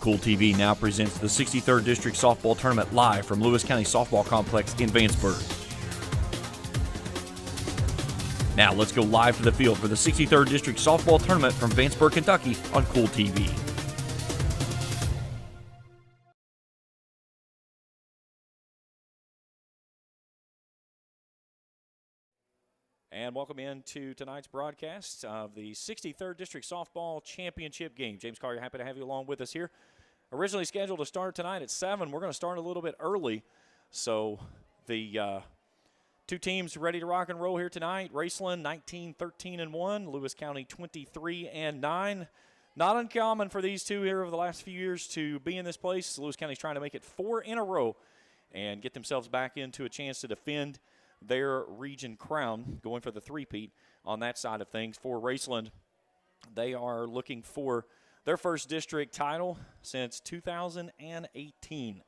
Cool TV now presents the 63rd District Softball Tournament live from Lewis County Softball Complex in Vanceburg. Now let's go live to the field for the 63rd District Softball Tournament from Vanceburg, Kentucky on Cool TV. And welcome into tonight's broadcast of the 63rd District Softball Championship game. James Collier, happy to have you along with us here. Originally scheduled to start tonight at 7. We're going to start a little bit early. So the two teams ready to rock and roll here tonight. Raceland 19-13-1, Lewis County 23-9. Not uncommon for these two here over the last few years to be in this place. Lewis County's trying to make it 4 in a row and get themselves back into a chance to defend their region crown, going for the three-peat on that side of things. For Raceland, they are looking for their first district title since 2018.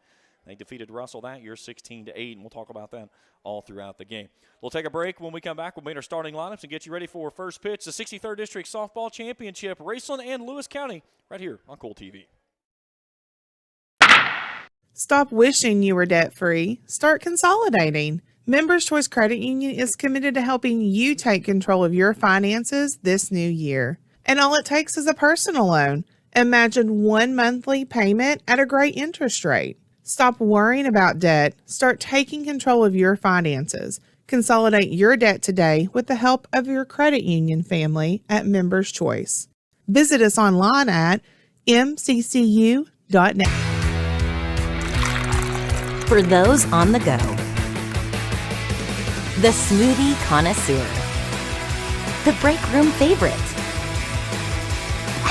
They defeated Russell that year 16-8, and we'll talk about that all throughout the game. We'll take a break. When we come back, we'll meet our starting lineups and get you ready for first pitch, the 63rd District Softball Championship, Raceland and Lewis County, right here on Cool TV. Stop wishing you were debt-free. Start consolidating. Members Choice Credit Union is committed to helping you take control of your finances this new year. And all it takes is a personal loan. Imagine one monthly payment at a great interest rate. Stop worrying about debt. Start taking control of your finances. Consolidate your debt today with the help of your credit union family at Members Choice. Visit us online at mccu.net. For those on the go, the smoothie connoisseur, the break room favorite,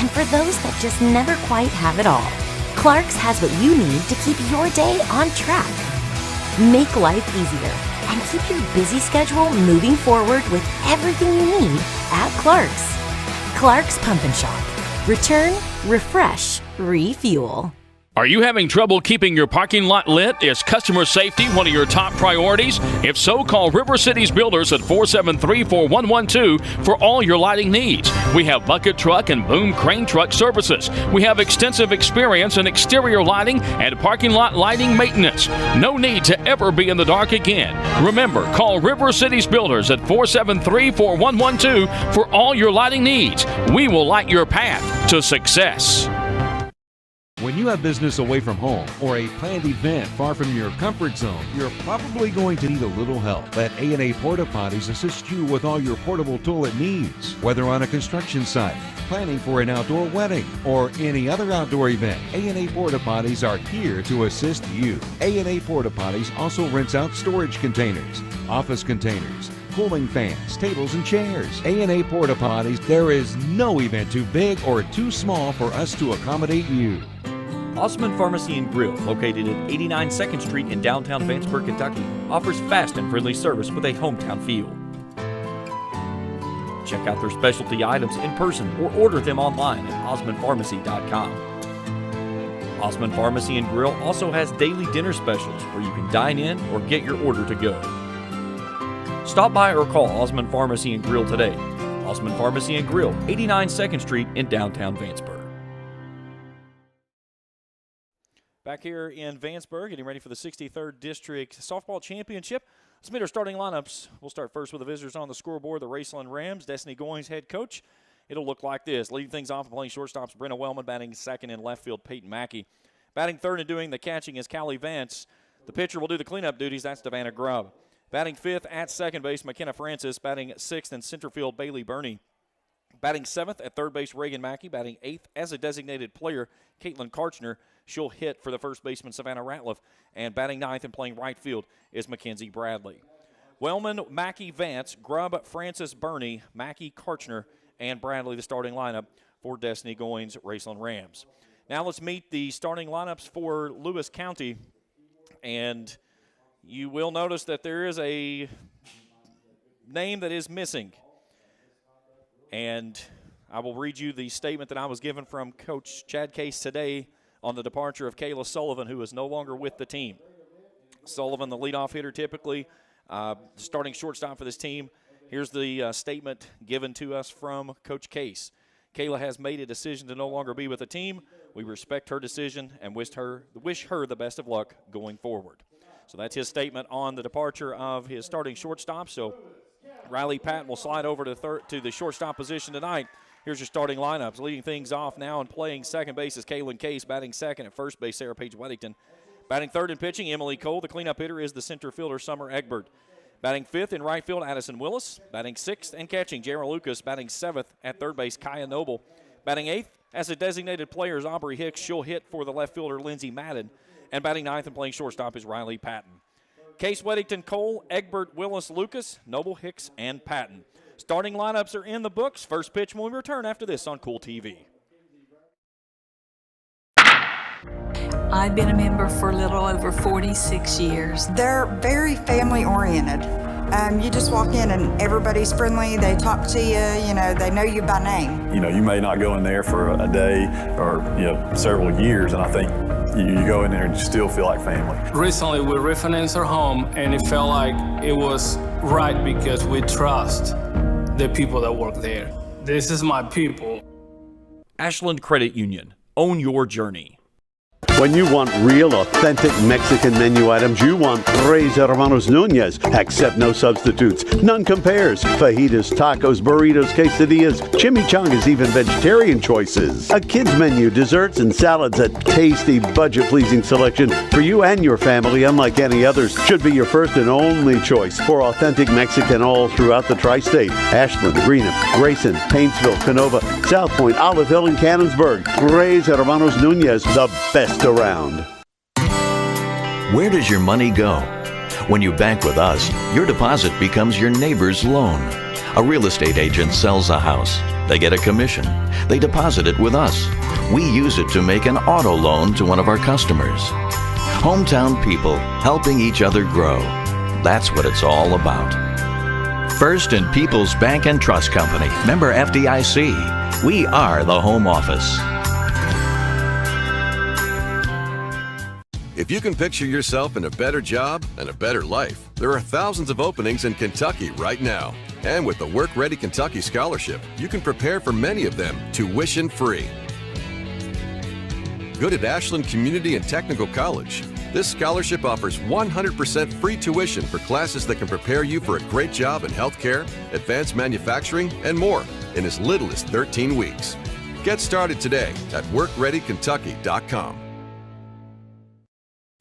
and for those that just never quite have it all, Clark's has what you need to keep your day on track. Make life easier and keep your busy schedule moving forward with everything you need at Clark's. Clark's Pump and Shop. Return, refresh, refuel. Are you having trouble keeping your parking lot lit? Is customer safety one of your top priorities? If so, call River Cities Builders at 473-4112 for all your lighting needs. We have bucket truck and boom crane truck services. We have extensive experience in exterior lighting and parking lot lighting maintenance. No need to ever be in the dark again. Remember, call River Cities Builders at 473-4112 for all your lighting needs. We will light your path to success. When you have business away from home or a planned event far from your comfort zone, you're probably going to need a little help. Let A&A Porta Potties assist you with all your portable toilet needs. Whether on a construction site, planning for an outdoor wedding, or any other outdoor event, A&A Porta Potties are here to assist you. A&A Porta Potties also rents out storage containers, office containers, cooling fans, tables, and chairs. A&A Porta Potties, there is no event too big or too small for us to accommodate you. Osmond Pharmacy and Grill, located at 89 2nd Street in downtown Vanceburg, Kentucky, offers fast and friendly service with a hometown feel. Check out their specialty items in person or order them online at osmondpharmacy.com. Osmond Pharmacy and Grill also has daily dinner specials where you can dine in or get your order to go. Stop by or call Osmond Pharmacy and Grill today. Osmond Pharmacy and Grill, 89 2nd Street in downtown Vanceburg. Back here in Vanceburg, getting ready for the 63rd District Softball Championship. Let's meet our starting lineups. We'll start first with the visitors on the scoreboard, the Raceland Rams, Destiny Goings, head coach. It'll look like this. Leading things off and playing shortstops, Brenna Wellman. Batting second in left field, Peyton Mackey. Batting third and doing the catching is Callie Vance. The pitcher will do the cleanup duties. That's Savannah Grubb. Batting fifth at second base, McKenna Francis. Batting sixth in center field, Bailey Burney. Batting seventh at third base, Reagan Mackey. Batting eighth as a designated player, Caitlin Karchner. She'll hit for the first baseman, Savannah Ratliff. And batting ninth and playing right field is Mackenzie Bradley. Wellman, Mackey, Vance, Grubb, Francis, Burney, Mackey, Karchner, and Bradley, the starting lineup for Destiny Goings, Raceland Rams. Now let's meet the starting lineups for Lewis County. And you will notice that there is a name that is missing. And I will read you the statement that I was given from Coach Chad Case today on the departure of Kayla Sullivan, who is no longer with the team. Sullivan, the leadoff hitter, typically starting shortstop for this team. Here's the statement given to us from Coach Case. Kayla has made a decision to no longer be with the team. We respect her decision and wish her the best of luck going forward. So that's his statement on the departure of his starting shortstop. So Riley Patton will slide over to the shortstop position tonight. Here's your starting lineups. Leading things off now and playing second base is Kaylin Case. Batting second at first base, Sarah Paige Weddington. Batting third and pitching, Emily Cole. The cleanup hitter is the center fielder, Summer Egbert. Batting fifth in right field, Addison Willis. Batting sixth and catching, Jara Lucas. Batting seventh at third base, Kaya Noble. Batting eighth as a designated player is Aubrey Hicks. She'll hit for the left fielder, Lindsey Madden. And batting ninth and playing shortstop is Riley Patton. Case, Weddington, Cole, Egbert, Willis, Lucas, Noble, Hicks, and Patton. Starting lineups are in the books. First pitch when we return after this on Cool TV. I've been a member for a little over 46 years. They're very family oriented. You just walk in and everybody's friendly. They talk to you, they know you by name. You may not go in there for a day or, several years, and I think you go in there and you still feel like family. Recently, we refinanced our home, and it felt like it was right because we trust the people that work there. This is my people. Ashland Credit Union. Own your journey. When you want real, authentic Mexican menu items, you want Tres Hermanos Núñez. Accept no substitutes. None compares. Fajitas, tacos, burritos, quesadillas, chimichangas, even vegetarian choices. A kids menu, desserts, and salads. A tasty, budget-pleasing selection for you and your family, unlike any others. Should be your first and only choice for authentic Mexican all throughout the tri-state. Ashland, Greenup, Grayson, Paintsville, Canova, South Point, Olive Hill, and Cannonsburg. Tres Hermanos Núñez, the best around. Where does your money go? When you bank with us, your deposit becomes your neighbor's loan. A real estate agent sells a house. They get a commission. They deposit it with us. We use it to make an auto loan to one of our customers. Hometown people helping each other grow. That's what it's all about. First and People's Bank and Trust Company. Member FDIC. We are the home office. If you can picture yourself in a better job and a better life, there are thousands of openings in Kentucky right now. And with the Work Ready Kentucky Scholarship, you can prepare for many of them tuition-free. Good at Ashland Community and Technical College. This scholarship offers 100% free tuition for classes that can prepare you for a great job in healthcare, advanced manufacturing, and more in as little as 13 weeks. Get started today at WorkReadyKentucky.com.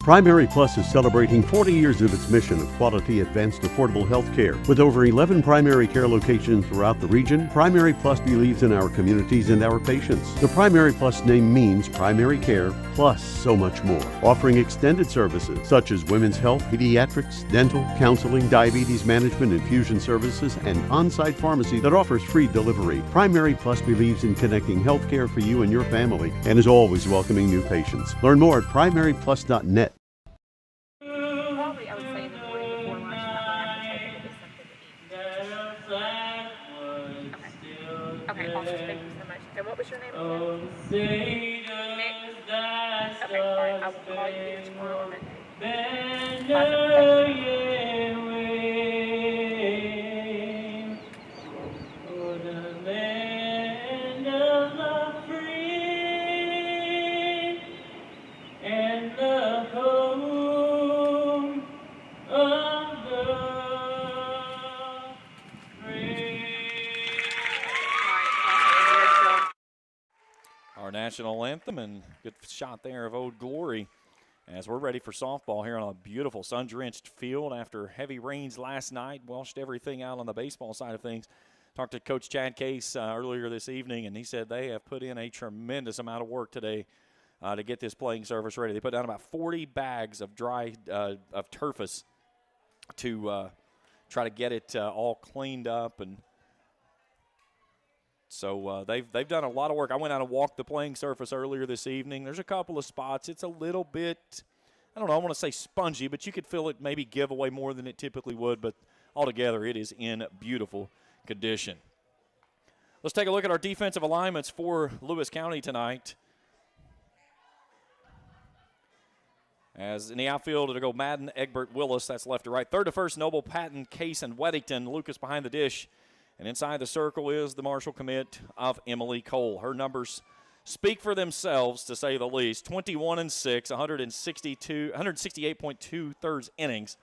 Primary Plus is celebrating 40 years of its mission of quality, advanced, affordable health care. With over 11 primary care locations throughout the region, Primary Plus believes in our communities and our patients. The Primary Plus name means primary care plus so much more, offering extended services such as women's health, pediatrics, dental, counseling, diabetes management, infusion services, and on-site pharmacy that offers free delivery. Primary Plus believes in connecting health care for you and your family and is always welcoming new patients. Learn more at primaryplus.net. Okay, awesome. Thank you so much. And what was your name again? Nick? Okay, all right. I will call you tomorrow on Monday. Awesome. Thank you. Our national anthem, and good shot there of Old Glory as we're ready for softball here on a beautiful sun-drenched field after heavy rains last night, washed everything out on the baseball side of things. Talked to Coach Chad Case earlier this evening, and he said they have put in a tremendous amount of work today to get this playing surface ready. They put down about 40 bags of dry of turfus to try to get it all cleaned up, and so they've done a lot of work. I went out and walked the playing surface earlier this evening. There's a couple of spots. It's a little bit, I don't know, I want to say spongy, but you could feel it maybe give away more than it typically would. But altogether, it is in beautiful condition. Let's take a look at our defensive alignments for Lewis County tonight. As in the outfield, it'll go Madden, Egbert, Willis. That's left to right. Third to first, Noble, Patton, Case, and Weddington. Lucas behind the dish. And inside the circle is the Marshall commit of Emily Cole. Her numbers speak for themselves, to say the least. 21-6, 168.2 thirds innings.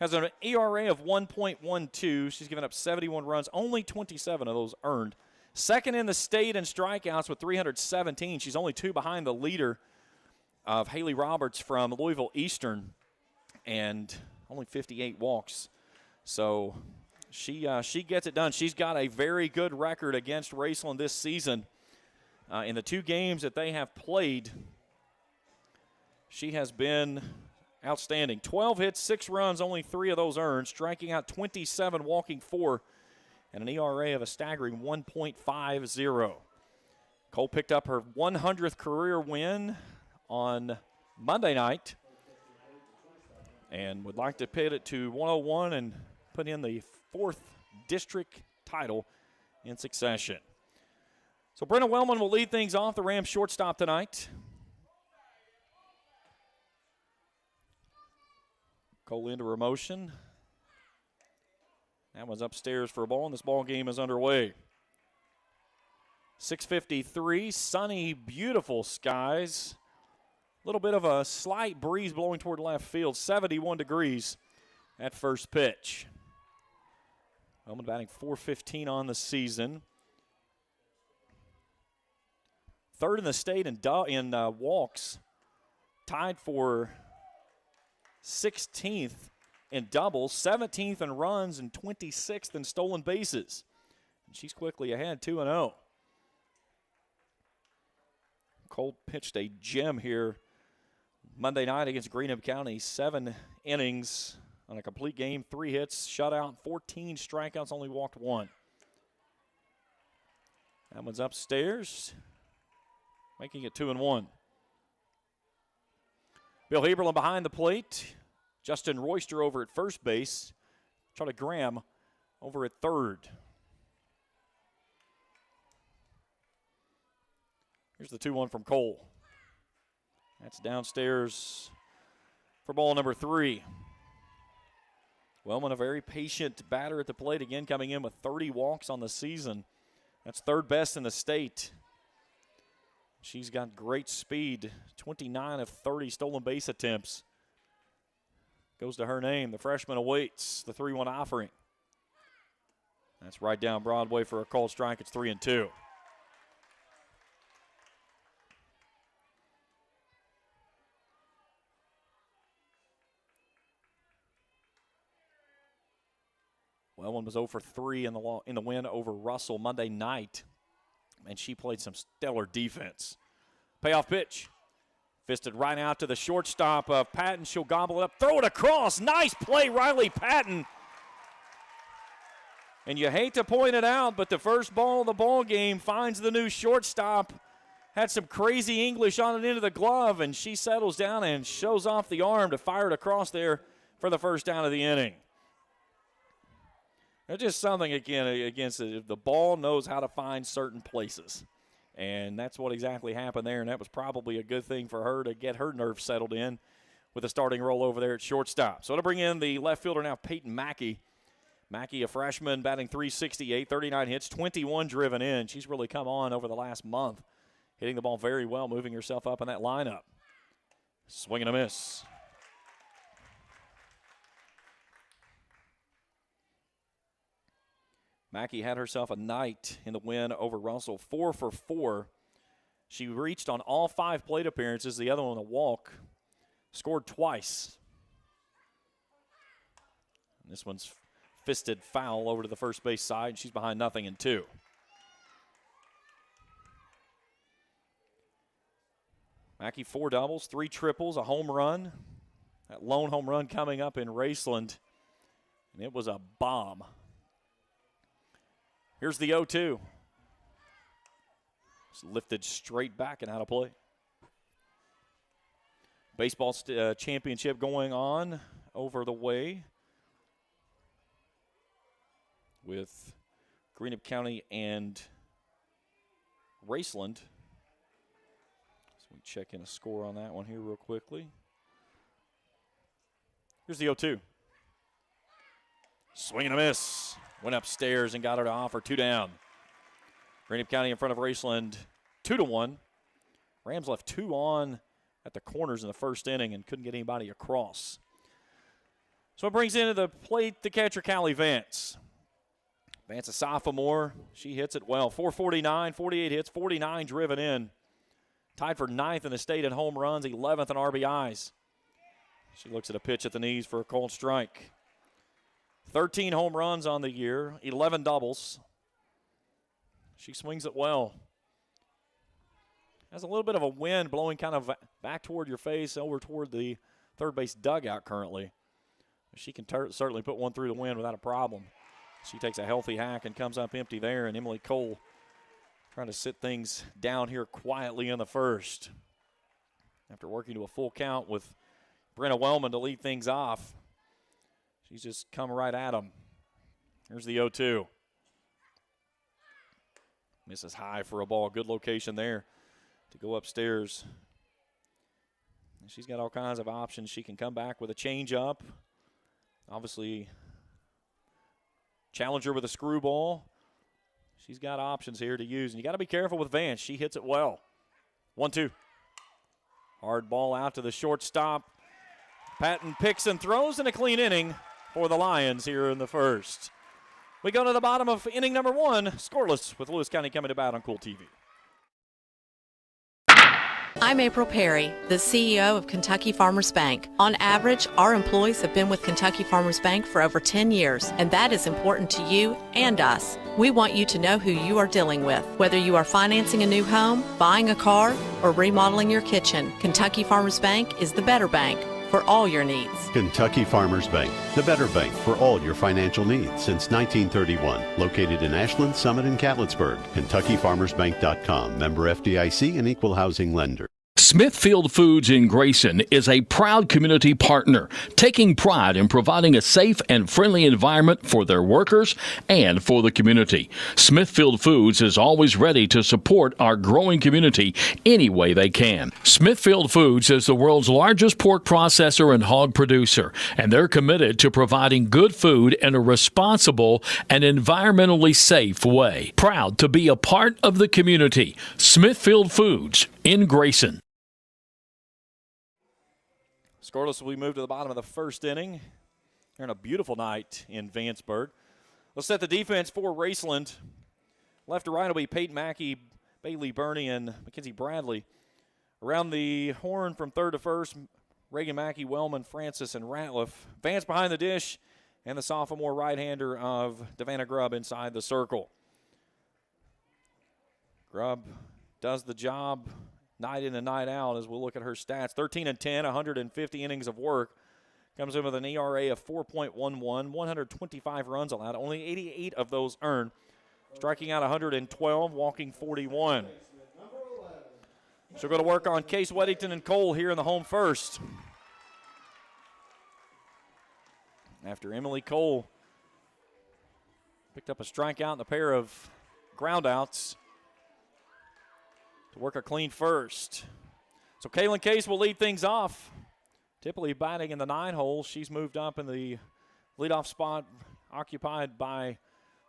Has an ERA of 1.12. She's given up 71 runs, only 27 of those earned. Second in the state in strikeouts with 317. She's only 2 behind the leader of Haley Roberts from Louisville Eastern, and only 58 walks. So she gets it done. She's got a very good record against Raceland this season. In the 2 games that they have played, she has been outstanding. 12 hits, 6 runs, only 3 of those earned, striking out 27, walking 4, and an ERA of a staggering 1.50. Cole picked up her 100th career win on Monday night and would like to pit it to 101 and put in the 4th district title in succession. So Brenna Wellman will lead things off, the Rams shortstop tonight. Cole into her motion. That one's upstairs for a ball, and this ball game is underway. 6:53, sunny, beautiful skies. A little bit of a slight breeze blowing toward left field, 71 degrees at first pitch. Wellman batting .415 on the season. Third in the state in walks, tied for 16th in doubles, 17th in runs, and 26th in stolen bases. And she's quickly ahead, 2-0. Cole pitched a gem here Monday night against Greenup County. 7 innings on a complete game, 3 hits, shutout, 14 strikeouts, only walked 1. That one's upstairs, making it 2-1. Bill Heberlin behind the plate. Justin Royster over at first base. Charlie Graham over at third. Here's the 2-1 from Cole. That's downstairs for ball number 3. Wellman, a very patient batter at the plate, again coming in with 30 walks on the season. That's 3rd best in the state. She's got great speed, 29 of 30 stolen base attempts. Goes to her name. The freshman awaits the 3-1 offering. That's right down Broadway for a called strike. It's 3-2. Wellman was 0 for 3 in the win over Russell Monday night, and she played some stellar defense. Payoff pitch. Fisted right out to the shortstop of Patton. She'll gobble it up, throw it across. Nice play, Riley Patton. And you hate to point it out, but the first ball of the ball game finds the new shortstop. Had some crazy English on it into the glove, and she settles down and shows off the arm to fire it across there for the first down of the inning. There's just something, again, against it. The ball knows how to find certain places. And that's what exactly happened there, and that was probably a good thing for her to get her nerves settled in with a starting role over there at shortstop. So to bring in the left fielder now, Peyton Mackey. Mackey, a freshman, batting .368, 39 hits, 21 driven in. She's really come on over the last month, hitting the ball very well, moving herself up in that lineup. Swing and a miss. Mackey had herself a night in the win over Russell, 4 for 4. She reached on all 5 plate appearances, the other one a walk, scored twice. And this one's fisted foul over to the first base side. She's behind 0-2. Mackey 4 doubles, 3 triples, a home run. That lone home run coming up in Raceland, and it was a bomb. Here's the 0-2. It's lifted straight back and out of play. Baseball championship going on over the way with Greenup County and Raceland. So we check in a score on that one here real quickly. Here's the 0-2. Swing and a miss. Went upstairs and got her to offer 2 down. Greenup County in front of Raceland 2-1. Rams left 2 on at the corners in the first inning and couldn't get anybody across. So it brings into the plate the catcher, Callie Vance. Vance, a sophomore. She hits it well. 449, 48 hits, 49 driven in. Tied for 9th in the state in home runs, 11th in RBIs. She looks at a pitch at the knees for a cold strike. 13 home runs on the year, 11 doubles. She swings it well. Has a little bit of a wind blowing kind of back toward your face, over toward the third base dugout currently. She can certainly put one through the wind without a problem. She takes a healthy hack and comes up empty there, and Emily Cole trying to sit things down here quietly in the first. After working to a full count with Brenna Wellman to lead things off, she's just come right at him. Here's the 0-2. Misses high for a ball. Good location there to go upstairs. And she's got all kinds of options. She can come back with a changeup. Obviously, challenge her with a screwball. She's got options here to use. And you got to be careful with Vance. She hits it well. 1-2. Hard ball out to the shortstop. Patton picks and throws in a clean inning for the Lions here in the first. We go to the bottom of inning number 1, scoreless, with Lewis County coming to bat on Cool TV. I'm April Perry, the CEO of Kentucky Farmers Bank. On average, our employees have been with Kentucky Farmers Bank for over 10 years, and that is important to you and us. We want you to know who you are dealing with. Whether you are financing a new home, buying a car, or remodeling your kitchen, Kentucky Farmers Bank is the better bank for all your needs. Kentucky Farmers Bank, the better bank for all your financial needs since 1931. Located in Ashland, Summit, and Catlettsburg. KentuckyFarmersBank.com. Member FDIC and Equal Housing Lender. Smithfield Foods in Grayson is a proud community partner, taking pride in providing a safe and friendly environment for their workers and for the community. Smithfield Foods is always ready to support our growing community any way they can. Smithfield Foods is the world's largest pork processor and hog producer, and they're committed to providing good food in a responsible and environmentally safe way. Proud to be a part of the community. Smithfield Foods in Grayson. Scoreless, we move to the bottom of the first inning. Here on a beautiful night in Vanceburg. We'll set the defense for Raceland. Left to right will be Peyton Mackey, Bailey Burney, and Mackenzie Bradley. Around the horn from third to first, Reagan Mackey, Wellman, Francis, and Ratliff. Vance behind the dish, and the sophomore right-hander of Devanna Grubb inside the circle. Grubb does the job night in and night out as we'll look at her stats. 13-10, 150 innings of work. Comes in with an ERA of 4.11, 125 runs allowed, only 88 of those earned. Striking out 112, walking 41. So go to work on Case Weddington and Cole here in the home first. After Emily Cole picked up a strikeout and a pair of groundouts to work a clean first. So Kaylin Case will lead things off. Typically batting in the 9 hole. She's moved up in the leadoff spot occupied by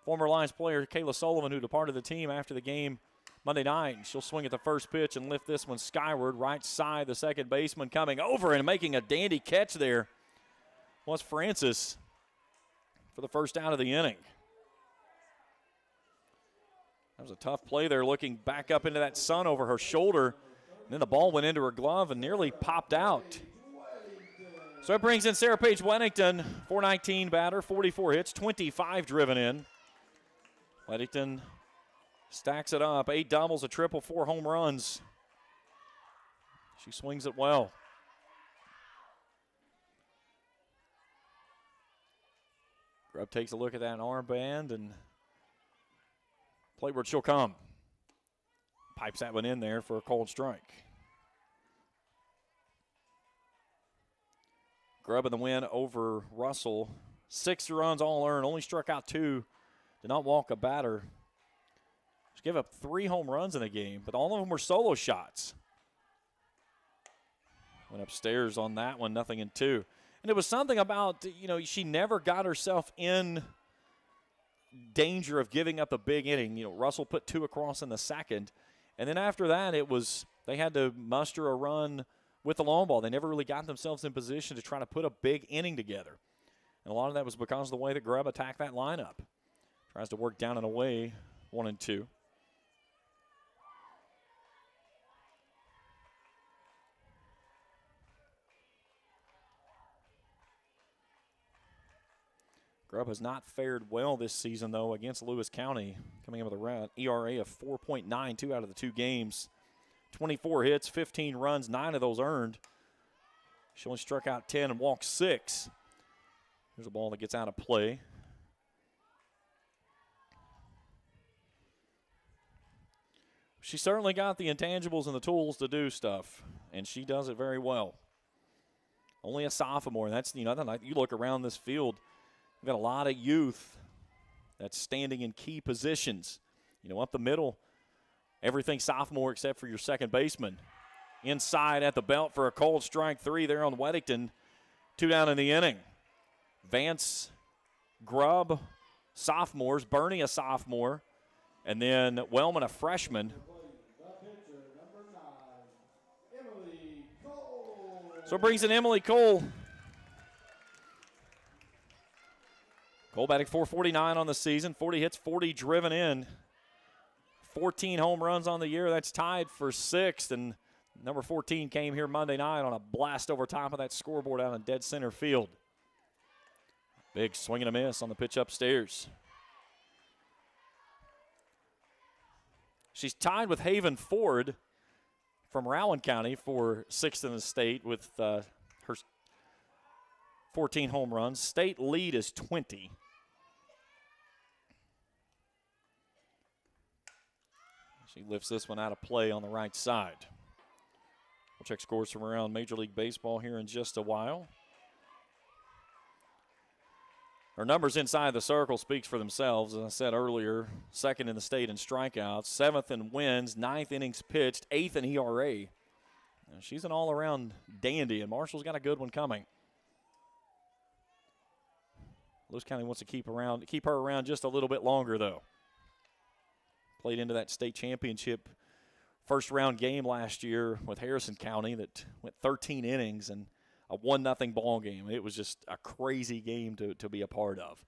former Lions player Kayla Sullivan, who departed the team after the game Monday night. She'll swing at the first pitch and lift this one skyward. Right side, the second baseman coming over and making a dandy catch there was Francis for the first out of the inning. That was a tough play there, looking back up into that sun over her shoulder. And then the ball went into her glove and nearly popped out. So it brings in Sarah Paige Weddington, 419 batter, 44 hits, 25 driven in. Weddington stacks it up, 8 doubles, a triple, 4 home runs. She swings it well. Grubb takes a look at that armband and playward she'll come. Pipes that one in there for a cold strike. Grubb in the win over Russell. 6 runs all earned, only struck out 2. Did not walk a batter. She gave up 3 home runs in the game, but all of them were solo shots. Went upstairs on that one, 0-2. And it was something about, she never got herself in danger of giving up a big inning. You know, Russell put 2 across in the second, and then after that they had to muster a run with the long ball. They never really got themselves in position to try to put a big inning together. And a lot of that was because of the way that Grubb attacked that lineup. Tries to work down and away, 1-2. Grubb has not fared well this season, though, against Lewis County, coming in with a ERA of 4.92 out of the 2 games. 24 hits, 15 runs, 9 of those earned. She only struck out 10 and walked 6. Here's a ball that gets out of play. She certainly got the intangibles and the tools to do stuff, and she does it very well. Only a sophomore. That's, you look around this field, we've got a lot of youth that's standing in key positions. Up the middle, everything sophomore except for your second baseman. Inside at the belt for a cold strike 3 there on Weddington. 2 down in the inning. Vance, Grubb, sophomores. Bernie, a sophomore. And then Wellman, a freshman. So it brings in Emily Cole. Cole batting .449 on the season. 40 hits, 40 driven in. 14 home runs on the year. That's tied for 6th. And number 14 came here Monday night on a blast over top of that scoreboard out in dead center field. Big swing and a miss on the pitch upstairs. She's tied with Haven Ford from Rowan County for 6th in the state with her 14 home runs. State lead is 20. She lifts this one out of play on the right side. We'll check scores from around Major League Baseball here in just a while. Her numbers inside the circle speaks for themselves. As I said earlier, 2nd in the state in strikeouts, 7th in wins, 9th innings pitched, 8th in ERA. She's an all-around dandy, and Marshall's got a good one coming. Lewis County wants to keep her around just a little bit longer, though. Played into that state championship first-round game last year with Harrison County that went 13 innings and a 1-0 ball game. It was just a crazy game to be a part of.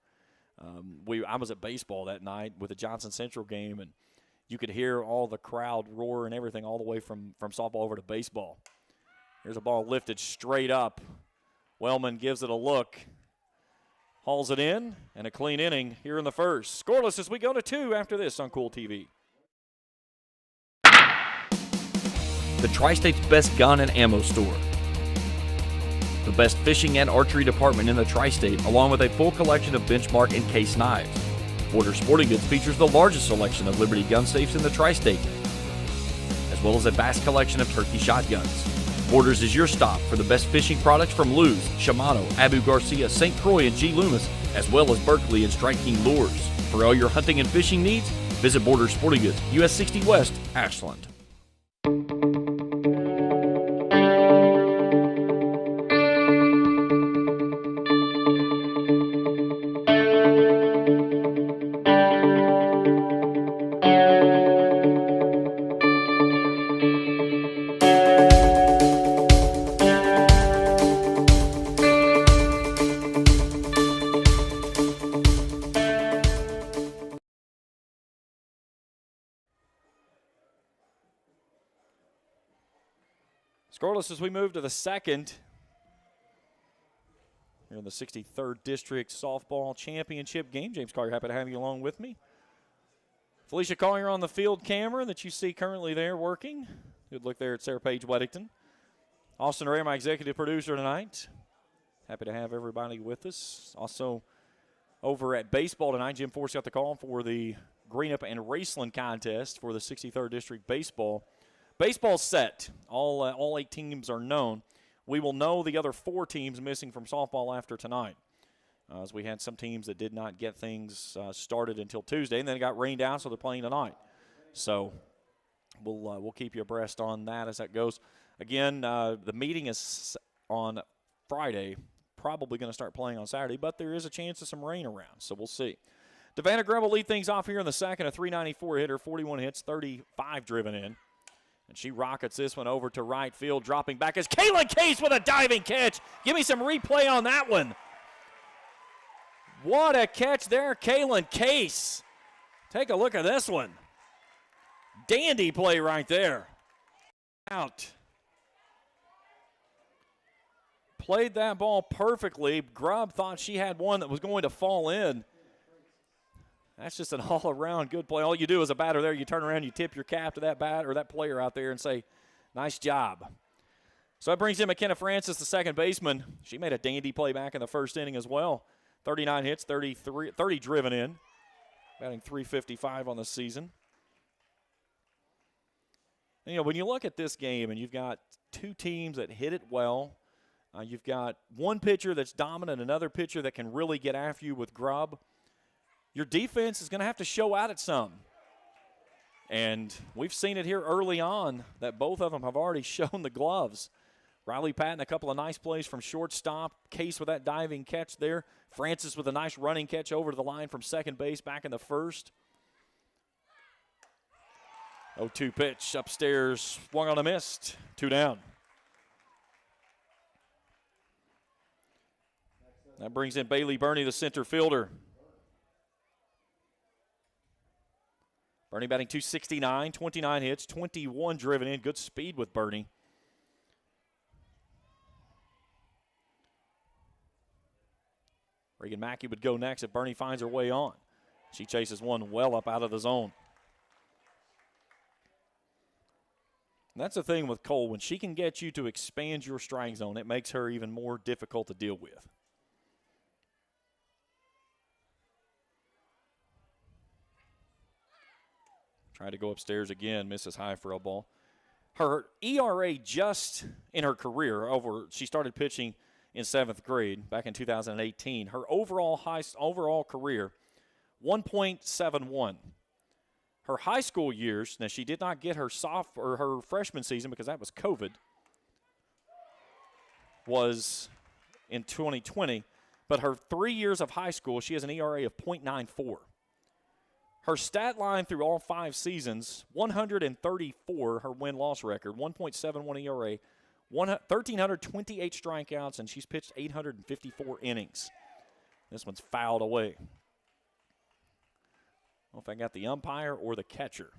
I was at baseball that night with the Johnson Central game, and you could hear all the crowd roar and everything all the way from softball over to baseball. Here's a ball lifted straight up. Wellman gives it a look, hauls it in, and a clean inning here in the first. Scoreless as we go to 2 after this on Cool TV. The Tri-State's best gun and ammo store. The best fishing and archery department in the Tri-State, along with a full collection of Benchmark and Case knives. Borders Sporting Goods features the largest selection of Liberty gun safes in the Tri-State, as well as a vast collection of turkey shotguns. Borders is your stop for the best fishing products from Lew's, Shimano, Abu Garcia, St. Croix, and G. Loomis, as well as Berkeley and Strike King lures. For all your hunting and fishing needs, visit Borders Sporting Goods, US 60 West, Ashland. Scoreless as we move to the second here in the 63rd District Softball Championship game. James Collier, happy to have you along with me. Felicia Collier on the field camera that you see currently there working. Good look there at Sarah Page Weddington. Austin Ray, my executive producer tonight. Happy to have everybody with us. Also over at baseball tonight, Jim Force got the call for the County and Raceland contest for the 63rd District Baseball. Baseball's set. All 8 teams are known. We will know the other 4 teams missing from softball after tonight, as we had some teams that did not get things started until Tuesday, and then it got rained out, so they're playing tonight. So we'll keep you abreast on that as that goes. Again, the meeting is on Friday. Probably going to start playing on Saturday, but there is a chance of some rain around, so we'll see. Devanna Grubb will lead things off here in the second, a .394 hitter, 41 hits, 35 driven in. And she rockets this one over to right field. Dropping back is Kaylin Case with a diving catch. Give me some replay on that one. What a catch there, Kaylin Case. Take a look at this one. Dandy play right there. Out. Played that ball perfectly. Grubb thought she had one that was going to fall in. That's just an all-around good play. All you do as a batter there, you turn around, you tip your cap to that bat or that player out there and say, nice job. So that brings in McKenna Francis, the second baseman. She made a dandy play back in the first inning as well. 39 hits, 30 driven in, batting .355 on the season. And, you know, when you look at this game and you've got two teams that hit it well, you've got one pitcher that's dominant, another pitcher that can really get after you with Grubb. Your defense is going to have to show out at some. And we've seen it here early on that both of them have already shown the gloves. Riley Patton, a couple of nice plays from shortstop. Case with that diving catch there. Francis with a nice running catch over to the line from second base back in the first. 0-2 pitch upstairs, swung on a missed. 2 down. That brings in Bailey Burney, the center fielder. Burney batting .269, 29 hits, 21 driven in. Good speed with Burney. Reagan Mackey would go next if Burney finds her way on. She chases one well up out of the zone. And that's the thing with Cole. When she can get you to expand your strike zone, it makes her even more difficult to deal with. Tried to go upstairs again, misses high for a ball. Her ERA just in her career, she started pitching in 7th grade back in 2018. Her overall career, 1.71. Her high school years, now she did not get her her freshman season because that was COVID, was in 2020. But her 3 years of high school, she has an ERA of .94. Her stat line through all 5 seasons, 134, her win-loss record, 1.71 ERA, 1,328 strikeouts, and she's pitched 854 innings. This one's fouled away. I don't know if I got the umpire or the catcher.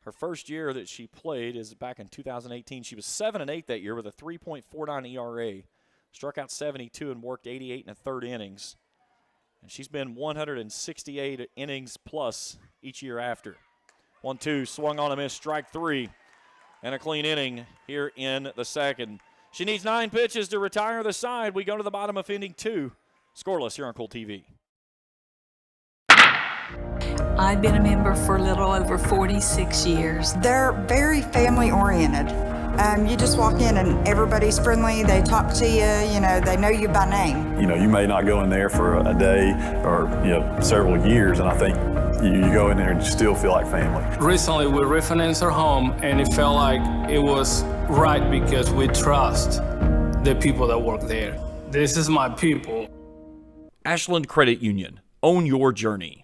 Her first year that she played is back in 2018. She was 7-8 that year with a 3.49 ERA. Struck out 72 and worked 88 1/3 innings. And she's been 168 innings plus each year after. 1-2, swung on a miss, strike 3. And a clean inning here in the second. She needs 9 pitches to retire the side. We go to the bottom of inning 2. Scoreless here on Cool TV. I've been a member for a little over 46 years. They're very family-oriented. You just walk in and everybody's friendly. They talk to you. You know, they know you by name. You know, you may not go in there for a day or, several years, and I think you go in there and you still feel like family. Recently, we refinanced our home, and it felt like it was right because we trust the people that work there. This is my people. Ashland Credit Union. Own your journey.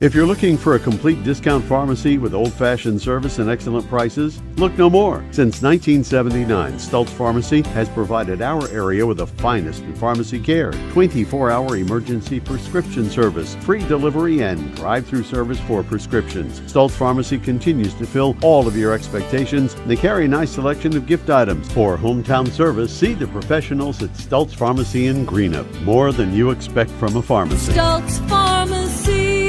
If you're looking for a complete discount pharmacy with old-fashioned service and excellent prices, look no more. Since 1979, Stultz Pharmacy has provided our area with the finest in pharmacy care, 24-hour emergency prescription service, free delivery, and drive-through service for prescriptions. Stultz Pharmacy continues to fill all of your expectations. They carry a nice selection of gift items. For hometown service, see the professionals at Stultz Pharmacy in Greenup. More than you expect from a pharmacy. Stultz Pharmacy.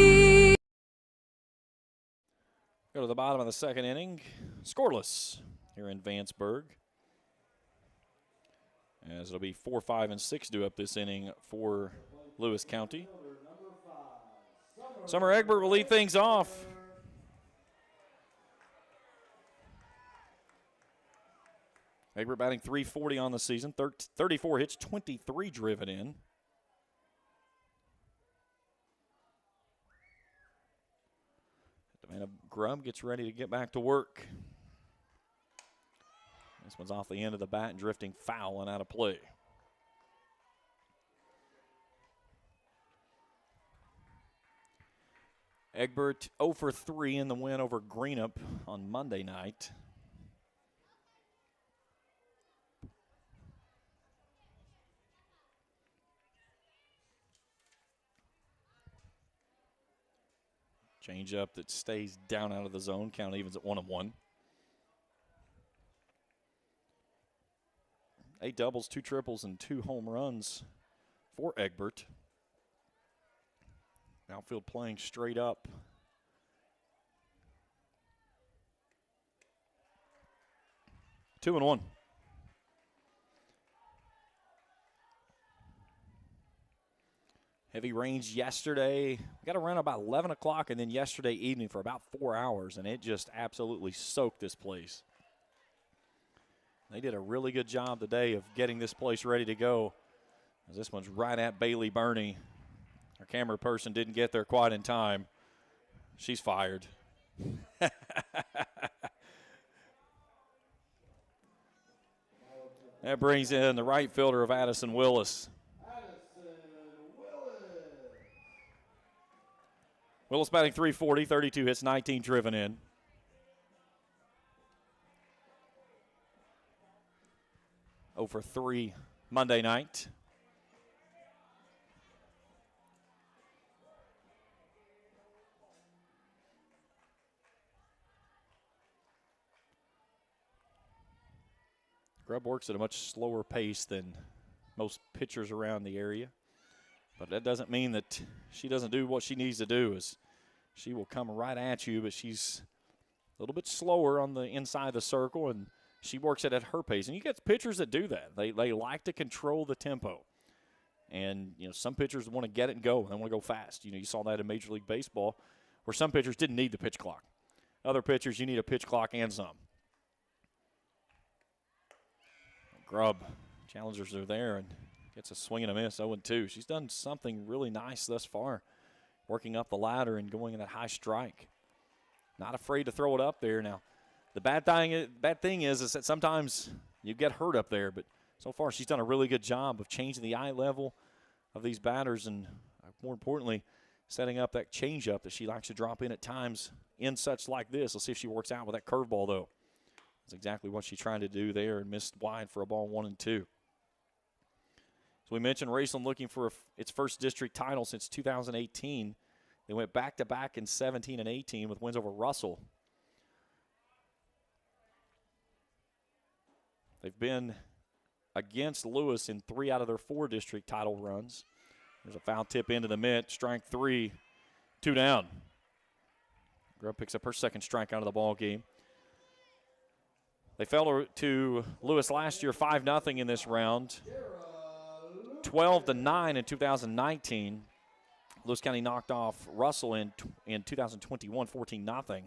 Go to the bottom of the second inning. Scoreless here in Vanceburg. As it'll be 4, 5, and 6 due up this inning for Lewis County. Summer Egbert will lead things off. Egbert batting .340 on the season. 34 hits, 23 driven in. And Grubb gets ready to get back to work. This one's off the end of the bat and drifting foul and out of play. Egbert 0 for 3 in the win over Greenup on Monday night. Change up that stays down out of the zone. Count evens at 1-1. 8 doubles, 2 triples, and 2 home runs for Egbert. Outfield playing straight up. Two and one. Heavy rains yesterday. We got around about 11 o'clock, and then yesterday evening for about 4 hours, and it just absolutely soaked this place. They did a really good job today of getting this place ready to go. This one's right at Bailey Burney. Our camera person didn't get there quite in time. She's fired. That brings in the right fielder of Addison Willis. Willis batting .340, 32 hits, 19 driven in. For 3 Monday night. Grubb works at a much slower pace than most pitchers around the area. But that doesn't mean that she doesn't do what she needs to do. Is she will come right at you, but she's a little bit slower on the inside of the circle, and she works it at her pace. And you get pitchers that do that. They like to control the tempo. And, you know, some pitchers want to get it and go. They want to go fast. You know, you saw that in Major League Baseball where some pitchers didn't need the pitch clock. Other pitchers, you need a pitch clock and some. Grubb, challengers are there and gets a swing and a miss, 0-2. She's done something really nice thus far, working up the ladder and going in that high strike. Not afraid to throw it up there. Now, the bad thing is that sometimes you get hurt up there, but so far she's done a really good job of changing the eye level of these batters and, more importantly, setting up that changeup that she likes to drop in at times in such like this. Let's see if she works out with that curveball, though. That's exactly what she tried to do there and missed wide for a ball 1-2. So we mentioned Raceland looking for its first district title since 2018. They went back-to-back in 17 and 18 with wins over Russell. They've been against Lewis in 3 out of their 4 district title runs. There's a foul tip into the mitt, strike 3, 2 down. Grubb picks up her second strike out of the ball game. They fell to Lewis last year 5-0 in this round. 12-9 in 2019. Lewis County knocked off Russell in 2021, 14-0.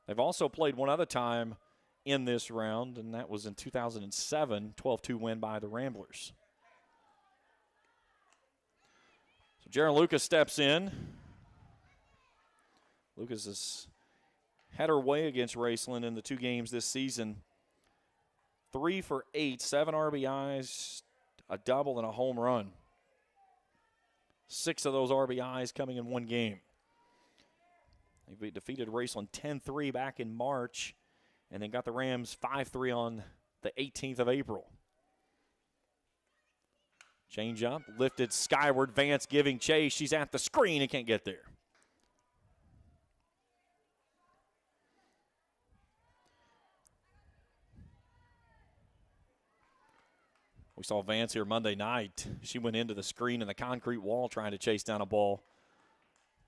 They've also played one other time in this round, and that was in 2007, 12-2 win by the Ramblers. So Jaron Lucas steps in. Lucas has had her way against Raceland in the 2 games this season. 3 for 8, 7 RBIs, a double, and a home run. 6 of those RBIs coming in 1 game. They defeated Raceland 10-3 back in March, and then got the Rams 5-3 on the 18th of April. Change up, lifted skyward. Vance giving chase. She's at the screen and can't get there. We saw Vance here Monday night. She went into the screen and the concrete wall trying to chase down a ball.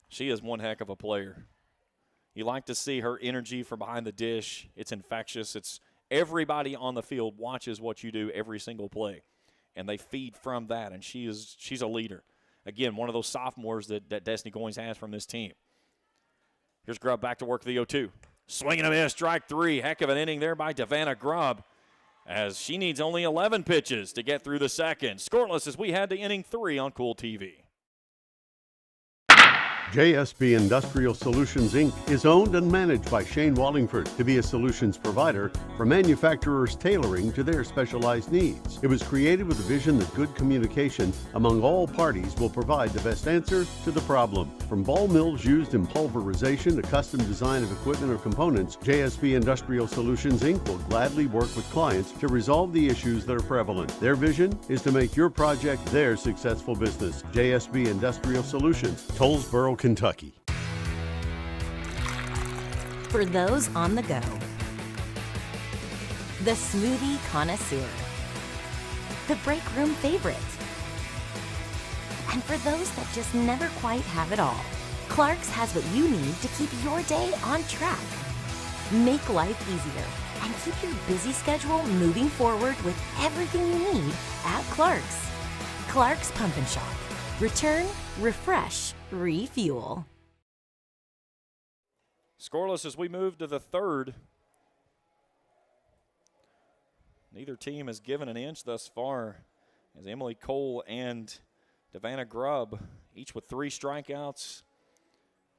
She is one heck of a player. You like to see her energy from behind the dish. It's infectious. It's everybody on the field watches what you do every single play, and they feed from that, and she's a leader. Again, one of those sophomores that Destiny Goins has from this team. Here's Grubb back to work the 0-2. Swing and a miss, strike 3. Heck of an inning there by Devana Grubb, as she needs only 11 pitches to get through the second. Scoreless as we head to inning 3 on Cool TV. JSB Industrial Solutions, Inc. is owned and managed by Shane Wallingford to be a solutions provider for manufacturers tailoring to their specialized needs. It was created with a vision that good communication among all parties will provide the best answer to the problem. From ball mills used in pulverization to custom design of equipment or components, JSB Industrial Solutions, Inc. will gladly work with clients to resolve the issues that are prevalent. Their vision is to make your project their successful business. JSB Industrial Solutions, Tollsboro, Kentucky. For those on the go, the smoothie connoisseur, the break room favorite, and for those that just never quite have it all, Clark's has what you need to keep your day on track. Make life easier and keep your busy schedule moving forward with everything you need at Clark's. Clark's Pump and Shop. Return, refresh, refuel. Scoreless as we move to the third. Neither team has given an inch thus far, as Emily Cole and Devanna Grubb, each with 3 strikeouts.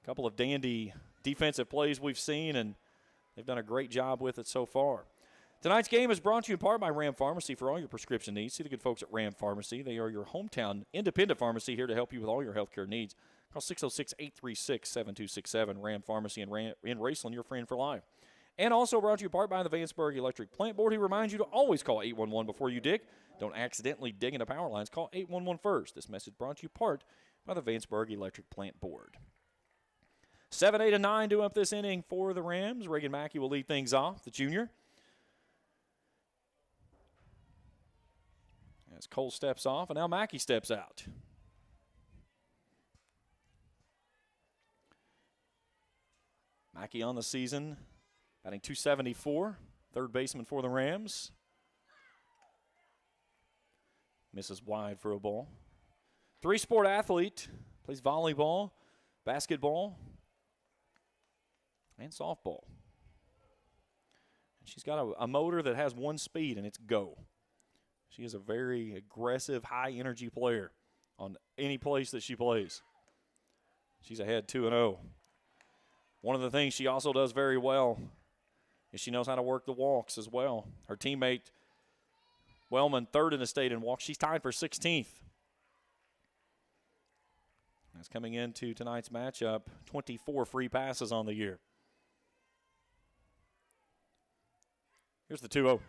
A couple of dandy defensive plays we've seen, and they've done a great job with it so far. Tonight's game is brought to you in part by Ram Pharmacy for all your prescription needs. See the good folks at Ram Pharmacy. They are your hometown independent pharmacy here to help you with all your healthcare needs. Call 606-836-7267. Ram Pharmacy in Raceland, your friend for life. And also brought to you in part by the Vanceburg Electric Plant Board, who reminds you to always call 811 before you dig. Don't accidentally dig into power lines. Call 811 first. This message brought to you in part by the Vanceburg Electric Plant Board. 7, 8, and 9 do up this inning for the Rams. Reagan Mackey will lead things off, the junior. As Cole steps off, and now Mackey steps out. Mackey on the season, batting .274, third baseman for the Rams. Misses wide for a ball. 3-sport athlete, plays volleyball, basketball, and softball. And she's got a motor that has 1 speed, and it's go. She is a very aggressive, high-energy player on any place that she plays. She's ahead 2-0. One of the things she also does very well is she knows how to work the walks as well. Her teammate, Wellman, 3rd in the state in walks. She's tied for 16th. That's coming into tonight's matchup, 24 free passes on the year. Here's the 2-0.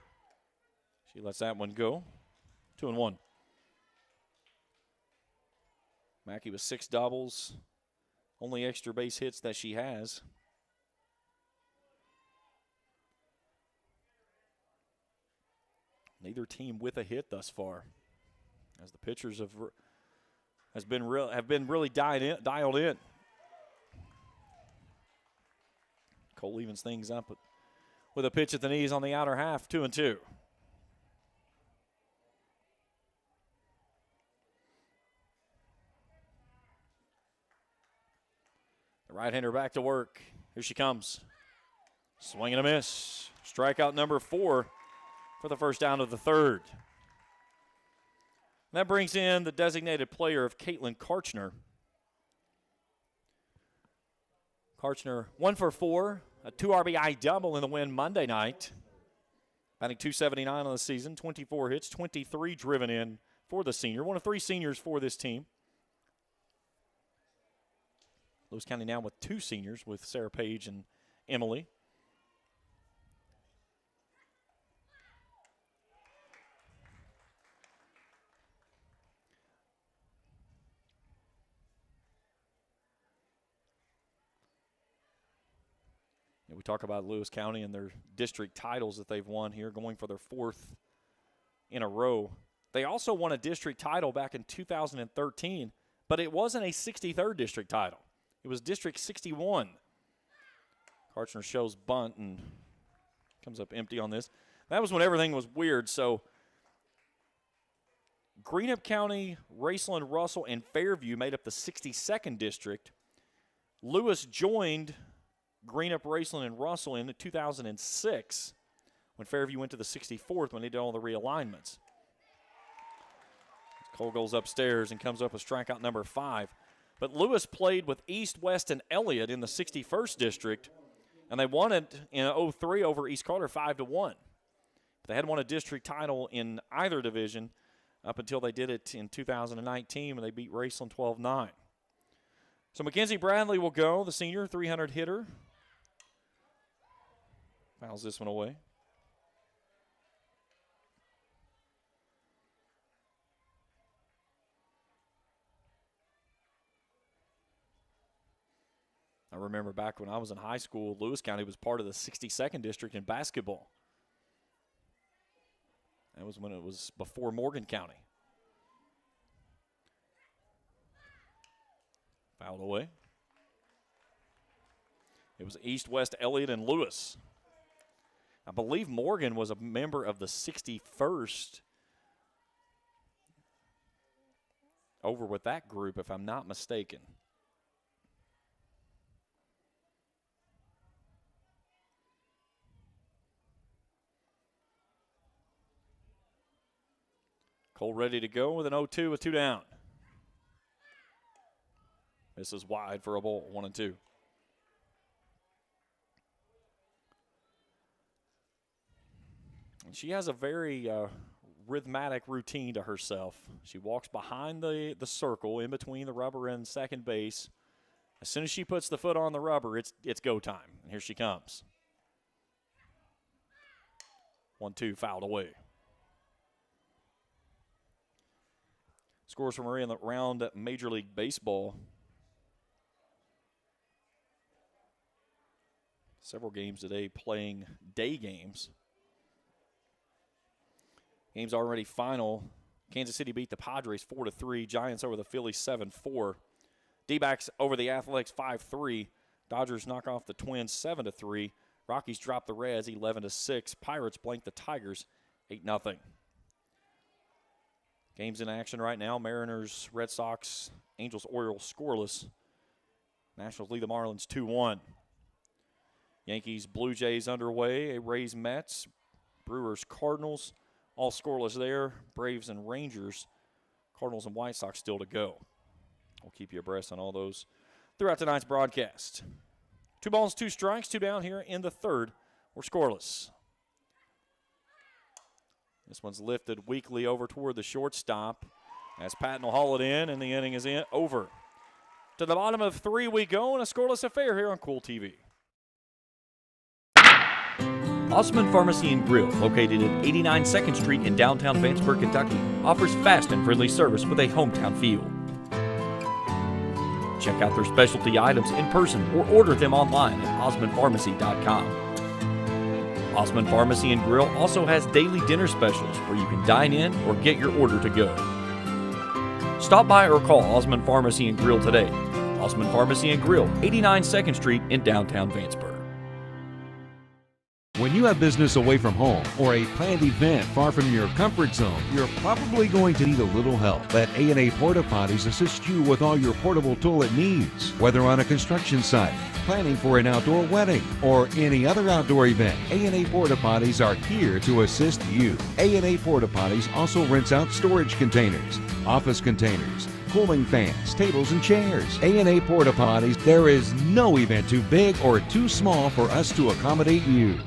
She lets that one go. 2-1. Mackey with 6 doubles. Only extra base hits that she has. Neither team with a hit thus far, as the pitchers have been really dialed in. Cole evens things up with a pitch at the knees on the outer half. 2-2. Right-hander back to work. Here she comes. Swing and a miss. Strikeout number 4 for the first down of the third. And that brings in the designated player of Caitlin Karchner. Karchner 1 for 4, a 2 RBI double in the win Monday night. Batting .279 on the season, 24 hits, 23 driven in for the senior. One of 3 seniors for this team. Lewis County now with 2 seniors with Sarah Page and Emily. We talk about Lewis County and their district titles that they've won here, going for their 4th in a row. They also won a district title back in 2013, but it wasn't a 63rd district title. It was District 61. Karchner shows bunt and comes up empty on this. That was when everything was weird. So Greenup County, Raceland, Russell, and Fairview made up the 62nd district. Lewis joined Greenup, Raceland, and Russell in 2006 when Fairview went to the 64th when they did all the realignments. Cole goes upstairs and comes up with strikeout number 5. But Lewis played with East, West, and Elliott in the 61st district, and they won it in 03 over East Carter 5-1. They hadn't won a district title in either division up until they did it in 2019 when they beat Raceland 12-9. So Mackenzie Bradley will go, the senior, 300 hitter. Fouls this one away. I remember back when I was in high school, Lewis County was part of the 62nd district in basketball. That was when it was before Morgan County. Fouled away. It was East, West, Elliott, and Lewis. I believe Morgan was a member of the 61st over with that group, if I'm not mistaken. Cole ready to go with an 0-2 with 2 down. This is wide for a ball, 1-2. And she has a very rhythmic routine to herself. She walks behind the circle in between the rubber and second base. As soon as she puts the foot on the rubber, it's go time. And here she comes. 1-2 fouled away. Scores from her in the round at Major League Baseball. Several games today playing day games. Game's already final. Kansas City beat the Padres 4-3. Giants over the Phillies 7-4. D-backs over the Athletics 5-3. Dodgers knock off the Twins 7-3. Rockies drop the Reds 11-6. Pirates blank the Tigers 8-0. Games in action right now. Mariners, Red Sox, Angels, Orioles scoreless. Nationals lead the Marlins 2-1. Yankees, Blue Jays underway. Rays, Mets, Brewers, Cardinals, all scoreless there. Braves and Rangers, Cardinals and White Sox still to go. We'll keep you abreast on all those throughout tonight's broadcast. 2 balls, 2 strikes, 2 down here in the third. We're scoreless. This one's lifted weakly over toward the shortstop as Patton will haul it in, and the inning is over. To the bottom of 3 we go, and a scoreless affair here on Cool TV. Osmond Pharmacy and Grill, located at 89 2nd Street in downtown Vanceburg, Kentucky, offers fast and friendly service with a hometown feel. Check out their specialty items in person or order them online at osmondpharmacy.com. Osmond Pharmacy and Grill also has daily dinner specials where you can dine in or get your order to go. Stop by or call Osmond Pharmacy and Grill today. Osmond Pharmacy and Grill, 89 2nd Street in downtown Vanceburg. When you have business away from home or a planned event far from your comfort zone, you're probably going to need a little help. Let A&A Porta Potties assist you with all your portable toilet needs. Whether on a construction site, planning for an outdoor wedding, or any other outdoor event, A&A Porta Potties are here to assist you. A&A Porta Potties also rents out storage containers, office containers, cooling fans, tables, and chairs. A&A Porta Potties, there is no event too big or too small for us to accommodate you.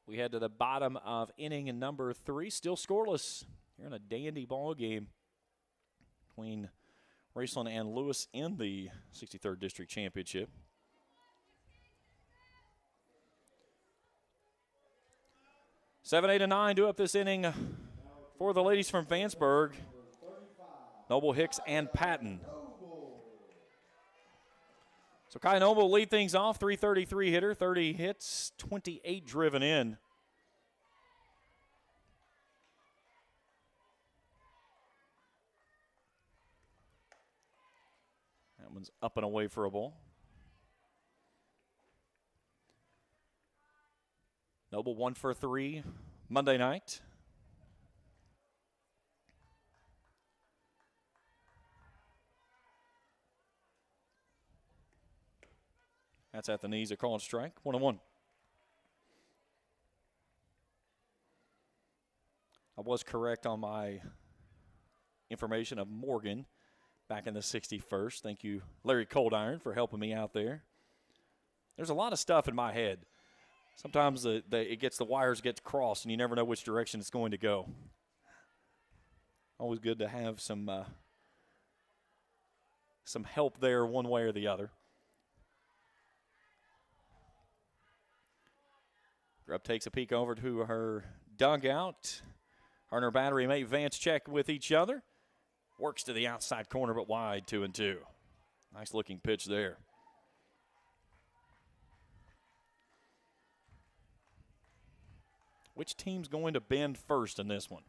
We head to the bottom of inning number 3, still scoreless here in a dandy ball game between Raceland and Lewis in the 63rd District Championship. Seven, 8, and 9 do up this inning for the ladies from Vanceburg. Noble, Hicks, and Patton. So Kai Noble will lead things off, 333 hitter, 30 hits, 28 driven in. That one's up and away for a ball. Noble 1 for 3 Monday night. That's at the knees, a call and strike, 1-1. I was correct on my information of Morgan back in the 61st. Thank you, Larry Coldiron, for helping me out there. There's a lot of stuff in my head. Sometimes the wires get crossed, and you never know which direction it's going to go. Always good to have some help there one way or the other. Grubb takes a peek over to her dugout. Her and her battery mate Vance check with each other. Works to the outside corner, but wide, 2-2. Nice looking pitch there. Which team's going to bend first in this one?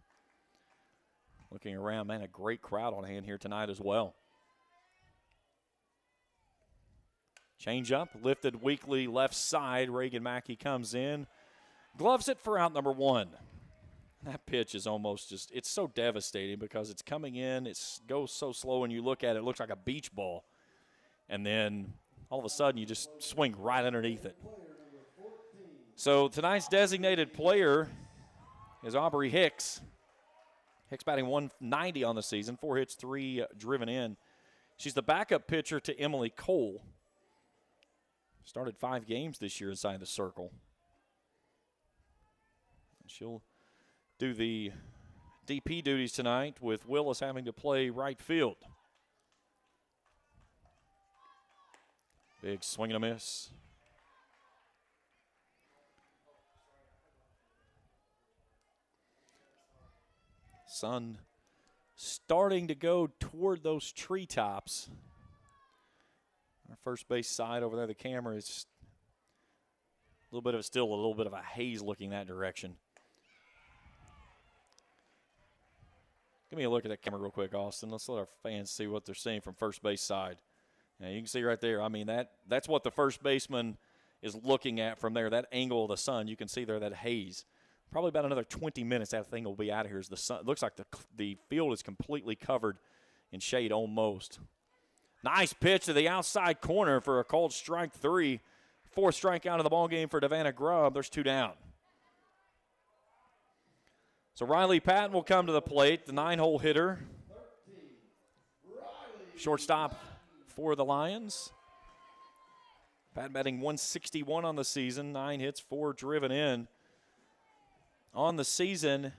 Looking around, man, a great crowd on hand here tonight as well. Change up, lifted weakly left side. Reagan Mackey comes in. Gloves it for out number 1. That pitch is almost just, it's so devastating because it's coming in, it goes so slow, and you look at it, it looks like a beach ball. And then all of a sudden you just swing right underneath it. So tonight's designated player is Aubrey Hicks. Hicks batting 190 on the season, 4 hits, 3 driven in. She's the backup pitcher to Emily Cole. Started 5 games this year inside the circle. She'll do the DP duties tonight with Willis having to play right field. Big swing and a miss. Sun starting to go toward those treetops. Our first base side over there, the camera is a little bit of a haze looking that direction. Give me a look at that camera real quick, Austin. Let's let our fans see what they're seeing from first base side. Now, you can see right there, I mean, that's what the first baseman is looking at from there, that angle of the sun. You can see there that haze. Probably about another 20 minutes that thing will be out of here as the sun. It looks like the field is completely covered in shade almost. Nice pitch to the outside corner for a called strike 3. 4th strikeout of the ballgame for Davana Grubb. There's 2 down. So Riley Patton will come to the plate, the 9-hole hitter. Shortstop for the Lions. Patton batting 161 on the season, 9 hits, 4 driven in. On the season,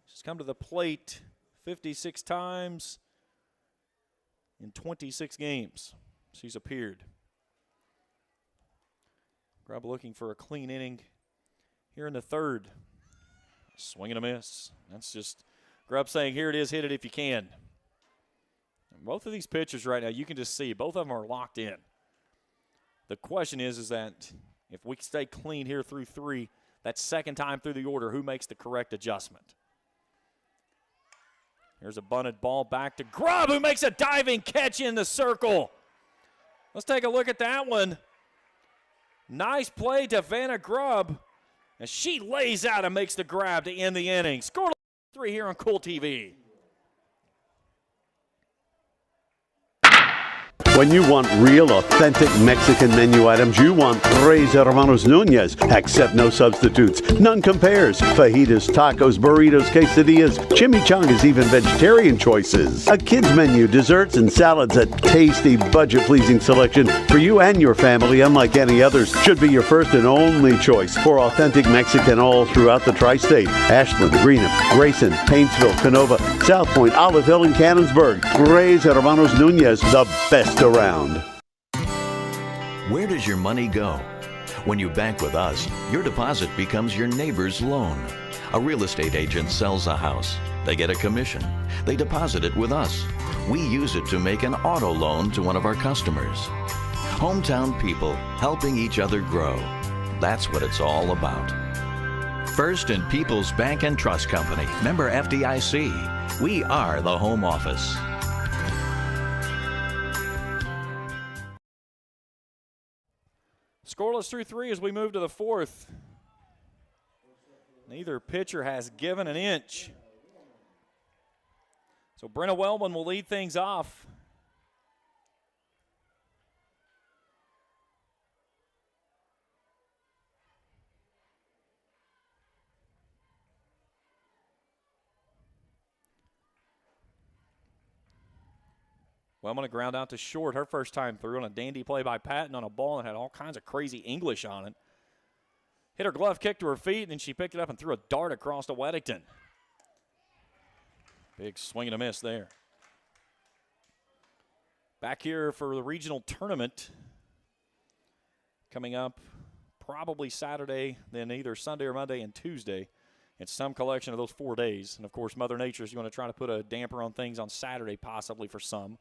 she's come to the plate 56 times in 26 games. She's appeared. Grubb looking for a clean inning here in the 3rd. Swing and a miss. That's just Grubb saying, here it is, hit it if you can. And both of these pitchers right now, you can just see, both of them are locked in. The question is that if we stay clean here through 3, that second time through the order, who makes the correct adjustment? Here's a bunted ball back to Grubb, who makes a diving catch in the circle. Let's take a look at that one. Nice play to Vanna Grubb. And she lays out and makes the grab to end the inning. Score 3 here on Cool TV. When you want real, authentic Mexican menu items, you want Tres Hermanos Nunez. Accept no substitutes. None compares. Fajitas, tacos, burritos, quesadillas, chimichangas, even vegetarian choices. A kids menu, desserts and salads, a tasty, budget-pleasing selection for you and your family, unlike any others. Should be your first and only choice for authentic Mexican all throughout the tri-state. Ashland, Greenup, Grayson, Paintsville, Canova, South Point, Olive Hill, and Cannonsburg. Tres Hermanos Nunez, the best around. Where does your money go? When you bank with us, your deposit becomes your neighbor's loan. A real estate agent sells a house. They get a commission. They deposit it with us. We use it to make an auto loan to one of our customers. Hometown people helping each other grow. That's what it's all about. First and People's Bank and Trust Company, member FDIC. We are the home office. Scoreless through 3 as we move to the 4th. Neither pitcher has given an inch. So Brenna Wellman will lead things off. Well, I'm going to ground out to short her first time through on a dandy play by Patton on a ball that had all kinds of crazy English on it. Hit her glove kick to her feet, and then she picked it up and threw a dart across to Weddington. Big swing and a miss there. Back here for the regional tournament coming up probably Saturday, then either Sunday or Monday and Tuesday. It's some collection of those 4 days. And, of course, Mother Nature is going to try to put a damper on things on Saturday possibly for some.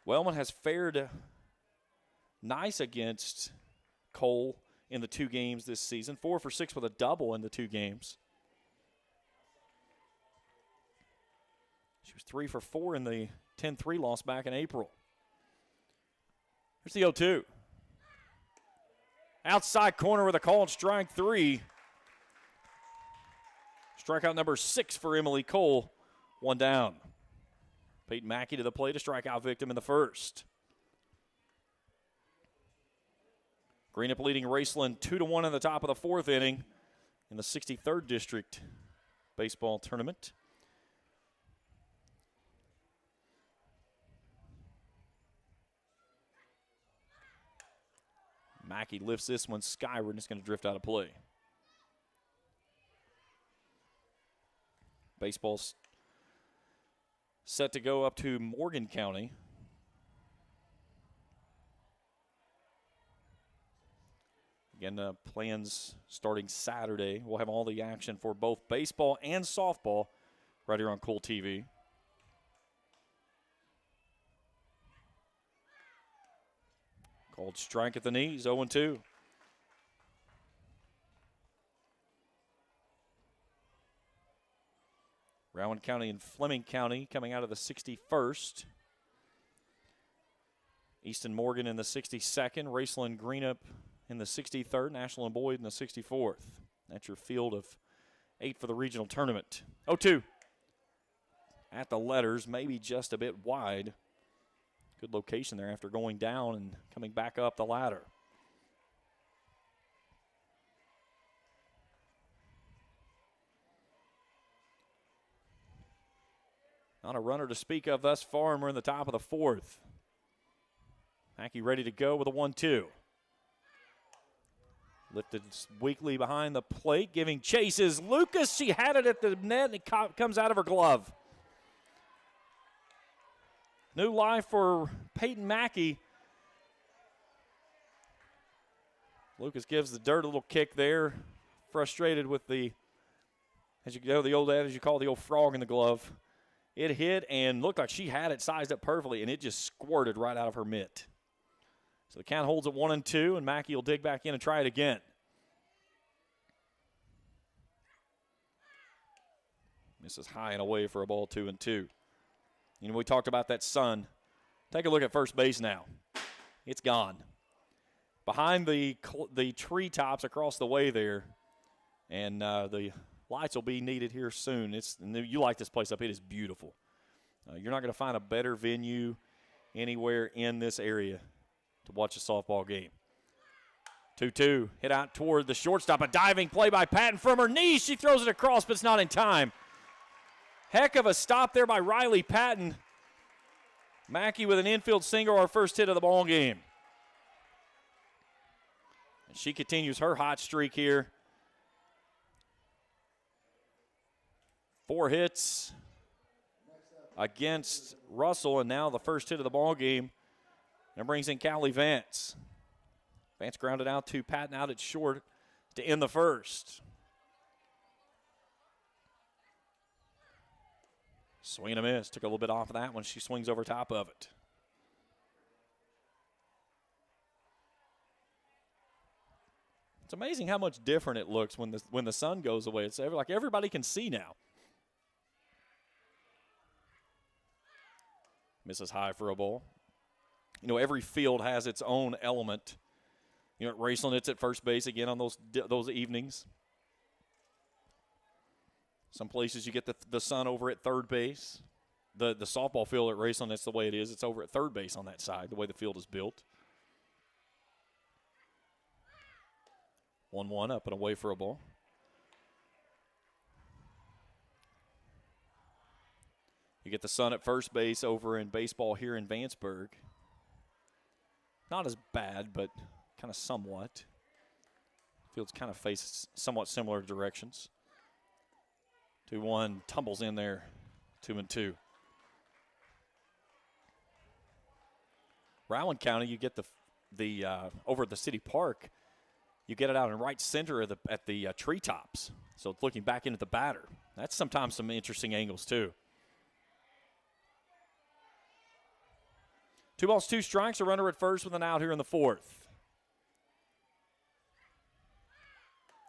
Wellman has fared nice against Cole in the 2 games this season. 4 for 6 with a double in the 2 games. She was 3 for 4 in the 10-3 loss back in April. Here's the 0-2. Outside corner with a called strike 3. Strikeout number 6 for Emily Cole. 1 down. Peyton Mackey to the plate, a strikeout victim in the first. Greenup leading Raceland 2-1 in the top of the 4th inning in the 63rd District baseball tournament. Mackey lifts this one skyward and it's going to drift out of play. Baseball's set to go up to Morgan County. Again, plans starting Saturday. We'll have all the action for both baseball and softball right here on Cool TV. Called strike at the knees, 0-2. Rowan County and Fleming County coming out of the 61st. Easton Morgan in the 62nd. Raceland Greenup in the 63rd. National and Boyd in the 64th. That's your field of 8 for the regional tournament. 0-2. At the letters, maybe just a bit wide. Good location there after going down and coming back up the ladder. Not a runner to speak of thus far, and we're in the top of the 4th. Mackey ready to go with a 1-2. Lifted weakly behind the plate, giving chases. Lucas, she had it at the net, and it comes out of her glove. New life for Peyton Mackey. Lucas gives the dirt a little kick there. Frustrated with the, as you know, the old adage you call the old frog in the glove. It hit and looked like she had it sized up perfectly, and it just squirted right out of her mitt. So the count holds at 1-2, and Mackey will dig back in and try it again. Misses high and away for a ball 2-2. You know, we talked about that sun. Take a look at first base now. It's gone. Behind the treetops across the way there, and the lights will be needed here soon. You light this place up. It is beautiful. You're not going to find a better venue anywhere in this area to watch a softball game. 2-2, hit out toward the shortstop. A diving play by Patton from her knees. She throws it across, but it's not in time. Heck of a stop there by Riley Patton. Mackey with an infield single, our first hit of the ball game. And she continues her hot streak here. 4 hits against Russell, and now the first hit of the ball game. And brings in Callie Vance. Vance grounded out to Patton out at short to end the first. Swing and a miss. Took a little bit off of that one. She swings over top of it. It's amazing how much different it looks when the sun goes away. It's like everybody can see now. Misses high for a ball. You know, every field has its own element. You know, at Raceland, it's at first base again on those evenings. Some places you get the sun over at third base. The softball field at Raceland, that's the way it is. It's over at third base on that side, the way the field is built. 1-1 up and away for a ball. You get the sun at first base over in baseball here in Vanceburg. Not as bad, but kind of somewhat. Fields kind of face somewhat similar directions. 2-1 tumbles in there, 2-2. Rowan County, you get the over at the city park. You get it out in right center of at the treetops. So it's looking back into the batter. That's sometimes some interesting angles too. 2 balls, 2 strikes. A runner at first with an out here in the 4th.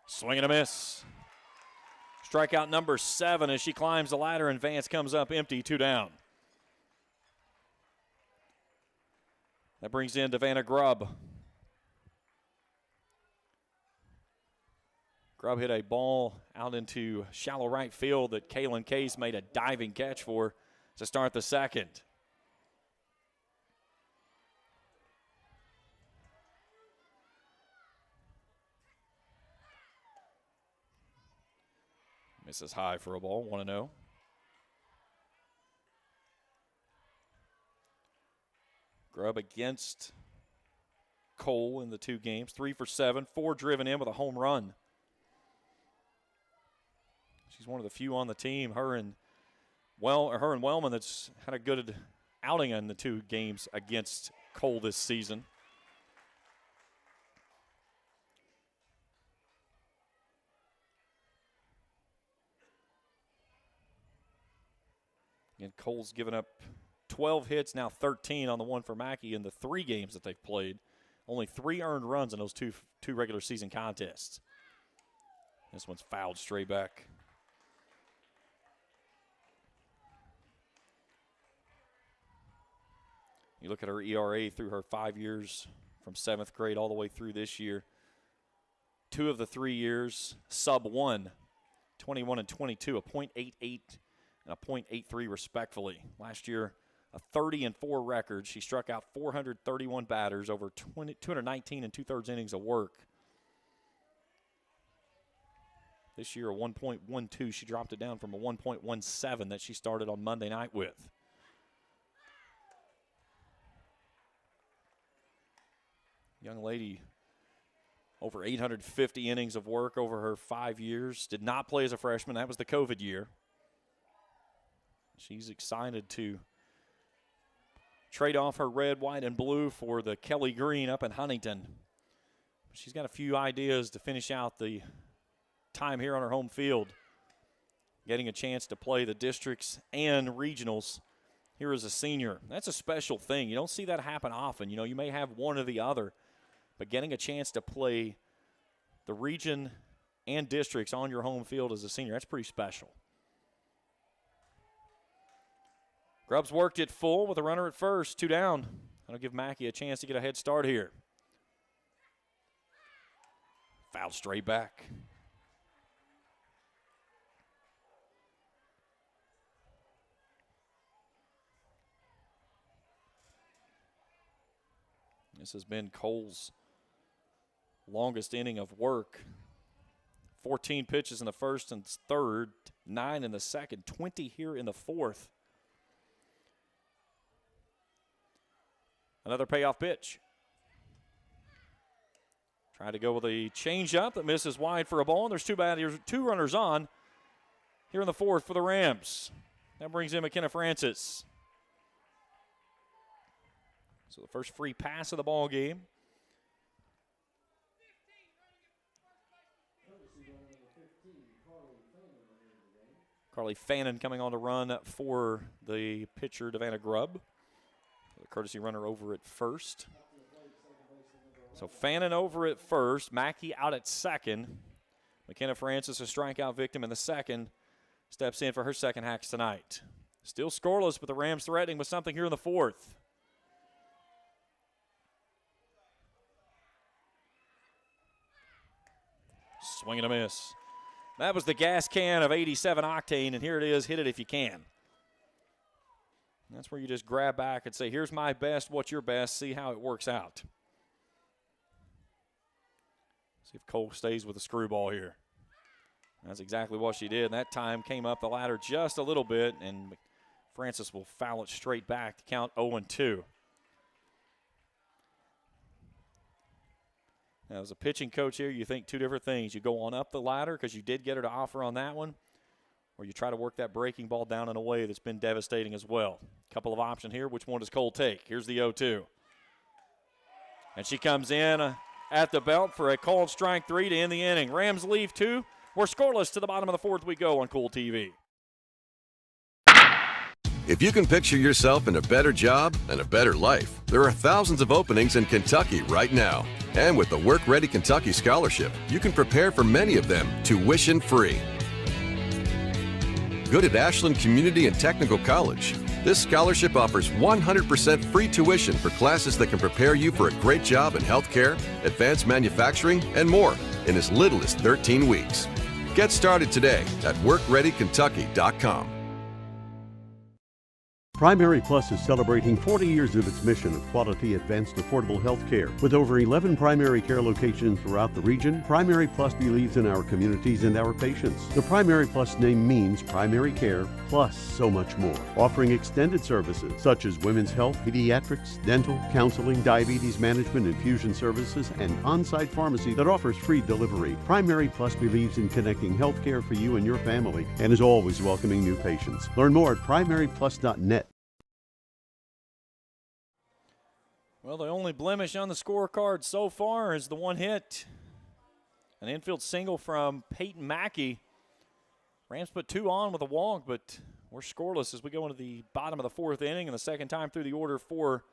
Swing and a miss. Strikeout number 7 as she climbs the ladder and Vance comes up empty, 2 down. That brings in Vanna Grubb. Grubb hit a ball out into shallow right field that Kaylin Case made a diving catch for to start the 2nd. Misses high for a ball, 1-0. Grubb against Cole in the 2 games, 3 for 7, 4 driven in with a home run. She's one of the few on the team, her and Wellman, that's had a good outing in the 2 games against Cole this season. And Cole's given up 12 hits, now 13 on the one for Mackey in the 3 games that they've played. Only 3 earned runs in those two regular season contests. This one's fouled straight back. You look at her ERA through her 5 years from 7th grade all the way through this year. 2 of the 3 years, sub-1, 21 and 22, a .88 and a .83 respectfully. Last year, a 30-4 record. She struck out 431 batters over 219 and 2/3 innings of work. This year, a 1.12. She dropped it down from a 1.17 that she started on Monday night with. Young lady, over 850 innings of work over her 5 years. Did not play as a freshman. That was the COVID year. She's excited to trade off her red, white, and blue for the Kelly green up in Huntington. She's got a few ideas to finish out the time here on her home field. Getting a chance to play the districts and regionals here as a senior. That's a special thing. You don't see that happen often. You know, you may have one or the other, but getting a chance to play the region and districts on your home field as a senior, that's pretty special. Grubbs worked it full with a runner at first, 2 down. That'll give Mackey a chance to get a head start here. Foul straight back. This has been Cole's longest inning of work. 14 pitches in the first and third, 9 in the second, 20 here in the 4th. Another payoff pitch. Trying to go with a changeup that misses wide for a ball. And there's 2 runners on here in the 4th for the Rams. That brings in McKenna Francis. So the first free pass of the ball game. Carly Fannin coming on to run for the pitcher, Vanna Grubb. The courtesy runner over at first. So Fannin over at first. Mackey out at second. McKenna Francis, a strikeout victim in the second, steps in for her second hacks tonight. Still scoreless, but the Rams threatening with something here in the 4th. Swing and a miss. That was the gas can of 87 octane, and here it is. Hit it if you can. That's where you just grab back and say, here's my best, what's your best, see how it works out. See if Cole stays with the screwball here. That's exactly what she did. That time came up the ladder just a little bit, and Francis will foul it straight back to count 0-2. Now, as a pitching coach here, you think two different things. You go on up the ladder because you did get her to offer on that one, or you try to work that breaking ball down in a way that's been devastating as well. Couple of options here. Which one does Cole take? Here's the 0-2. And she comes in at the belt for a called strike 3 to end the inning. Rams leave 2. We're scoreless to the bottom of the 4th we go on Cool TV. If you can picture yourself in a better job and a better life, there are thousands of openings in Kentucky right now. And with the Work Ready Kentucky Scholarship, you can prepare for many of them tuition-free. Good at Ashland Community and Technical College. This scholarship offers 100% free tuition for classes that can prepare you for a great job in healthcare, advanced manufacturing, and more in as little as 13 weeks. Get started today at WorkReadyKentucky.com. Primary Plus is celebrating 40 years of its mission of quality, advanced, affordable health care. With over 11 primary care locations throughout the region, Primary Plus believes in our communities and our patients. The Primary Plus name means primary care plus so much more. Offering extended services such as women's health, pediatrics, dental, counseling, diabetes management, infusion services, and on-site pharmacy that offers free delivery. Primary Plus believes in connecting health care for you and your family and is always welcoming new patients. Learn more at primaryplus.net. Well, the only blemish on the scorecard so far is the one hit. An infield single from Peyton Mackey. Rams put 2 on with a walk, but we're scoreless as we go into the bottom of the 4th inning, and the second time through the order for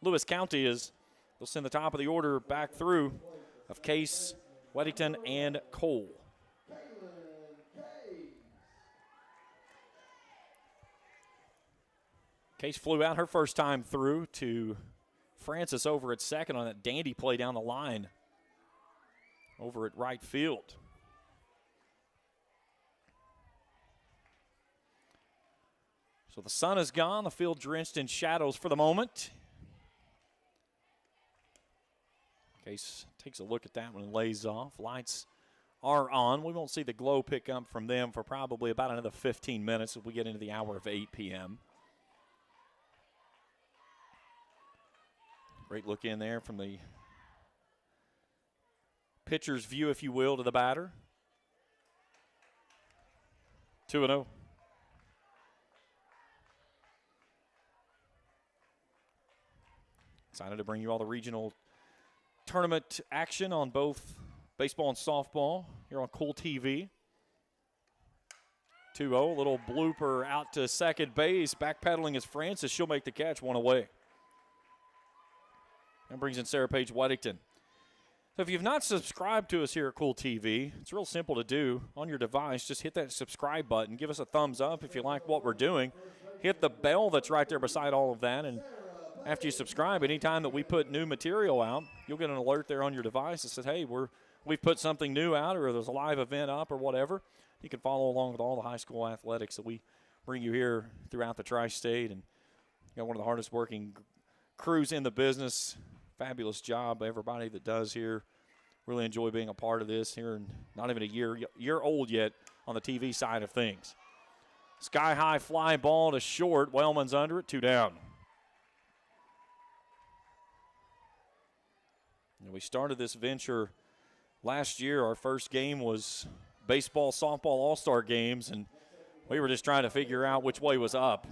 Lewis County is they'll send the top of the order back through of Case, Weddington, and Cole. Case flew out her first time through to Francis over at second on that dandy play down the line over at right field. So the sun is gone, the field drenched in shadows for the moment. Case takes a look at that one and lays off. Lights are on. We won't see the glow pick up from them for probably about another 15 minutes as we get into the hour of 8 p.m. Great look in there from the pitcher's view, if you will, to the batter. 2-0. Excited to bring you all the regional tournament action on both baseball and softball here on Cool TV. 2-0, a little blooper out to second base. Backpedaling is Francis. She'll make the catch, one away. That brings in Sarah Paige Weddington. So if you've not subscribed to us here at Cool TV, it's real simple to do. On your device, just hit that subscribe button. Give us a thumbs up if you like what we're doing. Hit the bell that's right there beside all of that. And after you subscribe, anytime that we put new material out, you'll get an alert there on your device that says, hey, we've put something new out, or there's a live event up or whatever. You can follow along with all the high school athletics that we bring you here throughout the tri-state. And you got one of the hardest working crews in the business. Fabulous job, everybody that does here. Really enjoy being a part of this here, and not even a year old yet on the TV side of things. Sky high fly ball to short. Wellman's under it, 2 down. And we started this venture last year. Our first game was baseball, softball, all-star games, and we were just trying to figure out which way was up.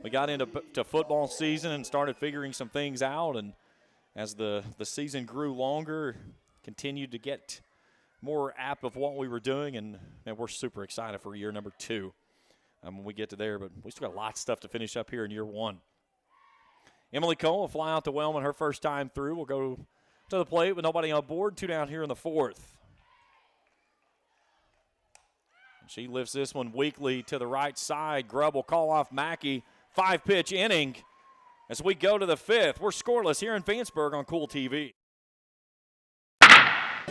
We got into football season and started figuring some things out, and as the season grew longer, continued to get more apt of what we were doing, and we're super excited for year number 2 when we get to there. But we still got a lot of stuff to finish up here in year 1. Emily Cole will fly out to Wellman her first time through. We'll go to the plate with nobody on board. 2 down here in the 4th. She lifts this one weakly to the right side. Grubb will call off Mackey. 5-pitch inning. As we go to the 5th, we're scoreless here in Vanceburg on Cool TV.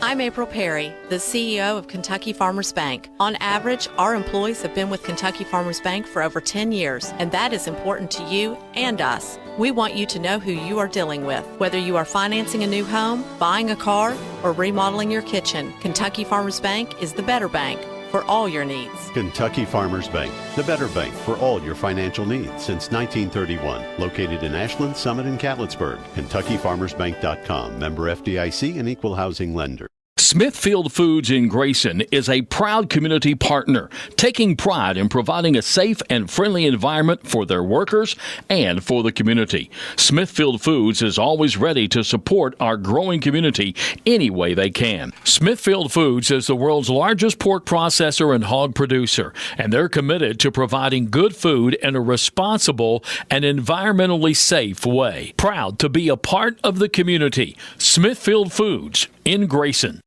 I'm April Perry, the CEO of Kentucky Farmers Bank. On average, our employees have been with Kentucky Farmers Bank for over 10 years, and that is important to you and us. We want you to know who you are dealing with. Whether you are financing a new home, buying a car, or remodeling your kitchen, Kentucky Farmers Bank is the better bank. for all your needs. Kentucky Farmers Bank, the better bank for all your financial needs since 1931. Located in Ashland, Summit, and Catlettsburg. KentuckyFarmersBank.com. Member FDIC and Equal Housing Lender. Smithfield Foods in Grayson is a proud community partner, taking pride in providing a safe and friendly environment for their workers and for the community. Smithfield Foods is always ready to support our growing community any way they can. Smithfield Foods is the world's largest pork processor and hog producer, and they're committed to providing good food in a responsible and environmentally safe way. Proud to be a part of the community. Smithfield Foods in Grayson.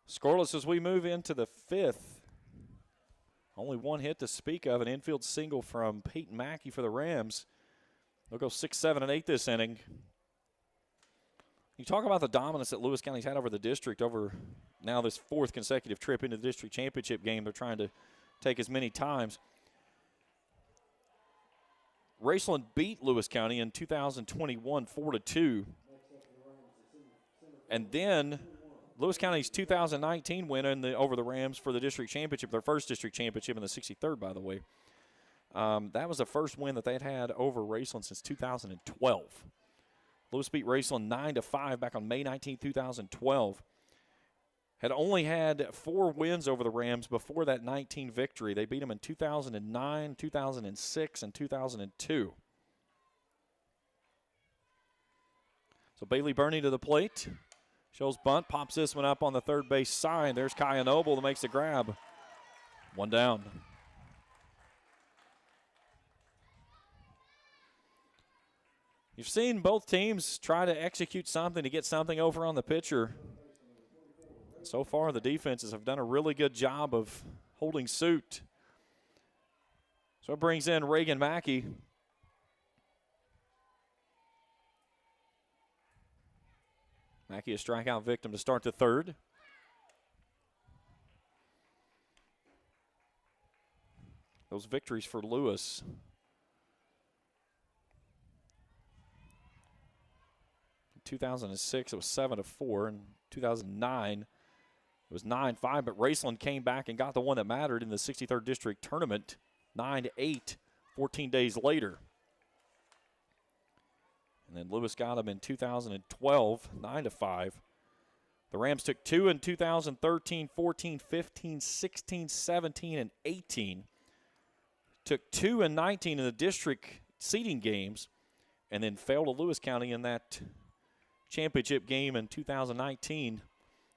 Scoreless as we move into the fifth. Only one hit to speak of, an infield single from Peyton Mackey for the Rams. They'll go 6, 7, and 8 this inning. You talk about the dominance that Lewis County's had over the district over now this fourth consecutive trip into the district championship game. They're trying to take as many times. Raceland beat Lewis County in 2021 4-2. And then Lewis County's 2019 win over the Rams for the district championship, their first district championship in the 63rd, by the way. That was the first win that they'd had over Raceland since 2012. Lewis beat Raceland 9-5 back on May 19, 2012. Had only had 4 wins over the Rams before that 19 victory. They beat them in 2009, 2006, and 2002. So Bailey Burney to the plate. Shows bunt, pops this one up on the third base side. There's Kaya Noble that makes the grab. 1 down. You've seen both teams try to execute something to get something over on the pitcher. So far, the defenses have done a really good job of holding suit. So it brings in Reagan Mackey. Mackey, a strikeout victim to start the third. Those victories for Lewis. In 2006, it was 7-4. In 2009, it was 9-5. But Raceland came back and got the one that mattered in the 63rd District Tournament, 9-8, 14 days later. And then Lewis got him in 2012, 9-5. The Rams took 2 in 2013, 14, 15, 16, 17, and 18. Took 2 and 19 in the district seeding games, and then fell to Lewis County in that championship game in 2019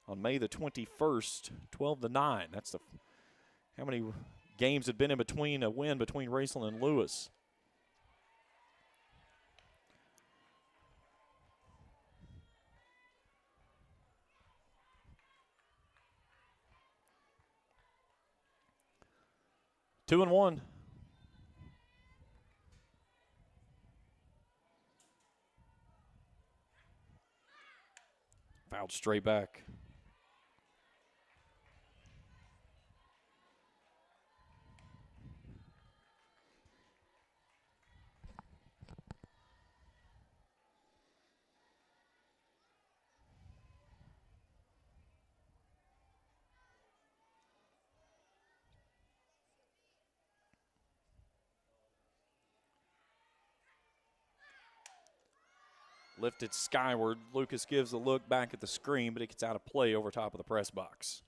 on May the 21st, 12-9. That's how many games had been in between a win between Raceland and Lewis. Two and one. Fouled straight back. Lifted skyward. Lucas gives a look back at the screen, but it gets out of play over top of the press box.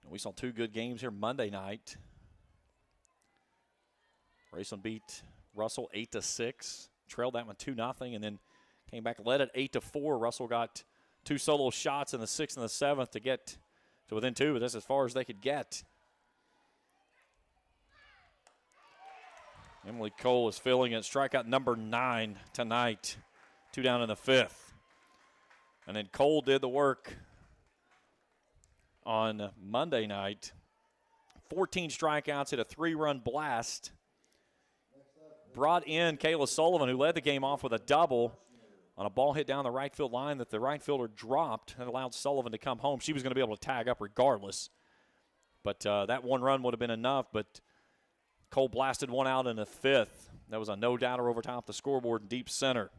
We saw 2 good games here Monday night. Raceland beat Russell 8-6, trailed that one 2-0, and then came back, led it 8-4. Russell got 2 solo shots in the 6th and the 7th to get to within 2, but that's as far as they could get. Emily Cole is filling it. Strikeout number 9 tonight. 2 down in the 5th. And then Cole did the work on Monday night. 14 strikeouts, hit a 3-run blast. Brought in Kayla Sullivan, who led the game off with a double on a ball hit down the right field line that the right fielder dropped and allowed Sullivan to come home. She was going to be able to tag up regardless. But that 1 run would have been enough, but Cole blasted one out in the 5th. That was a no-doubter over top the scoreboard in deep center.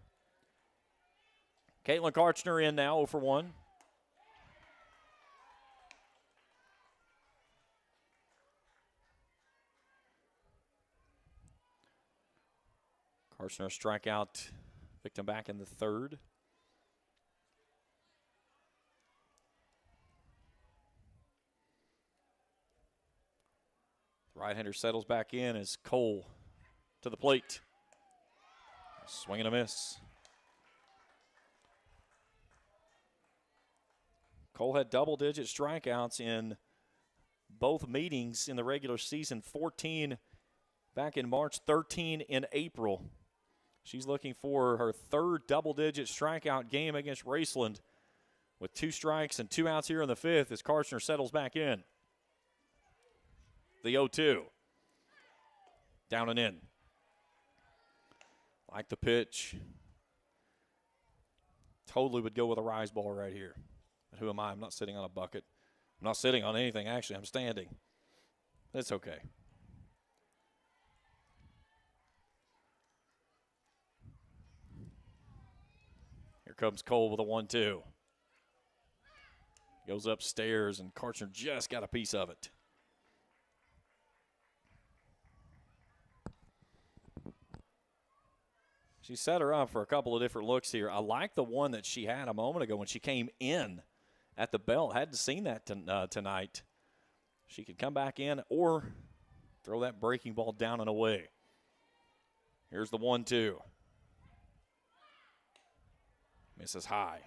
Caitlin Karchner in now, 0 for 1. Karchner strikeout victim back in the third. Right-hander settles back in as Cole to the plate. Swing and a miss. Cole had double-digit strikeouts in both meetings in the regular season, 14 back in March, 13 in April. She's looking for her third double-digit strikeout game against Raceland with 2 strikes and 2 outs here in the fifth as Karchner settles back in. The 0-2. Down and in. Like the pitch. Totally would go with a rise ball right here. But who am I? I'm not sitting on a bucket. I'm not sitting on anything, actually. I'm standing. It's okay. Here comes Cole with a 1-2. Goes upstairs, and Karchner just got a piece of it. She set her up for a couple of different looks here. I like the one that she had a moment ago when she came in at the belt. Hadn't seen that tonight. She could come back in or throw that breaking ball down and away. Here's the 1-2. Misses high.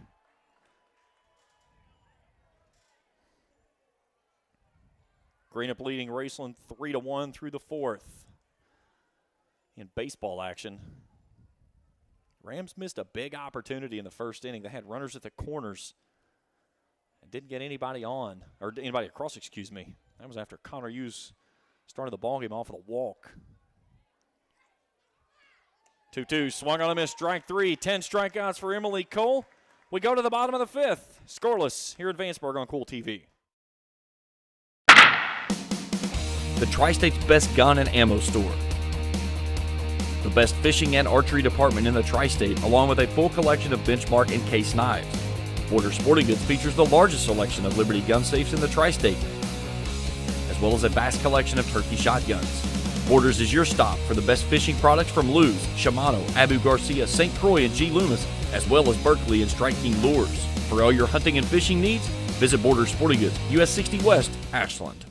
Greenup leading Raceland 3-1 through the fourth. In baseball action, Rams missed a big opportunity in the first inning. They had runners at the corners and didn't get anybody on, or anybody across, excuse me. That was after Connor Hughes started the ballgame off of the walk. 2-2, swung on a miss, strike 3, 10 strikeouts for Emily Cole. We go to the bottom of the fifth. Scoreless here at Vanceburg on Cool TV. The Tri-State's best gun and ammo store. The best fishing and archery department in the Tri-State, along with a full collection of benchmark and case knives. Borders Sporting Goods features the largest selection of Liberty gun safes in the Tri-State, as well as a vast collection of turkey shotguns. Borders is your stop for the best fishing products from Lew's, Shimano, Abu Garcia, St. Croix, and G. Loomis, as well as Berkeley and Strike King lures. For all your hunting and fishing needs, visit Borders Sporting Goods, US 60 West, Ashland.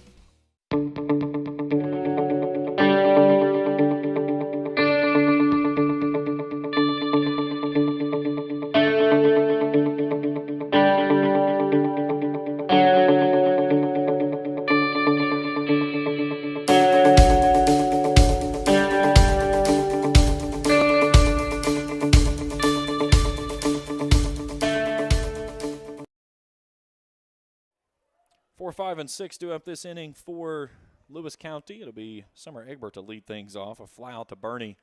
Four, 5, and 6 do up this inning for Lewis County. It'll be Summer Egbert to lead things off. A fly out to Bernie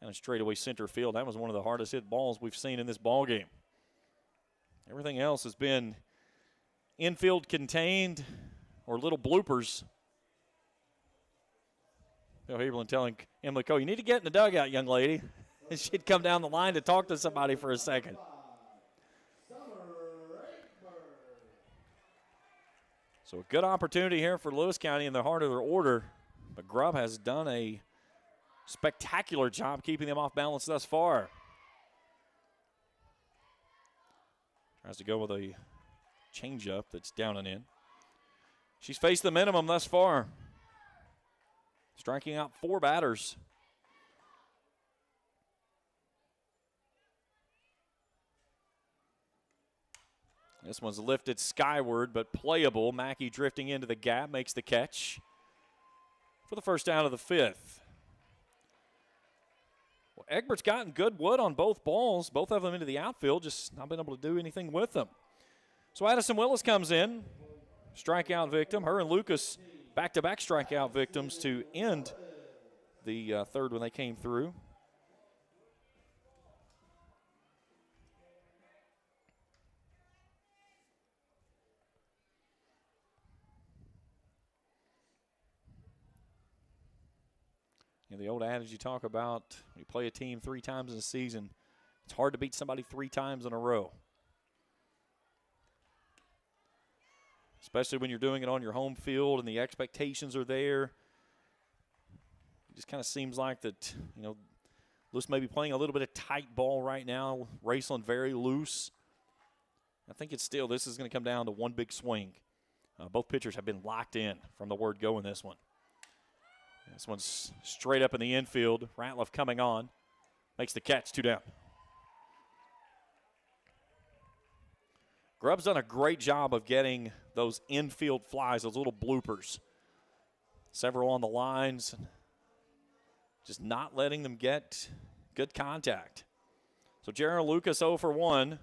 and a straightaway center field. That was one of the hardest hit balls we've seen in this ball game. Everything else has been infield contained or little bloopers. Bill Heberlin telling Emily Cole, you need to get in the dugout, young lady. And she'd come down the line to talk to somebody for a second. So a good opportunity here for Lewis County in the heart of their order. But Grubb has done a spectacular job keeping them off balance thus far. Tries to go with a changeup that's down and in. She's faced the minimum thus far. Striking out 4 batters. This one's lifted skyward, but playable. Mackey drifting into the gap, makes the catch for the first out of the fifth. Well, Egbert's gotten good wood on both balls, both of them into the outfield, just not been able to do anything with them. So Addison Willis comes in, strikeout victim. Her and Lucas back-to-back strikeout victims to end the third when they came through. You know, the old adage you talk about, when you play a team 3 times in a season, it's hard to beat somebody 3 times in a row. Especially when you're doing it on your home field and the expectations are there. It just kind of seems like that, you know, Lewis may be playing a little bit of tight ball right now. Raceland very loose. I think it's still, this is going to come down to one big swing. Both pitchers have been locked in from the word go in this one. This one's straight up in the infield. Ratliff coming on. Makes the catch, 2 down. Grubb's done a great job of getting those infield flies, those little bloopers. Several on the lines. Just not letting them get good contact. So Jarrell Lucas 0 for 1.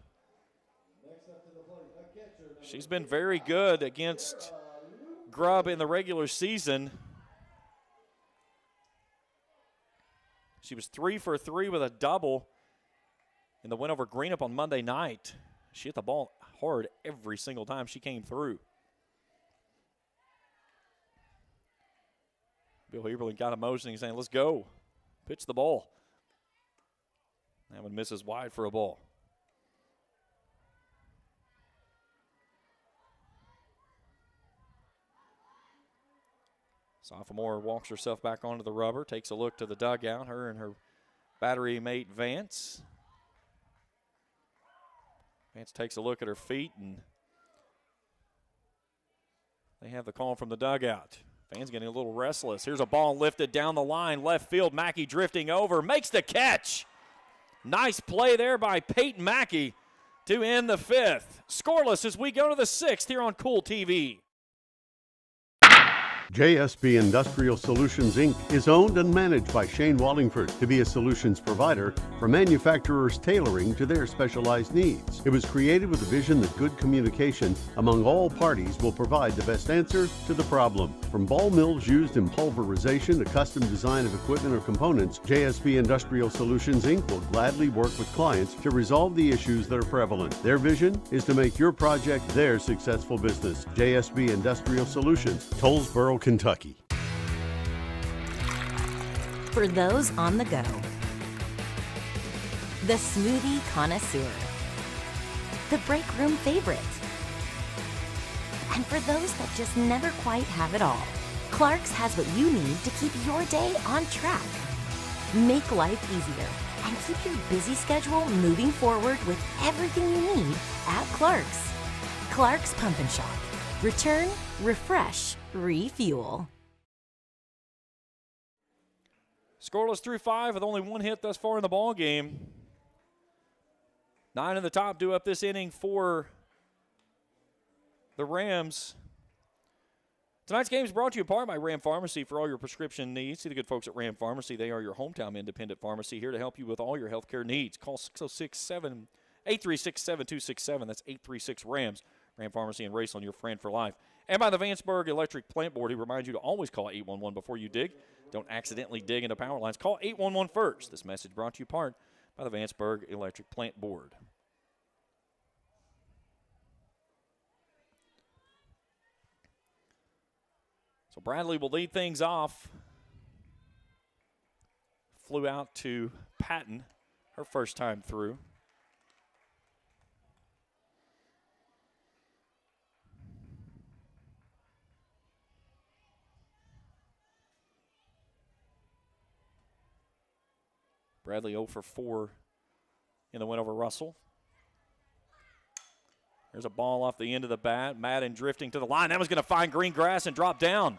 She's been very good against Grubb in the regular season. She was 3 for 3 with a double in the win over Greenup on Monday night. She hit the ball hard every single time she came through. Bill Heberlin got a motion. He's saying, let's go. Pitch the ball. That one misses wide for a ball. Sophomore walks herself back onto the rubber, takes a look to the dugout, her and her battery mate Vance. Vance takes a look at her feet, and they have the call from the dugout. Vance getting a little restless. Here's a ball lifted down the line, left field. Mackey drifting over, makes the catch. Nice play there by Peyton Mackey to end the 5th. Scoreless as we go to the 6th here on Cool TV. JSB Industrial Solutions, Inc. is owned and managed by Shane Wallingford to be a solutions provider for manufacturers tailoring to their specialized needs. It was created with the vision that good communication among all parties will provide the best answer to the problem. From ball mills used in pulverization to custom design of equipment or components, JSB Industrial Solutions, Inc. will gladly work with clients to resolve the issues that are prevalent. Their vision is to make your project their successful business. JSB Industrial Solutions, Tollsboro, Kentucky. For those on the go, the smoothie connoisseur, the break room favorite, and for those that just never quite have it all, Clark's has what you need to keep your day on track. Make life easier and keep your busy schedule moving forward with everything you need at Clark's. Clark's Pump and Shop. Return, refresh, refuel. Scoreless through 5 with only 1 hit thus far in the ball game. 9 in the top due up this inning for the Rams. Tonight's game is brought to you in part by Ram Pharmacy for all your prescription needs. See the good folks at Ram Pharmacy. They are your hometown independent pharmacy here to help you with all your healthcare needs. Call 836-7267. That's 836-RAMS. Ram Pharmacy in Raceland, your friend for life. And by the Vanceburg Electric Plant Board, who reminds you to always call 811 before you dig. Don't accidentally dig into power lines. Call 811 first. This message brought to you in part by the Vanceburg Electric Plant Board. So Bradley will lead things off. Flew out to Patton, her first time through. Bradley 0 for 4 in the win over Russell. There's a ball off the end of the bat. Madden drifting to the line. That was going to find green grass and drop down.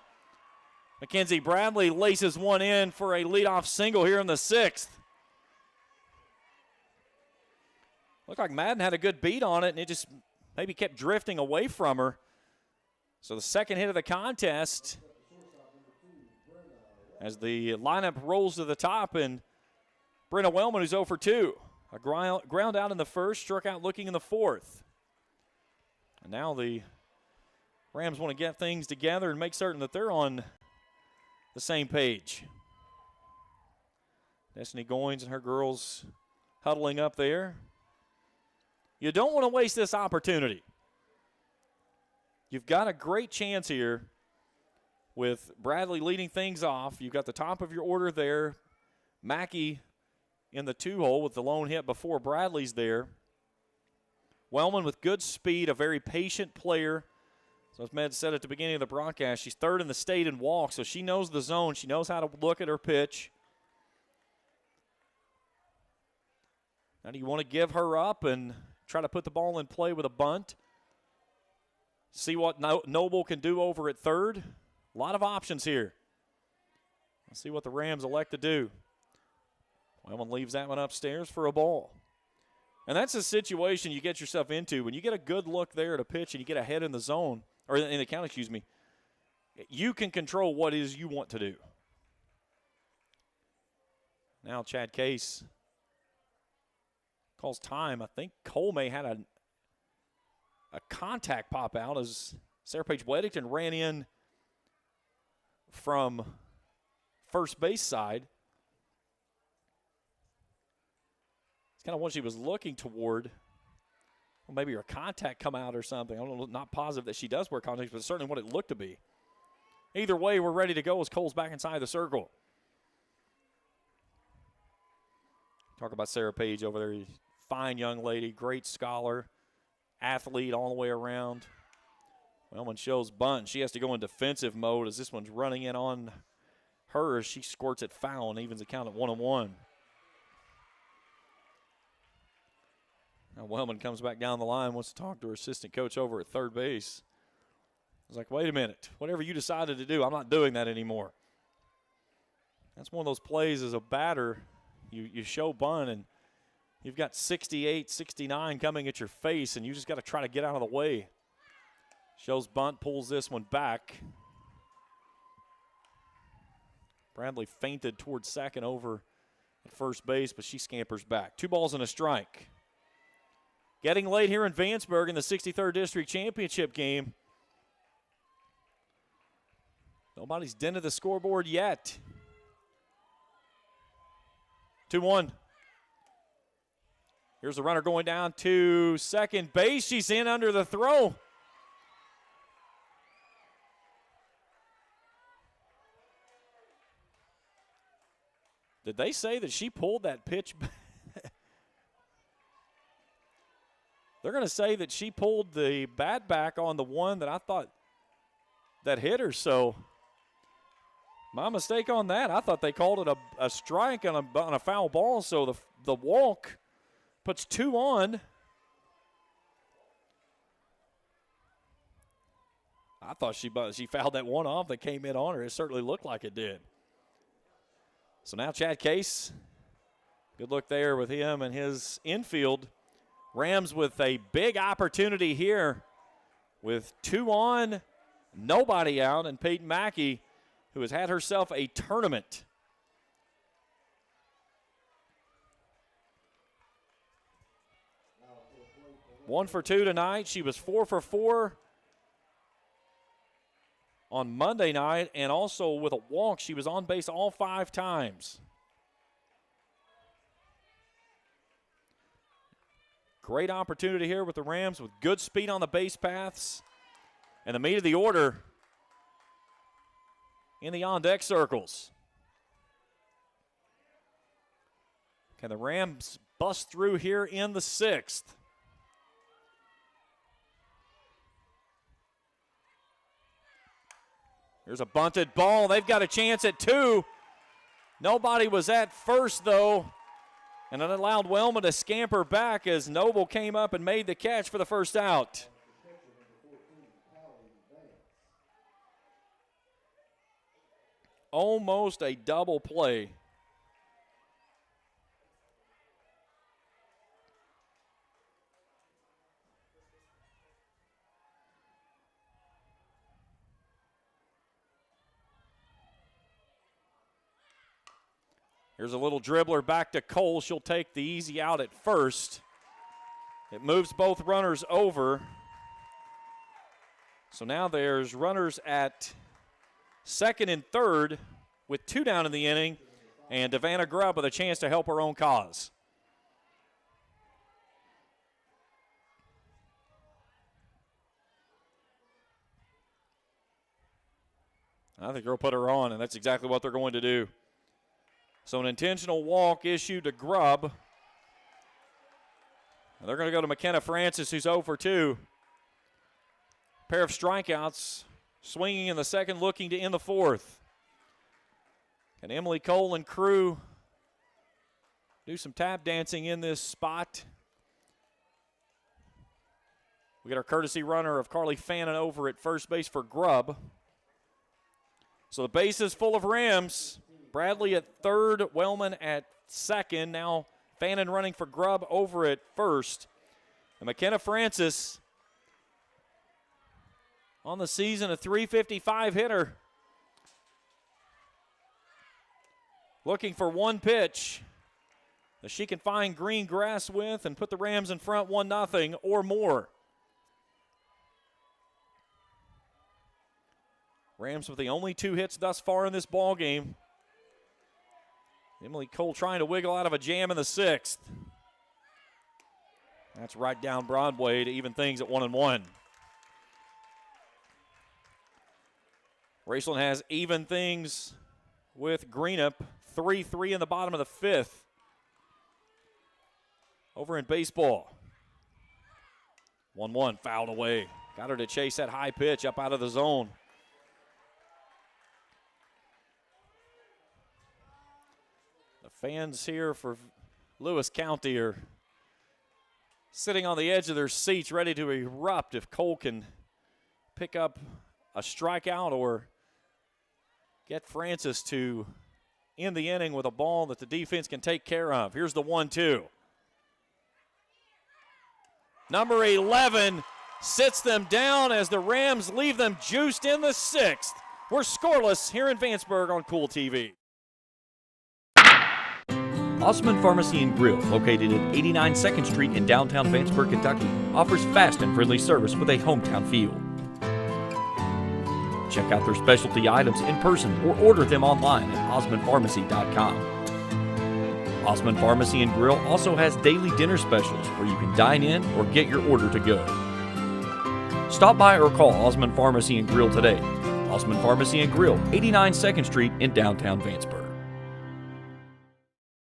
Mackenzie Bradley laces one in for a leadoff single here in the 6th. Looked like Madden had a good beat on it, and it just maybe kept drifting away from her. So the second hit of the contest as the lineup rolls to the top, and Brenna Wellman, who's 0 for 2. A ground out in the first, struck out looking in the 4th. And now the Rams want to get things together and make certain that they're on the same page. Destiny Goins and her girls huddling up there. You don't want to waste this opportunity. You've got a great chance here with Bradley leading things off. You've got the top of your order there. Mackey in the 2-hole with the lone hit before Bradley's there. Wellman with good speed, a very patient player. So as Med said at the beginning of the broadcast, she's third in the state in walk, so she knows the zone. She knows how to look at her pitch. Now, do you want to give her up and try to put the ball in play with a bunt? See what Noble can do over at third? A lot of options here. Let's see what the Rams elect to do. Wellman leaves that one upstairs for a ball. And that's a situation you get yourself into. When you get a good look there at a pitch and you get ahead in the zone, or in the count, excuse me, you can control what it is you want to do. Now Chad Case calls time. I think Cole may had a contact pop out as Sarah Paige Weddington ran in from first base side. It's kind of what she was looking toward. Well, maybe her contact come out or something. I don't know, not positive that she does wear contacts, but it's certainly what it looked to be. Either way, we're ready to go as Cole's back inside the circle. Talk about Sarah Paige over there. Fine young lady, great scholar, athlete all the way around. Wellman shows bunt. She has to go in defensive mode as this one's running in on her as she squirts it foul and evens the count at 1-1. Now Wellman comes back down the line, wants to talk to her assistant coach over at third base. I was like, wait a minute. Whatever you decided to do, I'm not doing that anymore. That's one of those plays as a batter. You show bunt, and you've got 68, 69 coming at your face, and you just got to try to get out of the way. Shows bunt, pulls this one back. Bradley feinted towards second over at first base, but she scampers back. 2 balls and a strike. Getting late here in Vanceburg in the 63rd District Championship game. Nobody's dented the scoreboard yet. 2-1. Here's the runner going down to second base. She's in under the throw. Did they say that she pulled that pitch back? They're going to say that she pulled the bat back on the one that I thought that hit her. So my mistake on that. I thought they called it a strike on a foul ball. So the walk puts 2 on. I thought she fouled that one off that came in on her. It certainly looked like it did. So now Chad Case, good look there with him and his infield. Rams with a big opportunity here with 2 on, nobody out, and Peyton Mackey, who has had herself a tournament. One for 2 tonight. She was 4 for 4 on Monday night, and also with a walk, she was on base all 5 times. Great opportunity here with the Rams with good speed on the base paths. And the meat of the order in the on-deck circles. Can the Rams bust through here in the 6th? Here's a bunted ball. They've got a chance at 2. Nobody was at first, though. And it allowed Wellman to scamper back as Noble came up and made the catch for the first out. Almost a double play. Here's a little dribbler back to Cole. She'll take the easy out at first. It moves both runners over. So now there's runners at second and third with 2 down in the inning, and Devana Grubb with a chance to help her own cause. I think they'll put her on, and that's exactly what they're going to do. So an intentional walk issued to Grubb. And they're going to go to McKenna Francis, who's 0 for 2. Pair of strikeouts, swinging in the second, looking to end the fourth. And Emily Cole and crew do some tap dancing in this spot. We get our courtesy runner of Carly Fannin over at first base for Grubb. So the base is full of Rams. Bradley at third, Wellman at second. Now Fannin running for Grubb over at first. And McKenna Francis on the season, a .355 hitter. Looking for one pitch that she can find green grass with and put the Rams in front 1-0 or more. Rams with the only 2 hits thus far in this ball game. Emily Cole trying to wiggle out of a jam in the 6th. That's right down Broadway to even things at 1-1. Raceland has even things with Greenup, 3-3 in the bottom of the 5th. Over in baseball. 1-1, fouled away. Got her to chase that high pitch up out of the zone. Fans here for Lewis County are sitting on the edge of their seats ready to erupt if Cole can pick up a strikeout or get Francis to end the inning with a ball that the defense can take care of. Here's the 1-2. Number 11 sits them down as the Rams leave them juiced in the 6th. We're scoreless here in Vanceburg on Cool TV. Osman Pharmacy and Grill, located at 89 2nd Street in downtown Vanceburg, Kentucky, offers fast and friendly service with a hometown feel. Check out their specialty items in person or order them online at osmanpharmacy.com. Osman Pharmacy and Grill also has daily dinner specials where you can dine in or get your order to go. Stop by or call Osman Pharmacy and Grill today. Osman Pharmacy and Grill, 89 2nd Street in downtown Vanceburg.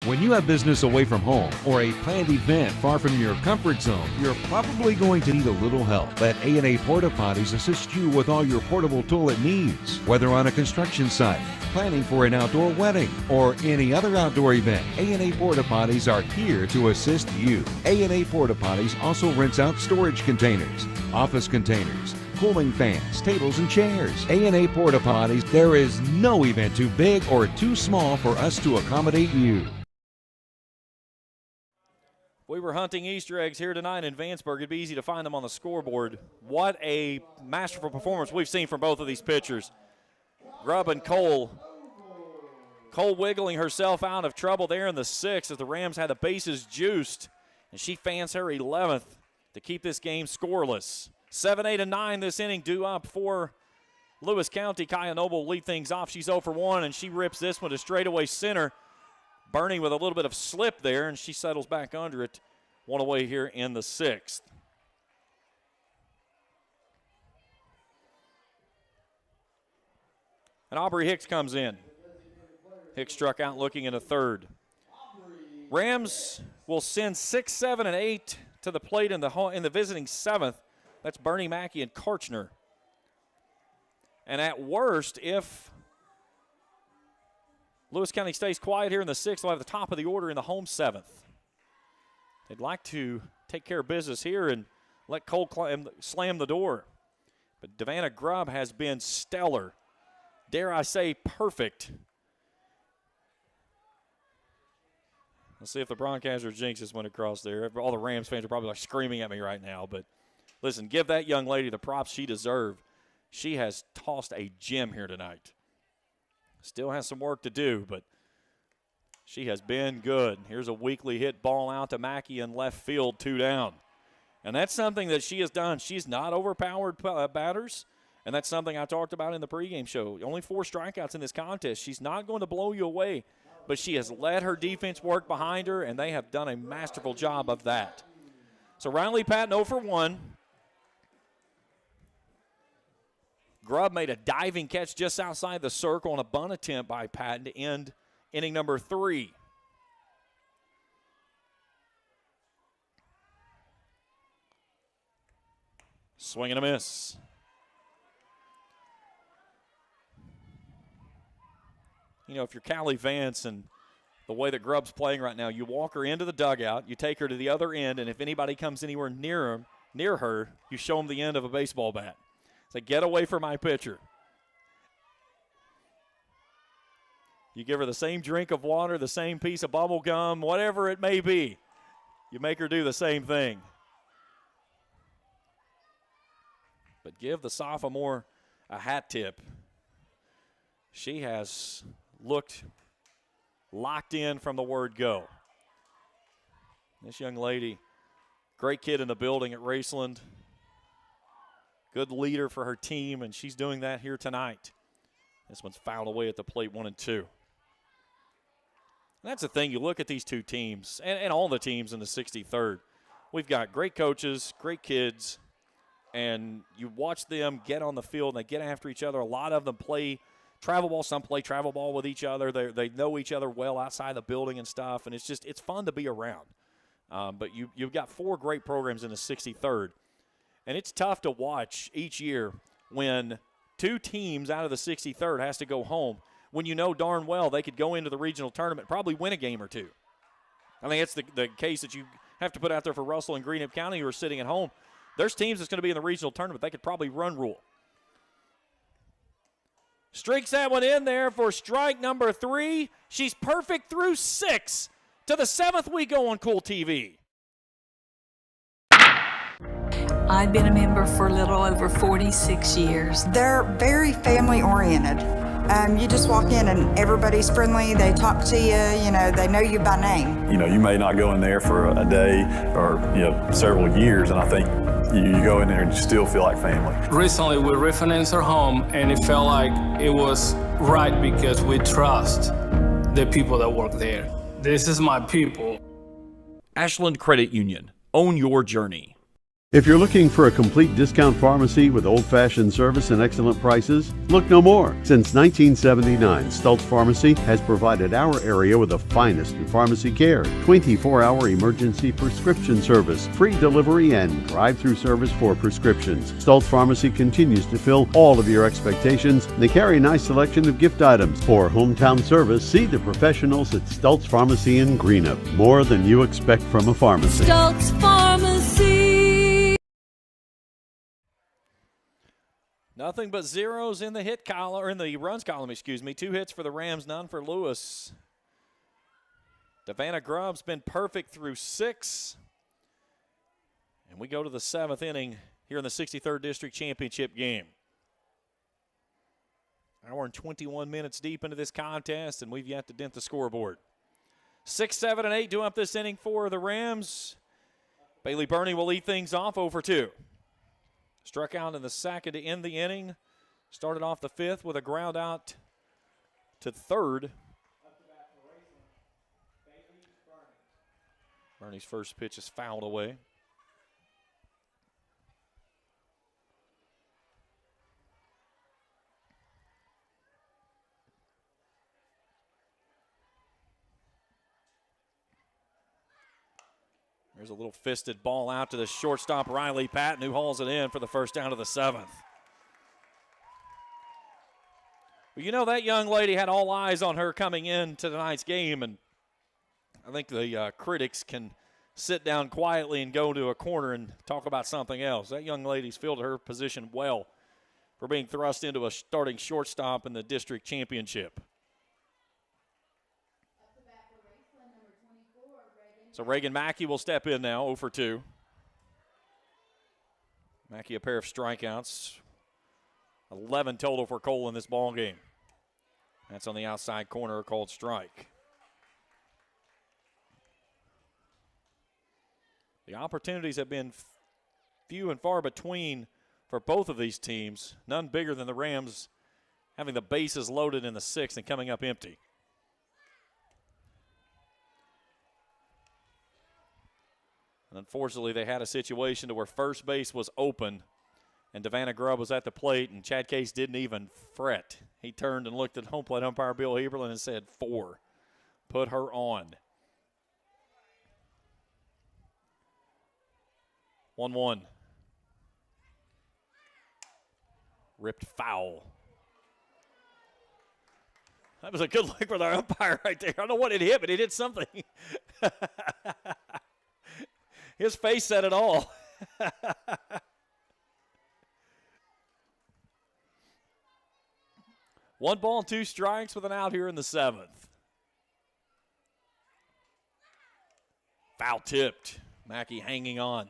When you have business away from home or a planned event far from your comfort zone, you're probably going to need a little help. Let A&A Porta Potties assist you with all your portable toilet needs. Whether on a construction site, planning for an outdoor wedding, or any other outdoor event, A&A Porta Potties are here to assist you. A&A Porta Potties also rents out storage containers, office containers, cooling fans, tables, and chairs. A&A Porta Potties, there is no event too big or too small for us to accommodate you. We were hunting Easter eggs here tonight in Vanceburg. It'd be easy to find them on the scoreboard. What a masterful performance we've seen from both of these pitchers. Grubb and Cole. Cole wiggling herself out of trouble there in the 6th as the Rams had the bases juiced, and she fans her 11th to keep this game scoreless. 7, 8, and 9 this inning due up for Lewis County. Kaya Noble will lead things off. She's 0 for 1, and she rips this one to straightaway center. Bernie with a little bit of slip there, and she settles back under it. 1 away here in the 6th. And Aubrey Hicks comes in. Hicks struck out looking in a 3rd. Rams will send 6, 7, and 8 to the plate in the visiting 7th. That's Bernie Mackey and Karchner. And at worst, if Lewis County stays quiet here in the 6th, they'll have the top of the order in the home 7th. They'd like to take care of business here and let Cole slam the door. But Devanna Grubb has been stellar. Dare I say perfect. Let's see if the broadcaster jinxes went across there. All the Rams fans are probably like screaming at me right now. But listen, give that young lady the props she deserved. She has tossed a gem here tonight. Still has some work to do, but she has been good. Here's a weakly hit ball out to Mackey in left field, 2 down. And that's something that she has done. She's not overpowered batters, and that's something I talked about in the pregame show. Only 4 strikeouts in this contest. She's not going to blow you away, but she has let her defense work behind her, and they have done a masterful job of that. So Riley Patton 0 for 1. Grubb made a diving catch just outside the circle on a bunt attempt by Patton to end inning number 3. Swing and a miss. You know, if you're Callie Vance and the way that Grubb's playing right now, you walk her into the dugout, you take her to the other end, and if anybody comes anywhere near her, you show them the end of a baseball bat. Say, get away from my pitcher. You give her the same drink of water, the same piece of bubble gum, whatever it may be. You make her do the same thing. But give the sophomore a hat tip. She has looked locked in from the word go. This young lady, great kid in the building at Raceland. Good leader for her team, and she's doing that here tonight. This one's fouled away at the plate, 1-2. And that's the thing. You look at these two teams, and all the teams in the 63rd. We've got great coaches, great kids, and you watch them get on the field, and they get after each other. A lot of them play travel ball. Some play travel ball with each other. They know each other well outside the building and stuff, and it's fun to be around. But you've got 4 great programs in the 63rd, and it's tough to watch each year when 2 teams out of the 63rd has to go home when you know darn well they could go into the regional tournament, probably win a game or 2. I think it's the case that you have to put out there for Russell and Greenup County who are sitting at home. There's teams that's going to be in the regional tournament. They could probably run rule. Streaks that one in there for strike number 3. She's perfect through 6. To the 7th we go on Cool TV. I've been a member for a little over 46 years. They're very family oriented. You just walk in and everybody's friendly. They talk to you, you know, they know you by name. You know, you may not go in there for a day or, several years, and I think you go in there and you still feel like family. Recently, we refinanced our home, and it felt like it was right because we trust the people that work there. This is my people. Ashland Credit Union. Own your journey. If you're looking for a complete discount pharmacy with old-fashioned service and excellent prices, look no more. Since 1979, Stultz Pharmacy has provided our area with the finest in pharmacy care, 24-hour emergency prescription service, free delivery, and drive-through service for prescriptions. Stultz Pharmacy continues to fill all of your expectations. They carry a nice selection of gift items. For hometown service, see the professionals at Stultz Pharmacy in Greenup. More than you expect from a pharmacy. Stultz Pharmacy. Nothing but zeros in the hit column, or in the runs column, 2 hits for the Rams, none for Lewis. Davannah Grubb's been perfect through 6. And we go to the 7th inning here in the 63rd District Championship game. Hour and 21 minutes deep into this contest, and we've yet to dent the scoreboard. 6, 7, and 8 do up this inning for the Rams. Bailey Burney will lead things off 0-for-2. Struck out in the 2nd to end the inning. Started off the 5th with a ground out to 3rd. Burney's first pitch is fouled away. There's a little fisted ball out to the shortstop, Riley Patton, who hauls it in for the first down of the 7th. Well, you know, that young lady had all eyes on her coming into tonight's game, and I think the critics can sit down quietly and go to a corner and talk about something else. That young lady's filled her position well for being thrust into a starting shortstop in the district championship. So Reagan Mackey will step in now, 0-for-2. Mackey a pair of strikeouts. 11 total for Cole in this ball game. That's on the outside corner, a called strike. The opportunities have been few and far between for both of these teams. None bigger than the Rams having the bases loaded in the 6th and coming up empty. And unfortunately, they had a situation to where first base was open, And Devanna Grubb was at the plate, and Chad Case didn't even fret. He turned and looked at home plate umpire Bill Heberlin and said, 4. Put her on. 1-1. Ripped foul. That was a good look for the umpire right there. I don't know what it hit, but it hit something. His face said it all. 1 ball and 2 strikes with an out here in the 7th. Foul tipped. Mackey hanging on.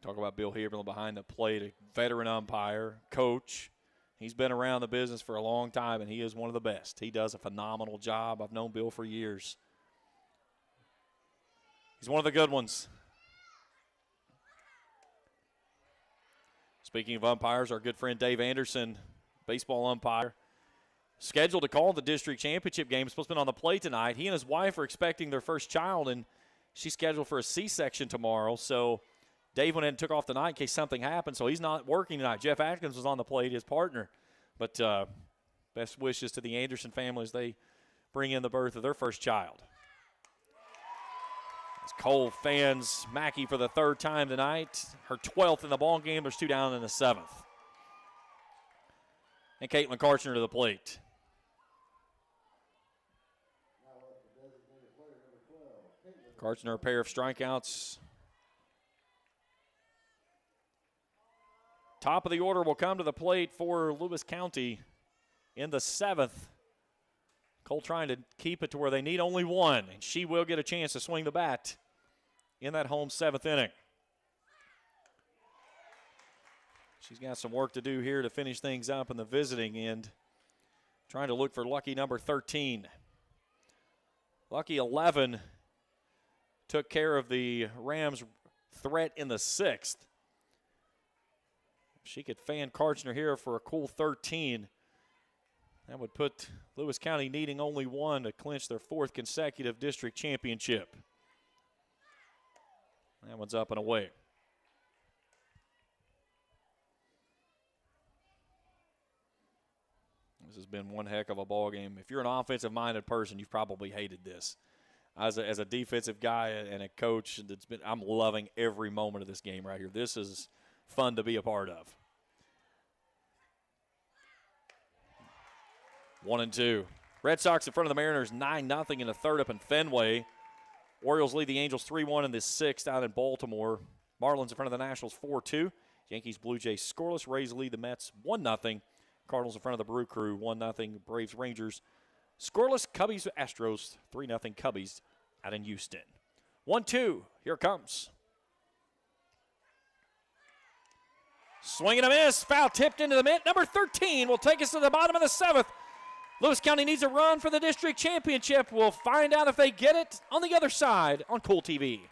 Talk about Bill Heberlin behind the plate, a veteran umpire, coach. He's been around the business for a long time, and he is one of the best. He does a phenomenal job. I've known Bill for years. He's one of the good ones. Speaking of umpires, our good friend Dave Anderson, baseball umpire, scheduled to call the district championship game. He's supposed to be on the plate tonight. He and his wife are expecting their first child, and she's scheduled for a C-section tomorrow. So Dave went in and took off tonight in case something happened, so he's not working tonight. Jeff Atkins was on the plate, his partner. But best wishes to the Anderson family as they bring in the birth of their first child. As Cole fans Mackey for the 3rd time tonight, her 12th in the ball game. There's 2 down in the 7th. And Caitlin Karchner to the plate. Karchner, a pair of strikeouts. Top of the order will come to the plate for Lewis County in the 7th. Cole trying to keep it to where they need only 1, and she will get a chance to swing the bat in that home 7th inning. She's got some work to do here to finish things up in the visiting end. Trying to look for lucky number 13. Lucky 11 took care of the Rams' threat in the 6th. She could fan Karchner here for a cool 13. That would put Lewis County needing only 1 to clinch their 4th consecutive district championship. That one's up and away. This has been one heck of a ball game. If you're an offensive-minded person, you've probably hated this. As a defensive guy and a coach, I'm loving every moment of this game right here. This is fun to be a part of. 1-2. Red Sox in front of the Mariners 9-0 in the 3rd up in Fenway. Orioles lead the Angels 3-1 in the 6th out in Baltimore. Marlins in front of the Nationals 4-2. Yankees, Blue Jays scoreless. Rays lead the Mets 1-0. Cardinals in front of the Brew Crew 1-0. Braves, Rangers scoreless. Cubbies, Astros 3-0. Cubbies out in Houston. 1-2. Here it comes. Swing and a miss. Foul tipped into the mitt. Number 13 will take us to the bottom of the 7th. Lewis County needs a run for the district championship. We'll find out if they get it on the other side on Cool TV.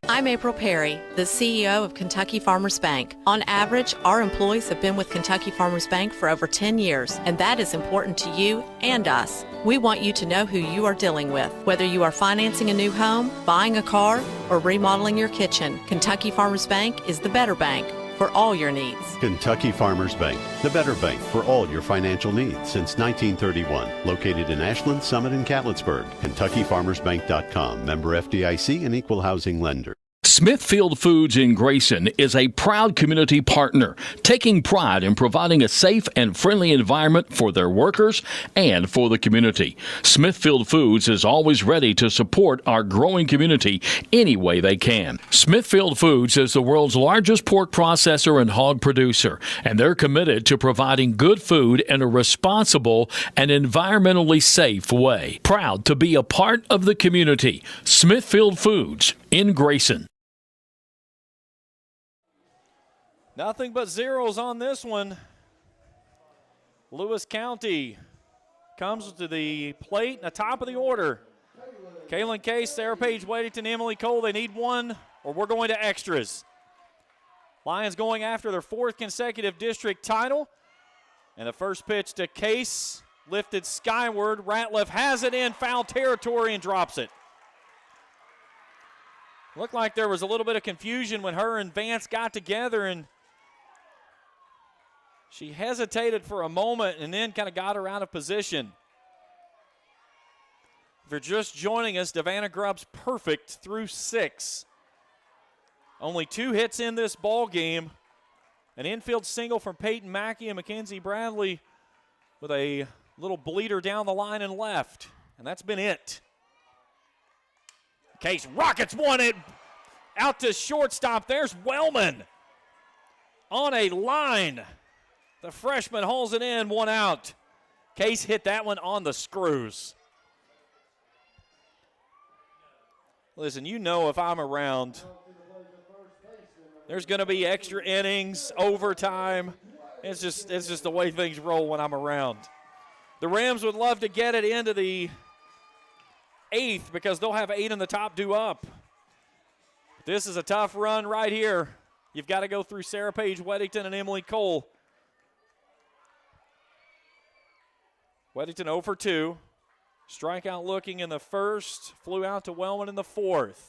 I'm April Perry, the CEO of Kentucky Farmers Bank. On average, our employees have been with Kentucky Farmers Bank for over 10 years, and that is important to you and us. We want you to know who you are dealing with. Whether you are financing a new home, buying a car, or remodeling your kitchen, Kentucky Farmers Bank is the better bank for all your needs. Kentucky Farmers Bank, the better bank for all your financial needs since 1931. Located in Ashland, Summit, and Catlettsburg. KentuckyFarmersBank.com. Member FDIC and Equal Housing Lender. Smithfield Foods in Grayson is a proud community partner, taking pride in providing a safe and friendly environment for their workers and for the community. Smithfield Foods is always ready to support our growing community any way they can. Smithfield Foods is the world's largest pork processor and hog producer, and they're committed to providing good food in a responsible and environmentally safe way. Proud to be a part of the community. Smithfield Foods in Grayson. Nothing but zeros on this one. Lewis County comes to the plate in the top of the order. Kaylin Case, Sarah Page Weddington, Emily Cole. They need 1 or we're going to extras. Lions going after their 4th consecutive district title. And the first pitch to Case lifted skyward. Ratliff has it in foul territory and drops it. Looked like there was a little bit of confusion when her and Vance got together, and she hesitated for a moment and then kind of got her out of position. If you're just joining us, Devanna Grubbs perfect through 6. Only 2 hits in this ball game. An infield single from Peyton Mackey and Mackenzie Bradley with a little bleeder down the line and left. And that's been it. Case rockets one it out to shortstop. There's Wellman on a line. The freshman hauls it in, 1 out. Case hit that one on the screws. Listen, you know if I'm around, there's going to be extra innings, overtime. It's just the way things roll when I'm around. The Rams would love to get it into the 8th because they'll have 8 in the top due up. This is a tough run right here. You've got to go through Sarah Page Weddington and Emily Cole. Weddington 0 for 2. Strikeout looking in the 1st. Flew out to Wellman in the 4th.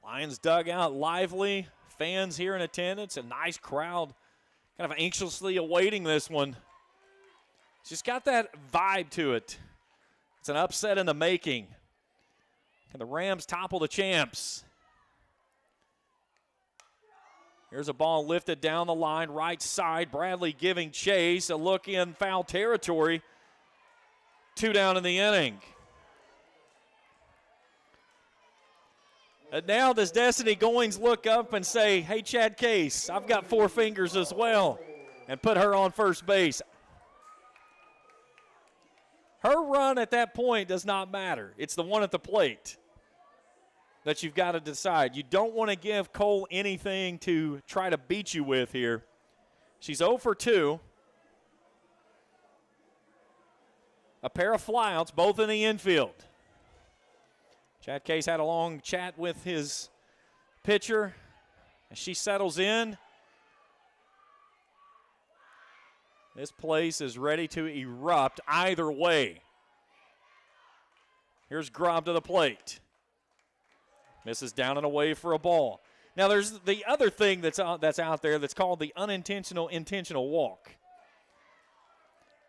Lions dugout lively. Fans here in attendance. A nice crowd. Kind of anxiously awaiting this one. It's just got that vibe to it. It's an upset in the making. Can the Rams topple the champs? Here's a ball lifted down the line, right side. Bradley giving chase. A look in foul territory. 2 down in the inning. And now does Destiny Goings look up and say, hey, Chad Case, I've got 4 fingers as well, and put her on first base. Her run at that point does not matter. It's the one at the plate that you've got to decide. You don't want to give Cole anything to try to beat you with here. She's 0 for 2. A pair of flyouts, both in the infield. Chad Case had a long chat with his pitcher as she settles in. This place is ready to erupt either way. Here's Grubb to the plate. Misses down and away for a ball. Now there's the other thing that's out there that's called the unintentional intentional walk.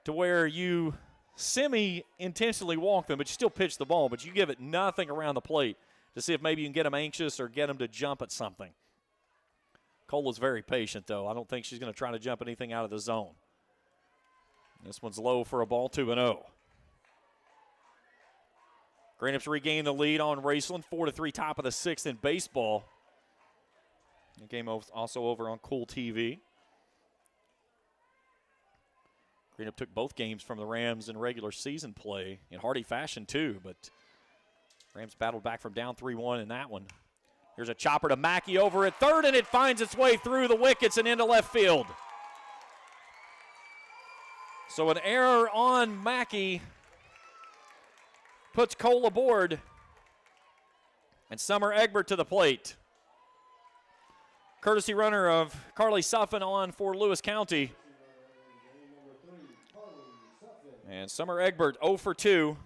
To where you semi-intentionally walk them, but you still pitch the ball, but you give it nothing around the plate to see if maybe you can get them anxious or get them to jump at something. Cole is very patient, though. I don't think she's going to try to jump anything out of the zone. This one's low for a ball, 2-0. Greenups regain the lead on Raceland, 4-3, top of the 6th in baseball. The game also over on Cool TV. Greenup took both games from the Rams in regular season play in hardy fashion, too, but Rams battled back from down 3-1 in that one. Here's a chopper to Mackey over at third, and it finds its way through the wickets and into left field. So an error on Mackey puts Cole aboard, and Summer Egbert to the plate. Courtesy runner of Carly Suffin on for Lewis County. And Summer Egbert 0 for 2.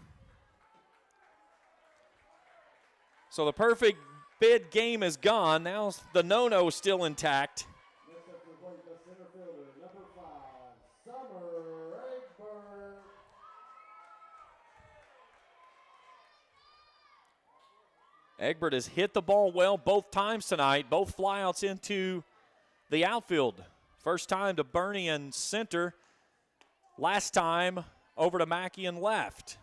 So the perfect bid game is gone. Now the no-no is still intact. Egbert has hit the ball well both times tonight. Both flyouts into the outfield. First time to Bernie in center. Last time over to Mackey and left.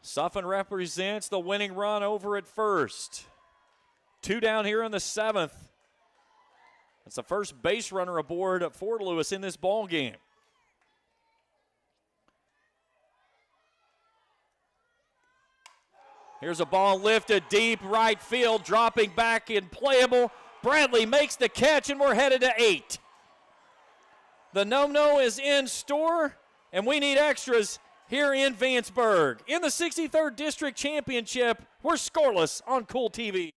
Suffin represents the winning run over at first. 2 down here in the 7th. It's the first base runner aboard at Fort Lewis in this ball game. Here's a ball lifted deep right field, dropping back in playable. Bradley makes the catch, and we're headed to 8. The no-no is in store, and we need extras here in Vanceburg. In the 63rd District Championship, we're scoreless on Cool TV.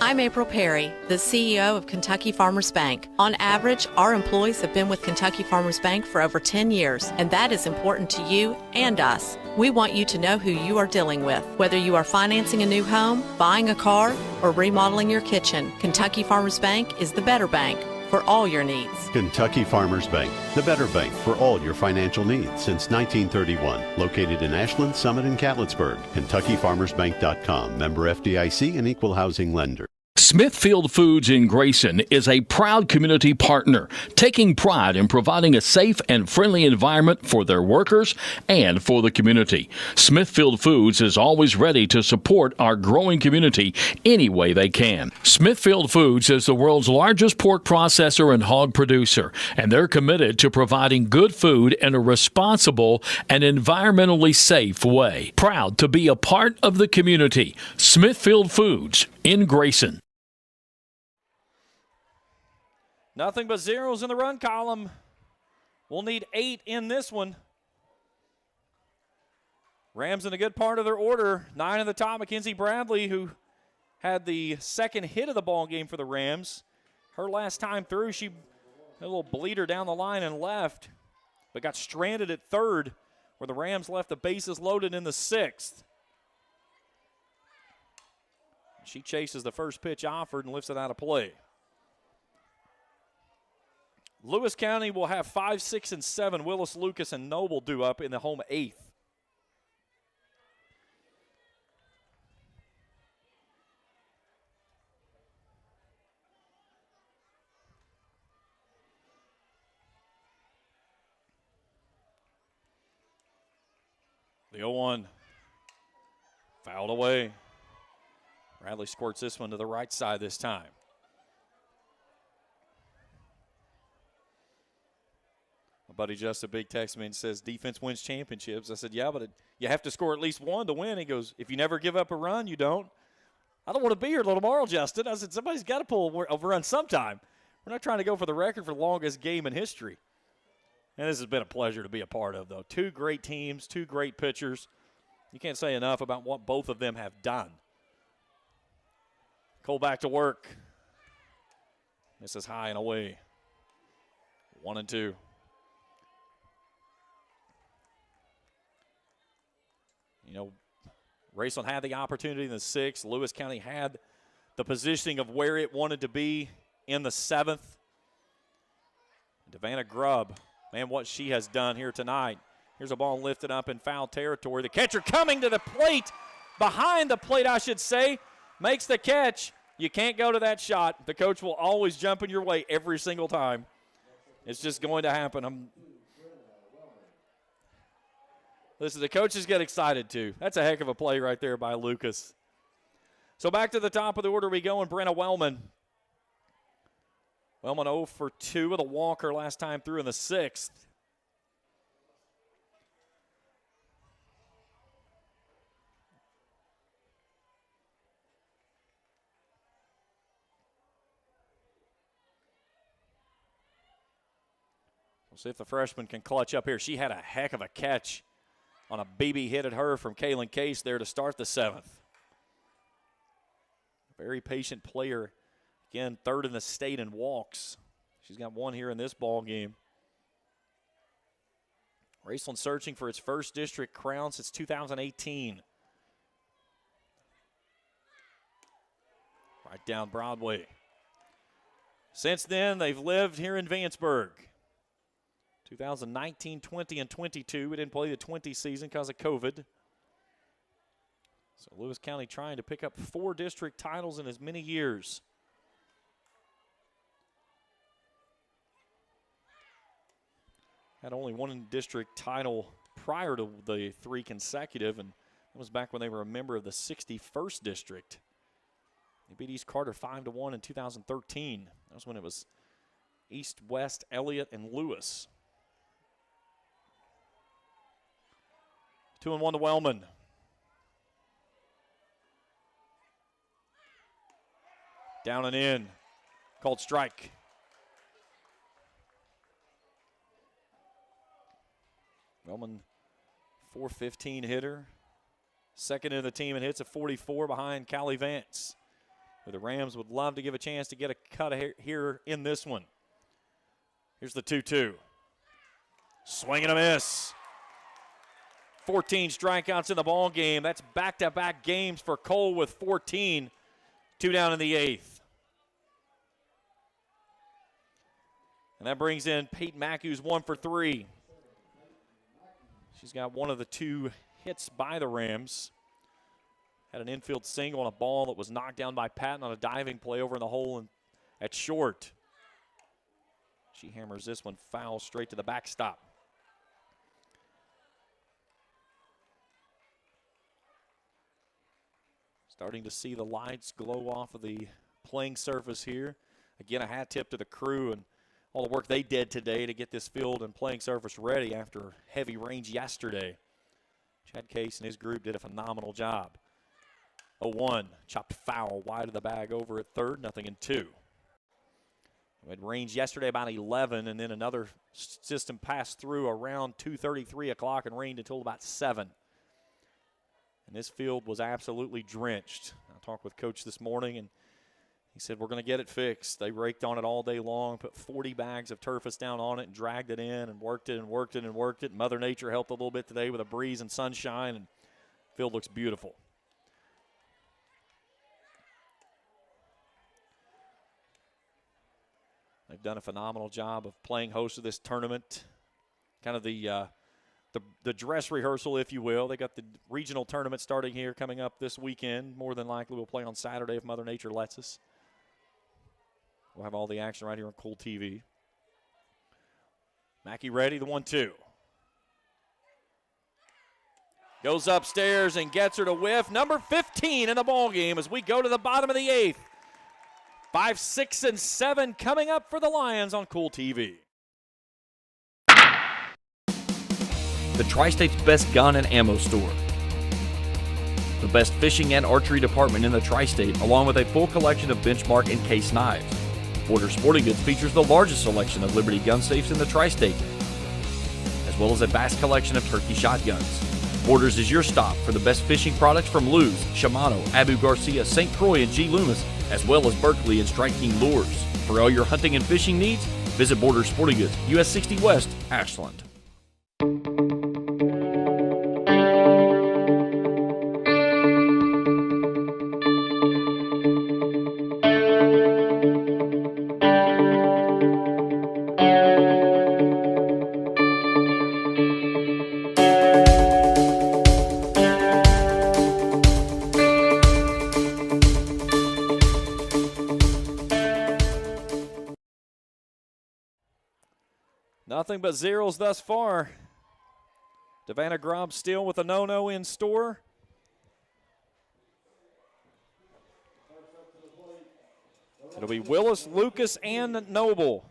I'm April Perry, the CEO of Kentucky Farmers Bank. On average, our employees have been with Kentucky Farmers Bank for over 10 years, and that is important to you and us. We want you to know who you are dealing with. Whether you are financing a new home, buying a car, or remodeling your kitchen, Kentucky Farmers Bank is the better bank for all your needs. Kentucky Farmers Bank, the better bank for all your financial needs since 1931. Located in Ashland, Summit, and Catlettsburg. KentuckyFarmersBank.com. Member FDIC and equal housing lender. Smithfield Foods in Grayson is a proud community partner, taking pride in providing a safe and friendly environment for their workers and for the community. Smithfield Foods is always ready to support our growing community any way they can. Smithfield Foods is the world's largest pork processor and hog producer, and they're committed to providing good food in a responsible and environmentally safe way. Proud to be a part of the community. Smithfield Foods in Grayson. Nothing but zeros in the run column. We'll need 8 in this one. Rams in a good part of their order. 9 in the top, Mackenzie Bradley, who had the second hit of the ball game for the Rams. Her last time through, she had a little bleeder down the line and left, but got stranded at third, where the Rams left the bases loaded in the 6th. She chases the first pitch offered and lifts it out of play. Lewis County will have 5, 6, and 7. Willis, Lucas, and Noble due up in the home 8th. The 0-1. Fouled away. Bradley squirts this one to the right side this time. My buddy Justin Big texts me and says, defense wins championships. I said, yeah, but you have to score at least one to win. He goes, if you never give up a run, you don't. I don't want to be here till tomorrow, Justin. I said, somebody's got to pull a run sometime. We're not trying to go for the record for the longest game in history. And this has been a pleasure to be a part of, though. 2 great teams, 2 great pitchers. You can't say enough about what both of them have done. Cole back to work. This is high and away. 1-2. You know, Raceland had the opportunity in the 6th. Lewis County had the positioning of where it wanted to be in the 7th. Devanna Grubb, man, what she has done here tonight. Here's a ball lifted up in foul territory. The catcher coming to the plate, behind the plate, I should say, makes the catch. You can't go to that shot. The coach will always jump in your way every single time. It's just going to happen. Listen, the coaches get excited, too. That's a heck of a play right there by Lucas. So back to the top of the order we go, and Brenna Wellman. Wellman 0 for 2 with a walker last time through in the 6th. We'll see if the freshman can clutch up here. She had a heck of a catch on a BB hit at her from Kaylin Case there to start the 7th. Very patient player. Again, 3rd in the state in walks. She's got 1 here in this ball game. Raceland searching for its first district crown since 2018. Right down Broadway. Since then, they've lived here in Vanceburg. 2019, 20, and 22. We didn't play the 20 season because of COVID. So Lewis County trying to pick up 4 district titles in as many years. Had only 1 district title prior to the 3 consecutive, and that was back when they were a member of the 61st district. They beat East Carter 5-1 in 2013. That was when it was East, West, Elliott, and Lewis. 2-1 to Wellman. Down and in. Called strike. Wellman, 415 hitter. Second in the team and hits a 44 behind Callie Vance. But the Rams would love to give a chance to get a cut here in this one. Here's the 2-2. Swing and a miss. 14 strikeouts in the ball game. That's back-to-back games for Cole with 14. 2 down in the 8th. And that brings in Peyton Mack, who's 1 for 3. She's got one of the 2 hits by the Rams. Had an infield single on a ball that was knocked down by Patton on a diving play over in the hole at short. She hammers this one foul straight to the backstop. Starting to see the lights glow off of the playing surface here. Again, a hat tip to the crew and all the work they did today to get this field and playing surface ready after heavy rains yesterday. Chad Case and his group did a phenomenal job. 0-1, chopped foul wide of the bag over at third, 0-2. We had rains yesterday about 11, and then another system passed through around 2:30, 3 o'clock, and rained until about 7. And this field was absolutely drenched. I talked with Coach this morning, and he said, we're going to get it fixed. They raked on it all day long, put 40 bags of turfus down on it and dragged it in and worked it and worked it and worked it. Mother Nature helped a little bit today with a breeze and sunshine, and the field looks beautiful. They've done a phenomenal job of playing host of this tournament. Kind of the dress rehearsal, if you will. They got the regional tournament starting here coming up this weekend. More than likely we'll play on Saturday if Mother Nature lets us. We'll have all the action right here on Cool TV. Mackey ready, the 1-2. Goes upstairs and gets her to whiff. Number 15 in the ball game as we go to the bottom of the 8th. 5, 6, and 7 coming up for the Lions on Cool TV. The Tri-State's best gun and ammo store. The best fishing and archery department in the Tri-State, along with a full collection of benchmark and case knives. Borders Sporting Goods features the largest selection of Liberty gun safes in the Tri-State, as well as a vast collection of turkey shotguns. Borders is your stop for the best fishing products from Lew's, Shimano, Abu Garcia, St. Croix, and G. Loomis, as well as Berkeley and Strike King lures. For all your hunting and fishing needs, visit Borders Sporting Goods, US 60 West, Ashland. Nothing but zeros thus far. Savannah Grubb still with a no-no in store. It'll be Willis, Lucas, and Noble.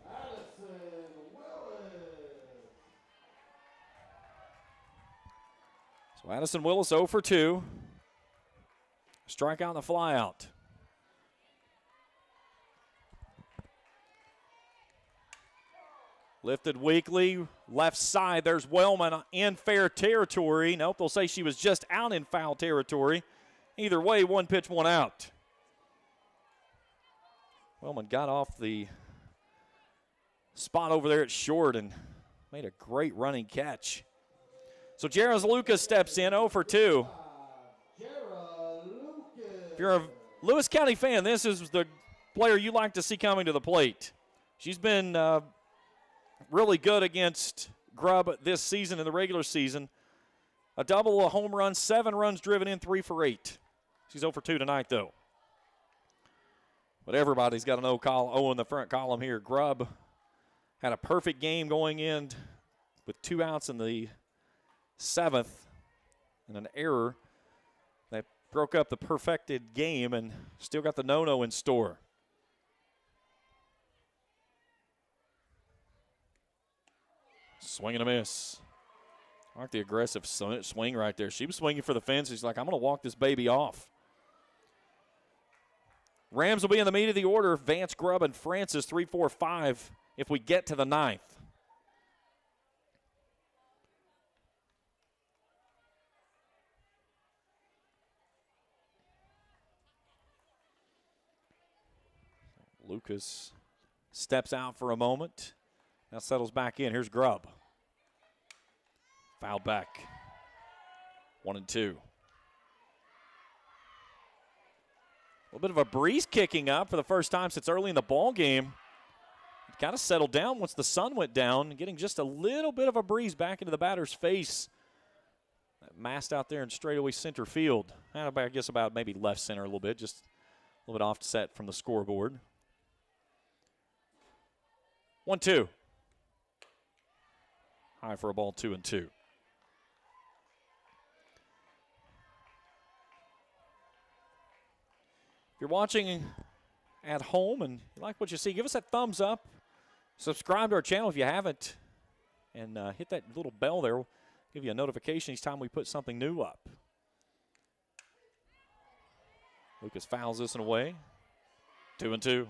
So Addison Willis 0 for 2. Strikeout and a flyout. Lifted weakly, left side. There's Wellman in fair territory. Nope, they'll say she was just out in foul territory. Either way, 1 pitch, 1 out. Wellman got off the spot over there at short and made a great running catch. So Jaron Lucas steps in, 0 for 2. If you're a Lewis County fan, this is the player you like to see coming to the plate. She's been really good against Grubb this season in the regular season. A double, a home run, 7 runs driven in, 3 for 8. She's 0 for 2 tonight, though. But everybody's got an O in the front column here. Grubb had a perfect game going in with 2 outs in the 7th and an error that broke up the perfected game and still got the no-no in store. Swing and a miss. I like the aggressive swing right there. She was swinging for the fence. She's like, I'm going to walk this baby off. Rams will be in the meat of the order. Vance, Grubb, and Francis, 3, 4, 5 if we get to the 9th. Lucas steps out for a moment. Now settles back in. Here's Grubb. Fouled back. 1-2. A little bit of a breeze kicking up for the first time since early in the ball game. It kind of settled down once the sun went down, getting just a little bit of a breeze back into the batter's face. That massed out there in straightaway center field. I guess about maybe left center a little bit, just a little bit offset from the scoreboard. 1-2. High for a ball, 2-2. If you're watching at home and you like what you see, give us that thumbs up. Subscribe to our channel if you haven't. And hit that little bell there. We'll give you a notification each time we put something new up. Lucas fouls this one away. 2-2.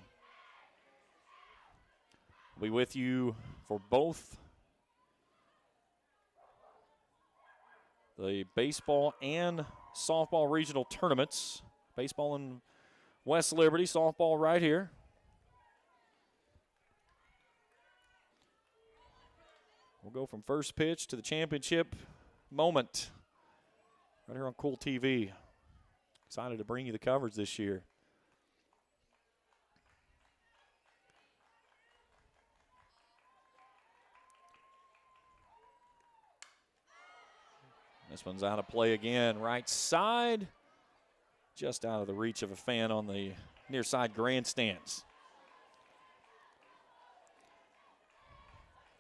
We'll be with you for both the baseball and softball regional tournaments. Baseball in West Liberty, softball right here. We'll go from first pitch to the championship moment right here on Cool TV. Excited to bring you the coverage this year. This one's out of play again. Right side, just out of the reach of a fan on the near side grandstands.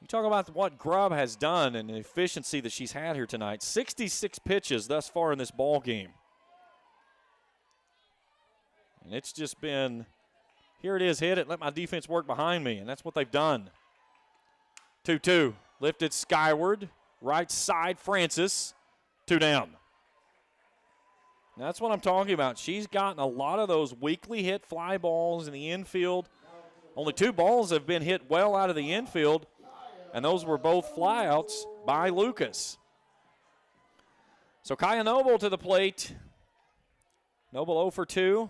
You talk about what Grubb has done and the efficiency that she's had here tonight. 66 pitches thus far in this ball game. And it's just been, here it is, hit it, let my defense work behind me, and that's what they've done. 2-2, lifted skyward, right side, Francis, 2 down. That's what I'm talking about. She's gotten a lot of those weakly hit fly balls in the infield. Only 2 balls have been hit well out of the infield, and those were both flyouts by Lucas. So Kaya Noble to the plate. Noble 0 for 2.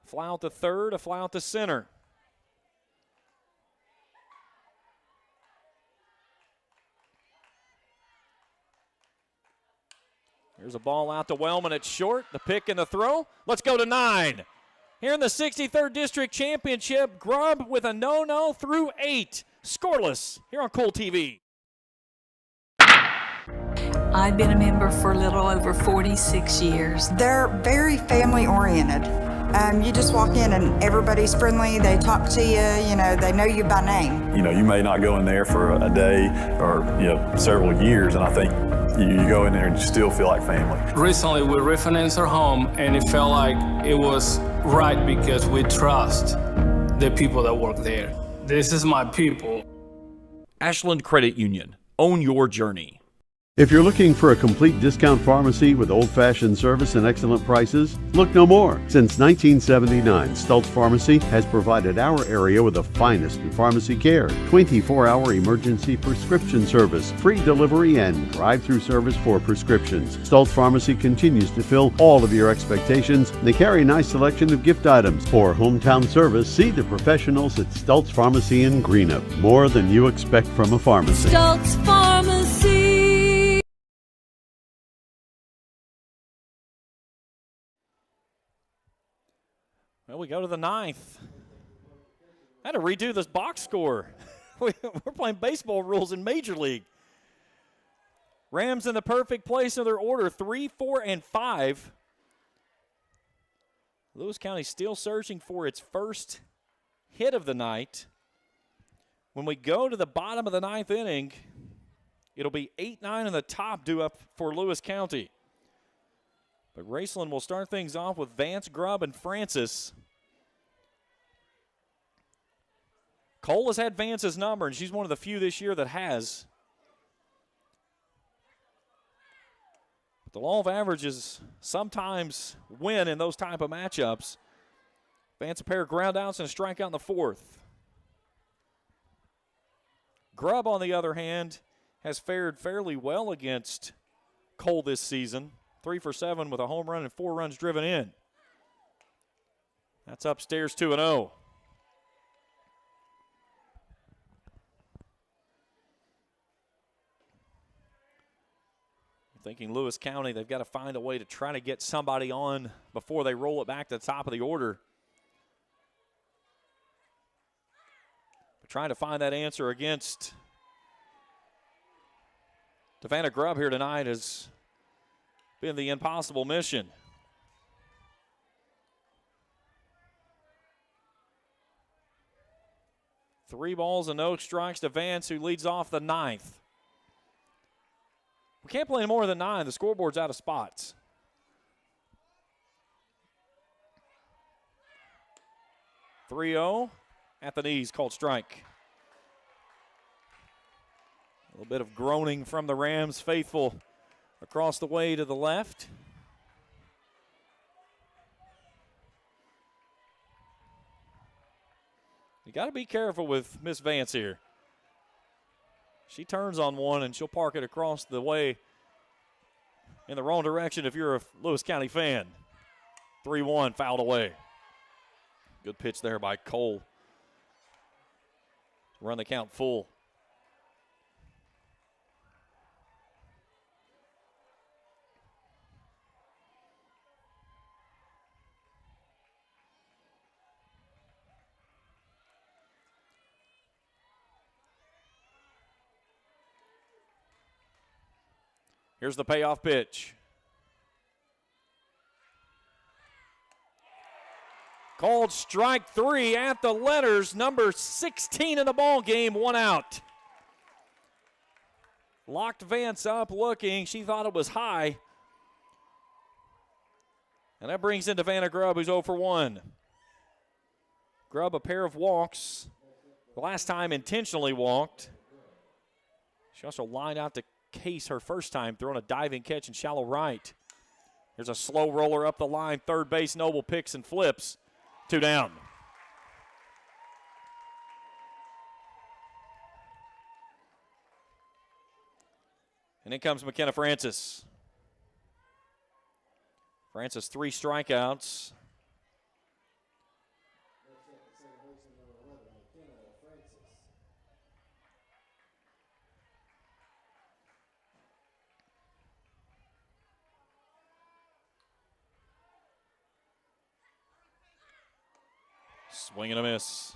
Fly out to third, a fly out to center. Here's a ball out to Wellman at short. The pick and the throw. Let's go to 9. Here in the 63rd District Championship, Grubb with a no-no through 8. Scoreless here on Cool TV. I've been a member for a little over 46 years. They're very family-oriented. You just walk in and everybody's friendly. They talk to you. You know, they know you by name. You know, you may not go in there for a day or, several years, and I think you go in there and you still feel like family. Recently, we refinanced our home, and it felt like it was right because we trust the people that work there. This is my people. Ashland Credit Union. Own your journey. If you're looking for a complete discount pharmacy with old-fashioned service and excellent prices, look no more. Since 1979, Stultz Pharmacy has provided our area with the finest in pharmacy care, 24-hour emergency prescription service, free delivery, and drive-through service for prescriptions. Stultz Pharmacy continues to fill all of your expectations. They carry a nice selection of gift items. For hometown service, see the professionals at Stultz Pharmacy in Greenup. More than you expect from a pharmacy. Stultz Pharmacy. Well, we go to the 9th. I had to redo this box score. We're playing baseball rules in Major League. Rams in the perfect place in their order, 3, 4, and 5. Lewis County still searching for its first hit of the night. When we go to the bottom of the 9th inning, it'll be 8-9 in the top due up for Lewis County. But Raceland will start things off with Vance, Grubb, and Francis. Cole has had Vance's number, and she's one of the few this year that has. But the law of averages sometimes win in those type of matchups. Vance a pair of ground outs and a strikeout in the 4th. Grubb, on the other hand, has fared fairly well against Cole this season. 3 for 7 with a home run and 4 runs driven in. That's upstairs 2-0. Thinking Lewis County, they've got to find a way to try to get somebody on before they roll it back to the top of the order. But trying to find that answer against Vanceburg here tonight has been the impossible mission. Three balls and no strikes to Vance, who leads off the ninth. We can't play more than 9. The scoreboard's out of spots. (3-0) at the knees, called strike. A little bit of groaning from the Rams faithful across the way to the left. You got to be careful with Miss Vance here. She turns on one, and she'll park it across the way in the wrong direction if you're a Lewis County fan. 3-1, fouled away. Good pitch there by Cole. Run the count full. Here's the payoff pitch. Called strike 3 at the letters. Number 16 in the ball game, 1 out. Locked Vance up looking. She thought it was high. And that brings in Vanceburg, who's 0 for 1. Grubb, a pair of walks. The last time intentionally walked. She also lined out to Case her first time, throwing a diving catch in shallow right. There's a slow roller up the line. Third base, Noble picks and flips. 2 down. And in comes McKenna Francis. Francis 3 strikeouts. Swing and a miss.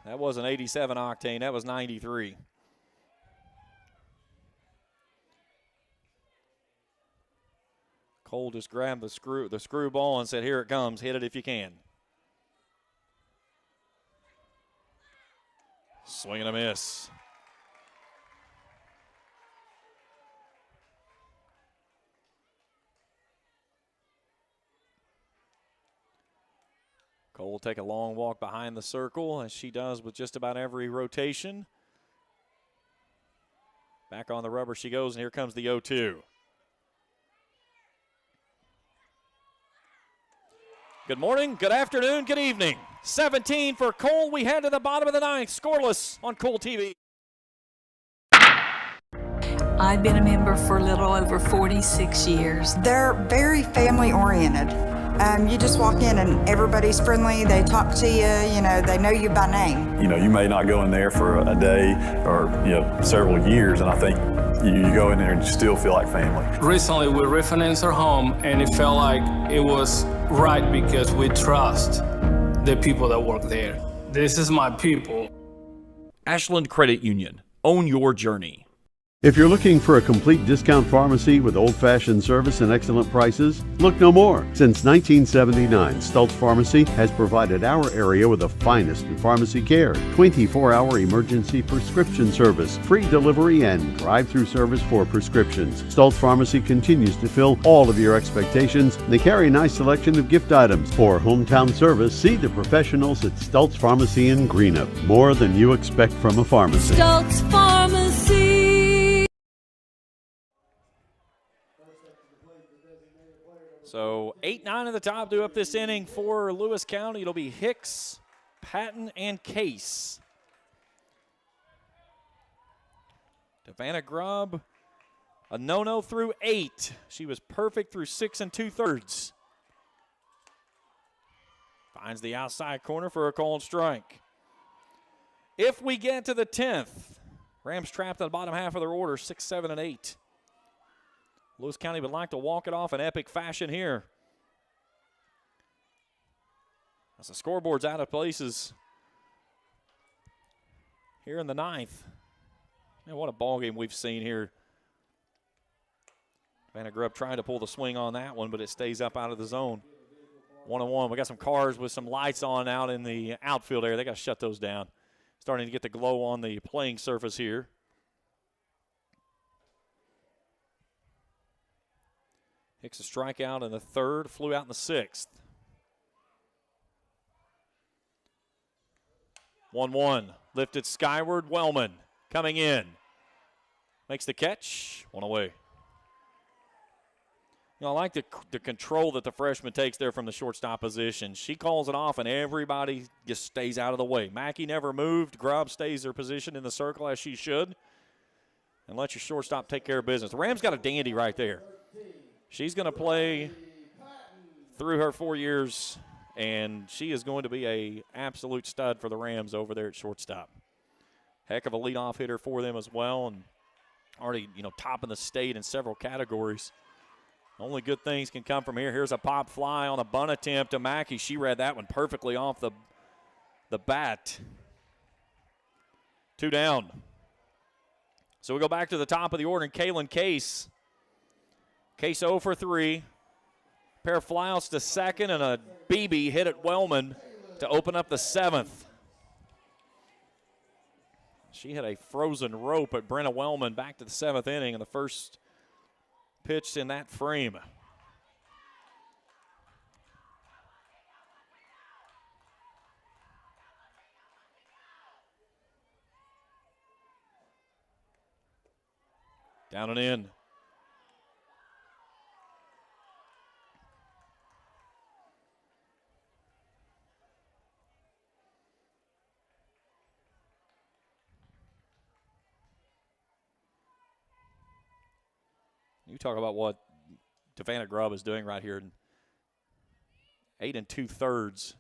That wasn't 87 octane. That was 93. Cole just grabbed the screw ball and said, "Here it comes. Hit it if you can." Swing and a miss. Cole will take a long walk behind the circle, as she does with just about every rotation. Back on the rubber she goes, and here comes the 0-2. Good morning, good afternoon, good evening. 17 for Cole. We head to the bottom of the ninth, scoreless on Cool TV. I've been a member for a little over 46 years. They're very family oriented. You just walk in and everybody's friendly. They talk to you, they know you by name. You may not go in there for a day or, several years, and I think you go in there and you still feel like family. Recently, we refinanced our home, and it felt like it was right because we trust the people that work there. This is my people. Ashland Credit Union. Own your journey. If you're looking for a complete discount pharmacy with old-fashioned service and excellent prices, look no more. Since 1979, Stultz Pharmacy has provided our area with the finest in pharmacy care, 24-hour emergency prescription service, free delivery, and drive-through service for prescriptions. Stultz Pharmacy continues to fill all of your expectations. They carry a nice selection of gift items. For hometown service, see the professionals at Stultz Pharmacy in Greenup. More than you expect from a pharmacy. Stultz Pharmacy. So 8-9 at the top to up this inning for Lewis County. It'll be Hicks, Patton, and Case. Vanceburg, a no-no through 8. She was perfect through 6 2/3. Finds the outside corner for a called strike. If we get to the 10th, Rams trapped in the bottom half of their order, 6, 7, and 8. Lewis County would like to walk it off in epic fashion here. As the scoreboard's out of places here in the 9th. Man, what a ball game we've seen here. Vanceburg trying to pull the swing on that one, but it stays up out of the zone. 1-1. We got some cars with some lights on out in the outfield area. They got to shut those down. Starting to get the glow on the playing surface here. Hicks a strikeout in the 3rd, flew out in the 6th. 1-1. Lifted skyward. Wellman coming in. Makes the catch. One away. You know, I like the control that the freshman takes there from the shortstop position. She calls it off, and everybody just stays out of the way. Mackey never moved. Grubb stays her position in the circle as she should. And let your shortstop take care of business. The Rams got a dandy right there. She's going to play through her 4 years, and she is going to be an absolute stud for the Rams over there at shortstop. Heck of a leadoff hitter for them as well, and already, you know, topping the state in several categories. Only good things can come from here. Here's a pop fly on a bunt attempt to Mackey. She read that one perfectly off the bat. 2 down. So we go back to the top of the order, and Kaylin Case. Case 0 for 3. Pair of flyouts to second and a BB hit at Wellman to open up the 7th. She hit a frozen rope at Brenna Wellman back to the 7th inning in the first pitch in that frame. Down and in. You talk about what Vanceburg is doing right here. 8 2/3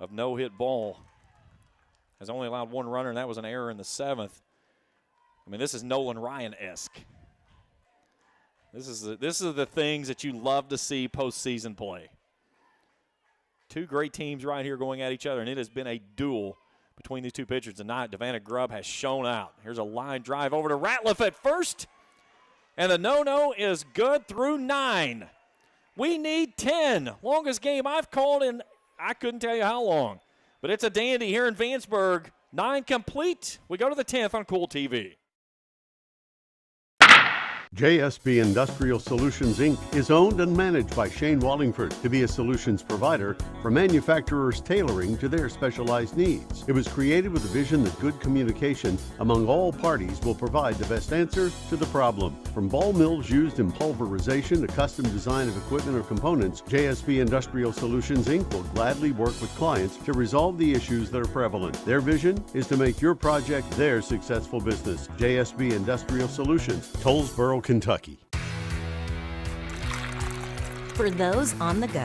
of no-hit ball. Has only allowed 1 runner, and that was an error in the 7th. I mean, this is Nolan Ryan-esque. This is the things that you love to see postseason play. 2 great teams right here going at each other, and it has been a duel between these 2 pitchers tonight. Vanceburg has shown out. Here's a line drive over to Ratliff at first. And the no-no is good through 9. We need 10. Longest game I've called in, I couldn't tell you how long. But it's a dandy here in Vanceburg. 9 complete. We go to the 10th on Cool TV. JSB Industrial Solutions, Inc. is owned and managed by Shane Wallingford to be a solutions provider for manufacturers tailoring to their specialized needs. It was created with a vision that good communication among all parties will provide the best answer to the problem. From ball mills used in pulverization to custom design of equipment or components, JSB Industrial Solutions, Inc. will gladly work with clients to resolve the issues that are prevalent. Their vision is to make your project their successful business. JSB Industrial Solutions, Tollsboro, Kentucky. For those on the go,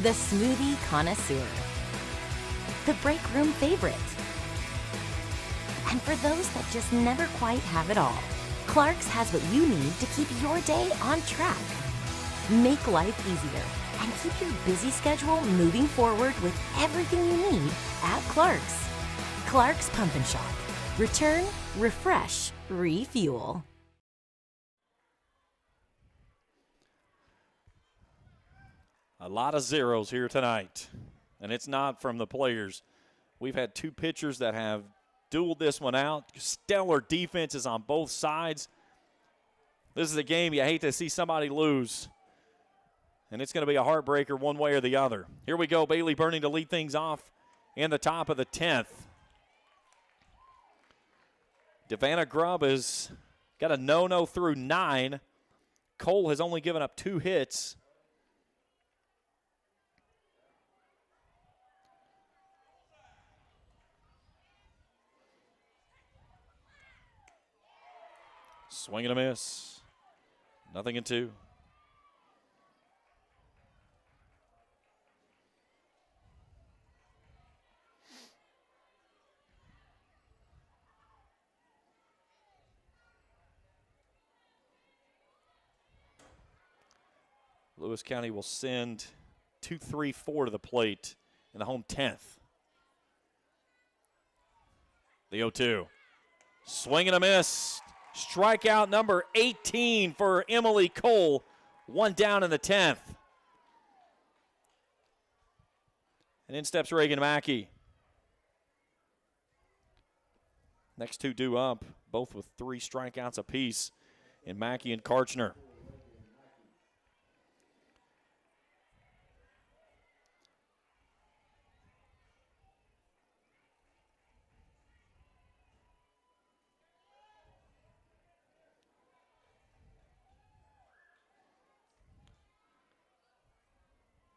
the smoothie connoisseur, the break room favorite, and for those that just never quite have it all, Clark's has what you need to keep your day on track. Make life easier and keep your busy schedule moving forward with everything you need at Clark's. Clark's Pump and Shop. Return, refresh, refuel. A lot of zeros here tonight, and it's not from the players. We've had 2 pitchers that have dueled this one out. Stellar defenses on both sides. This is a game you hate to see somebody lose, and it's going to be a heartbreaker one way or the other. Here we go. Bailey Burning to lead things off in the top of the 10th. Vanceburg has got a no-no through 9. Cole has only given up 2 hits. Swing and a miss. 0-2. Lewis County will send 2-3-4 to the plate in the home 10th. The 0-2. Swing and a miss. Strikeout number 18 for Emily Cole. One down in the 10th. And in steps Reagan Mackey. Next two due up, both with 3 strikeouts apiece in Mackey and Karchner.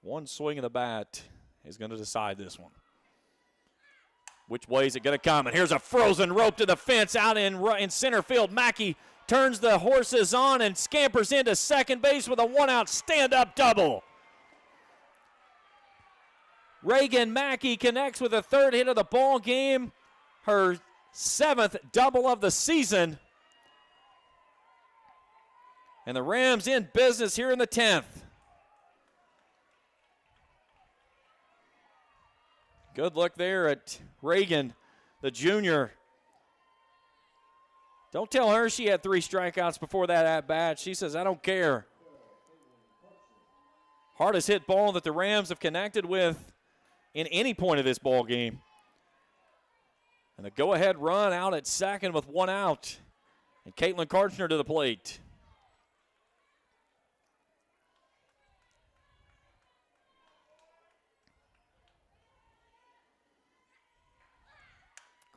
One swing of the bat is going to decide this one. Which way is it going to come? And here's a frozen rope to the fence out in center field. Mackey turns the horses on and scampers into second base with a one-out stand-up double. Reagan Mackey connects with a third hit of the ball game, her 7th double of the season. And the Rams in business here in the 10th. Good look there at Reagan, the junior. Don't tell her she had 3 strikeouts before that at-bat. She says, I don't care. Hardest hit ball that the Rams have connected with in any point of this ball game. And the go-ahead run out at second with 1 out. And Caitlin Karchner to the plate.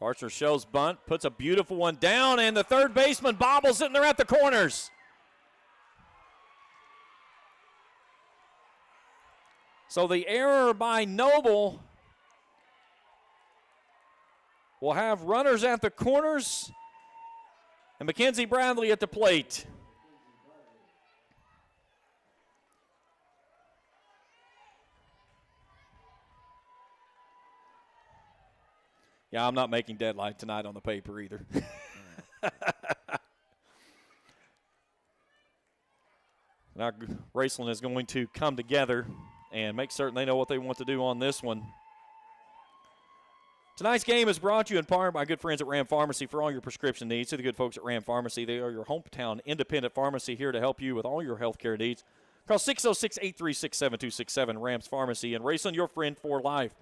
Karchner shows bunt, puts a beautiful one down, and the third baseman bobbles it, and they're at the corners. So the error by Noble will have runners at the corners and Mackenzie Bradley at the plate. Yeah, I'm not making deadline tonight on the paper either. Now Raceland is going to come together and make certain they know what they want to do on this one. Tonight's game is brought to you in part by good friends at Ram Pharmacy for all your prescription needs. To the good folks at Ram Pharmacy, they are your hometown independent pharmacy here to help you with all your health care needs. Call 606-836-7267, Rams Pharmacy, and Raceland, your friend for life.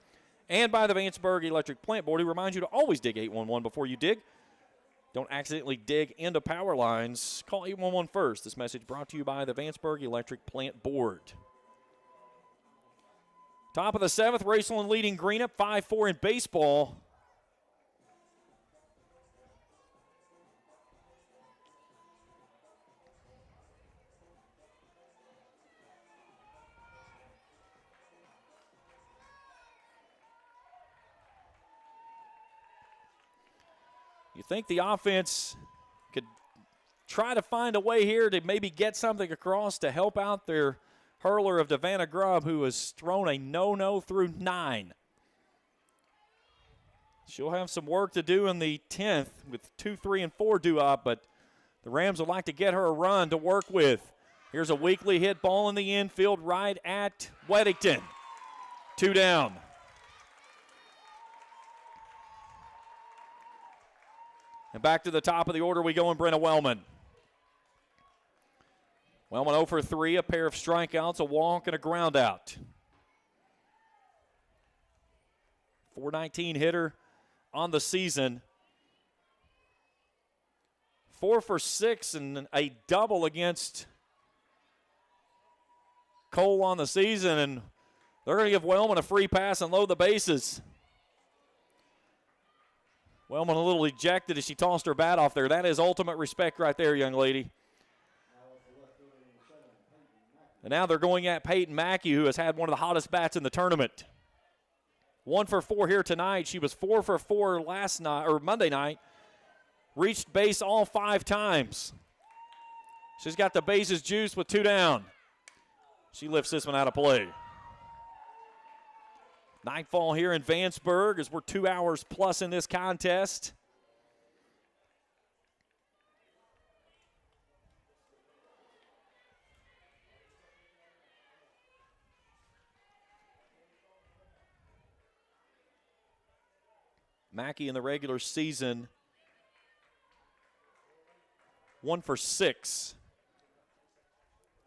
And by the Vanceburg Electric Plant Board, who reminds you to always dig 811 before you dig. Don't accidentally dig into power lines. Call 811 first. This message brought to you by the Vanceburg Electric Plant Board. Top of the 7th, Raceland leading Greenup 5-4 in baseball. You think the offense could try to find a way here to maybe get something across to help out their hurler of Devanna Grubb, who has thrown a no-no through 9. She'll have some work to do in the 10th with 2, 3, and 4 due up, but the Rams would like to get her a run to work with. Here's a weakly hit ball in the infield right at Weddington. 2 down. And back to the top of the order we go in Brenna Wellman. Wellman 0 for 3, a pair of strikeouts, a walk, and a ground out. .419 hitter on the season. 4 for 6 and a double against Cole on the season, and they're going to give Wellman a free pass and load the bases. Wellman a little ejected as she tossed her bat off there. That is ultimate respect right there, young lady. And now they're going at Peyton Mackey, who has had one of the hottest bats in the tournament. 1 for 4 here tonight. She was 4 for 4 last night or Monday night. Reached base all 5 times. She's got the bases juiced with 2 down. She lifts this one out of play. Nightfall here in Vanceburg as we're 2 hours plus in this contest. Mackey in the regular season, 1 for 6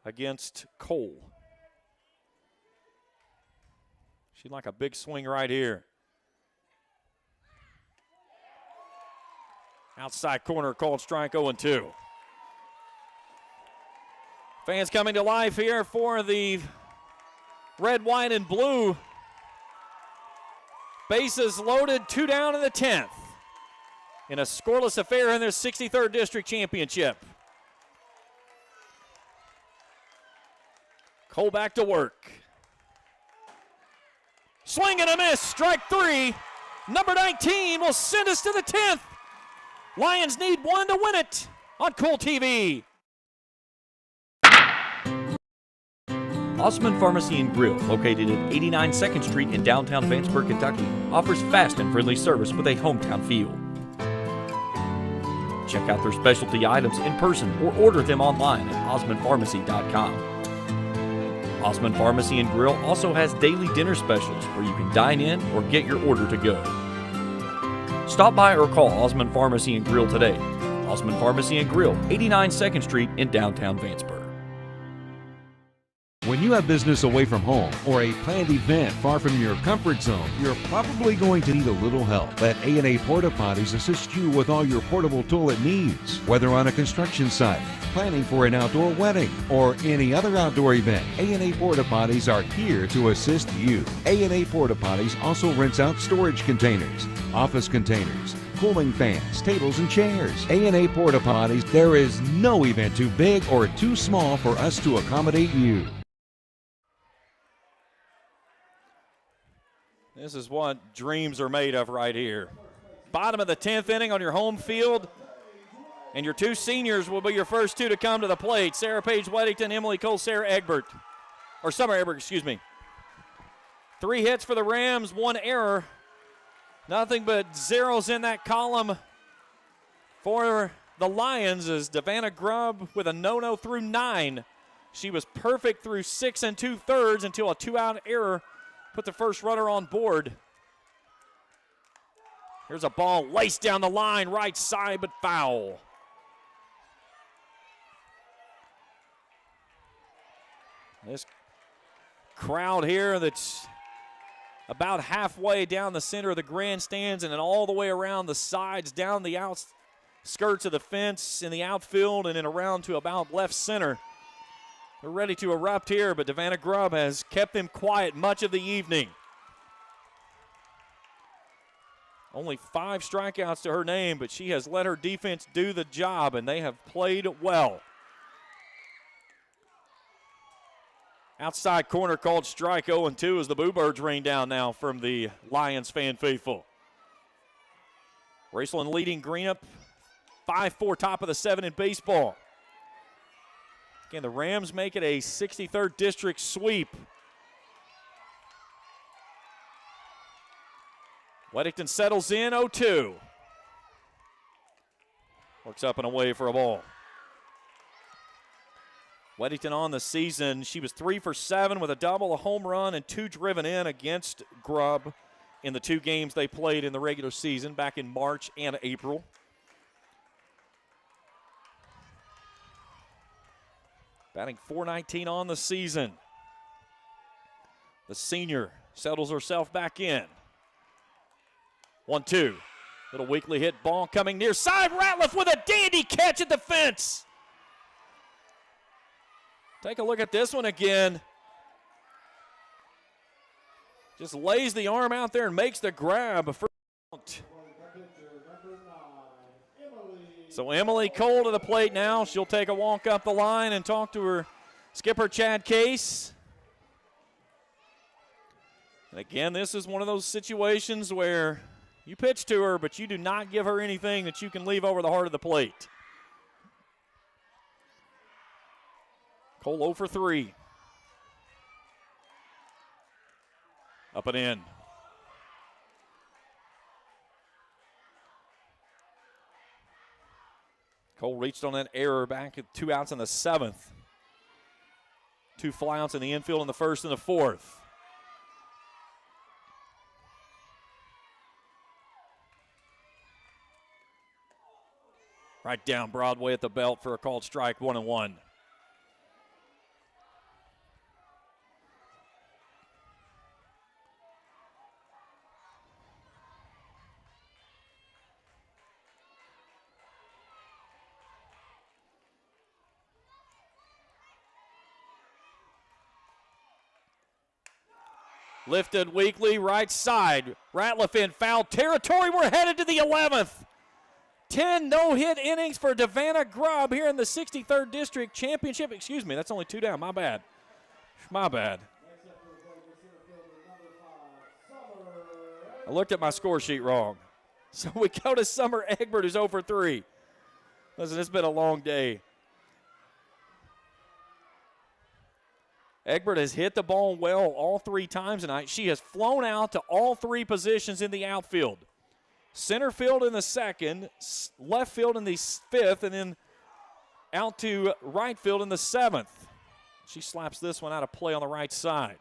against Cole. She'd like a big swing right here. Outside corner called strike 0-2. Fans coming to life here for the red, white, and blue. Bases loaded, 2 down in the 10th. In a scoreless affair in their 63rd District Championship. Cole back to work. Swing and a miss, strike 3. Number 19 will send us to the 10th. Lions need 1 to win it on Cool TV. Osman Pharmacy and Grill, located at 89 2nd Street in downtown Vanceburg, Kentucky, offers fast and friendly service with a hometown feel. Check out their specialty items in person or order them online at osmanpharmacy.com. Osman Pharmacy and Grill also has daily dinner specials where you can dine in or get your order to go. Stop by or call Osman Pharmacy and Grill today. Osman Pharmacy and Grill, 89 2nd Street in downtown Vanceburg. When you have business away from home or a planned event far from your comfort zone, you're probably going to need a little help. Let A&A Porta Potties assist you with all your portable toilet needs. Whether on a construction site, planning for an outdoor wedding, or any other outdoor event, A&A Porta Potties are here to assist you. A&A Porta Potties also rents out storage containers, office containers, cooling fans, tables, and chairs. A&A Porta Potties, there is no event too big or too small for us to accommodate you. This is what dreams are made of right here. Bottom of the 10th inning on your home field, and your 2 seniors will be your first 2 to come to the plate. Sarah Paige Weddington, Emily Cole, Sarah Egbert. Or Summer Egbert, excuse me. 3 hits for the Rams, 1 error. Nothing but zeros in that column for the Lions as Davannah Grubb with a no-no through 9. She was perfect through 6 2/3 until a 2-out error put the first runner on board. Here's a ball laced down the line, right side, but foul. This crowd here that's about halfway down the center of the grandstands and then all the way around the sides, down the outskirts of the fence in the outfield and then around to about left center. They're ready to erupt here, but Davannah Grubb has kept them quiet much of the evening. Only 5 strikeouts to her name, but she has let her defense do the job, and they have played well. Outside corner called strike 0-2 as the Boo Birds rain down now from the Lions fan faithful. Raceland leading Greenup 5-4, top of the 7 in baseball. Again, the Rams make it a 63rd District sweep. Weddington settles in, 0-2. Works up and away for a ball. Weddington on the season, she was 3 for 7 with a double, a home run, and 2 driven in against Grubb in the 2 games they played in the regular season back in March and April. Batting .419 on the season. The senior settles herself back in. 1-2. Little weakly hit ball coming near side. Ratliff with a dandy catch at the fence. Take a look at this one again. Just lays the arm out there and makes the grab. So Emily Cole to the plate now. She'll take a walk up the line and talk to her skipper, Chad Case. And again, this is one of those situations where you pitch to her, but you do not give her anything that you can leave over the heart of the plate. Cole 0 for 3. Up and in. Cole reached on that error back at 2 outs in the 7th. 2 flyouts in the infield in the 1st and the 4th. Right down Broadway at the belt for a called strike, 1-1. Lifted weakly, right side. Ratliff in foul territory. We're headed to the 11th. 10 no-hit innings for Davana Grubb here in the 63rd District Championship. Excuse me, that's only 2 down. My bad. My bad. I looked at my score sheet wrong. So we go to Summer Egbert, who's 0 for 3. Listen, it's been a long day. Egbert has hit the ball well all 3 times tonight. She has flown out to all 3 positions in the outfield. Center field in the 2nd, left field in the 5th, and then out to right field in the 7th. She slaps this one out of play on the right side.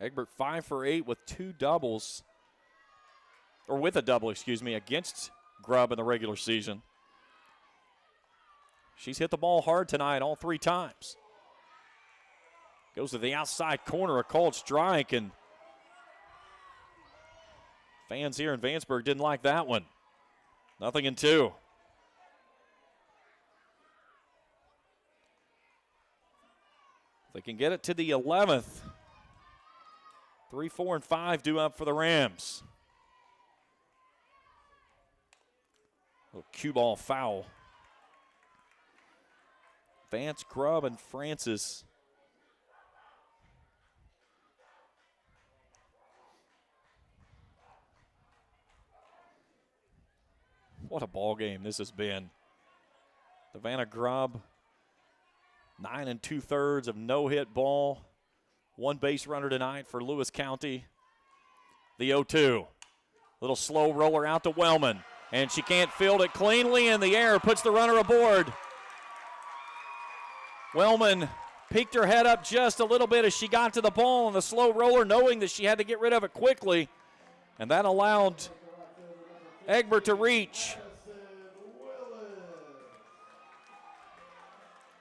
Egbert 5 for 8 with 2 doubles. Or with a double, excuse me, against Grubb in the regular season. She's hit the ball hard tonight all 3 times. Goes to the outside corner, a called strike, and fans here in Vanceburg didn't like that one. 0-2. If they can get it to the 11th, 3, 4, and 5 due up for the Rams. Little cue ball foul. Vance, Grubb, and Francis. What a ball game this has been. Davana Grubb, 9 2/3 of no-hit ball. 1 base runner tonight for Lewis County. The 0-2. Little slow roller out to Wellman. And she can't field it cleanly in the air, puts the runner aboard. Wellman peeked her head up just a little bit as she got to the ball on the slow roller, knowing that she had to get rid of it quickly. And that allowed Egbert to reach.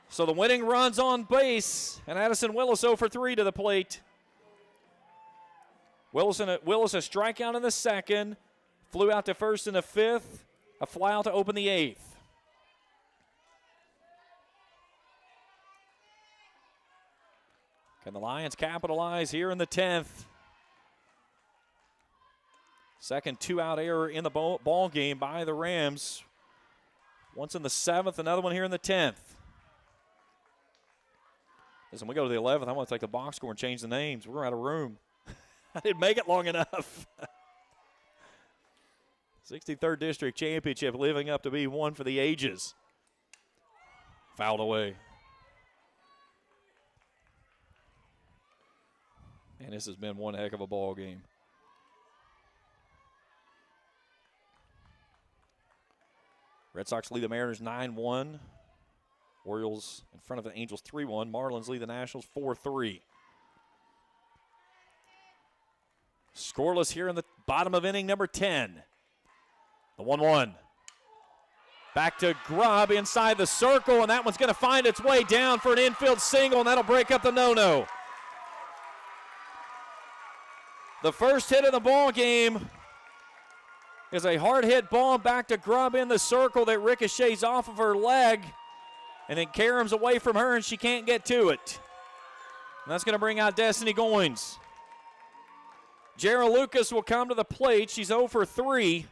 So the winning run's on base, and Addison Willis 0 for 3 to the plate. Willis a strikeout in the 2nd. Flew out to first in the 5th. A fly out to open the 8th. Can the Lions capitalize here in the 10th? Second 2-out error in the ball game by the Rams. Once in the 7th, another one here in the 10th. Listen, we go to the 11th. I want to take the box score and change the names. We're out of room. I didn't make it long enough. 63rd District Championship living up to be one for the ages. Fouled away. Man, this has been one heck of a ball game. Red Sox lead the Mariners 9-1. Orioles in front of the Angels 3-1. Marlins lead the Nationals 4-3. Scoreless here in the bottom of inning number 10. The 1-1. Back to Grubb inside the circle, and that one's going to find its way down for an infield single, and that'll break up the no-no. The first hit of the ball game is a hard hit ball back to Grubb in the circle that ricochets off of her leg, and then caroms away from her, and she can't get to it. And that's going to bring out Destiny Goins. Jarrah Lucas will come to the plate. She's 0 for 3.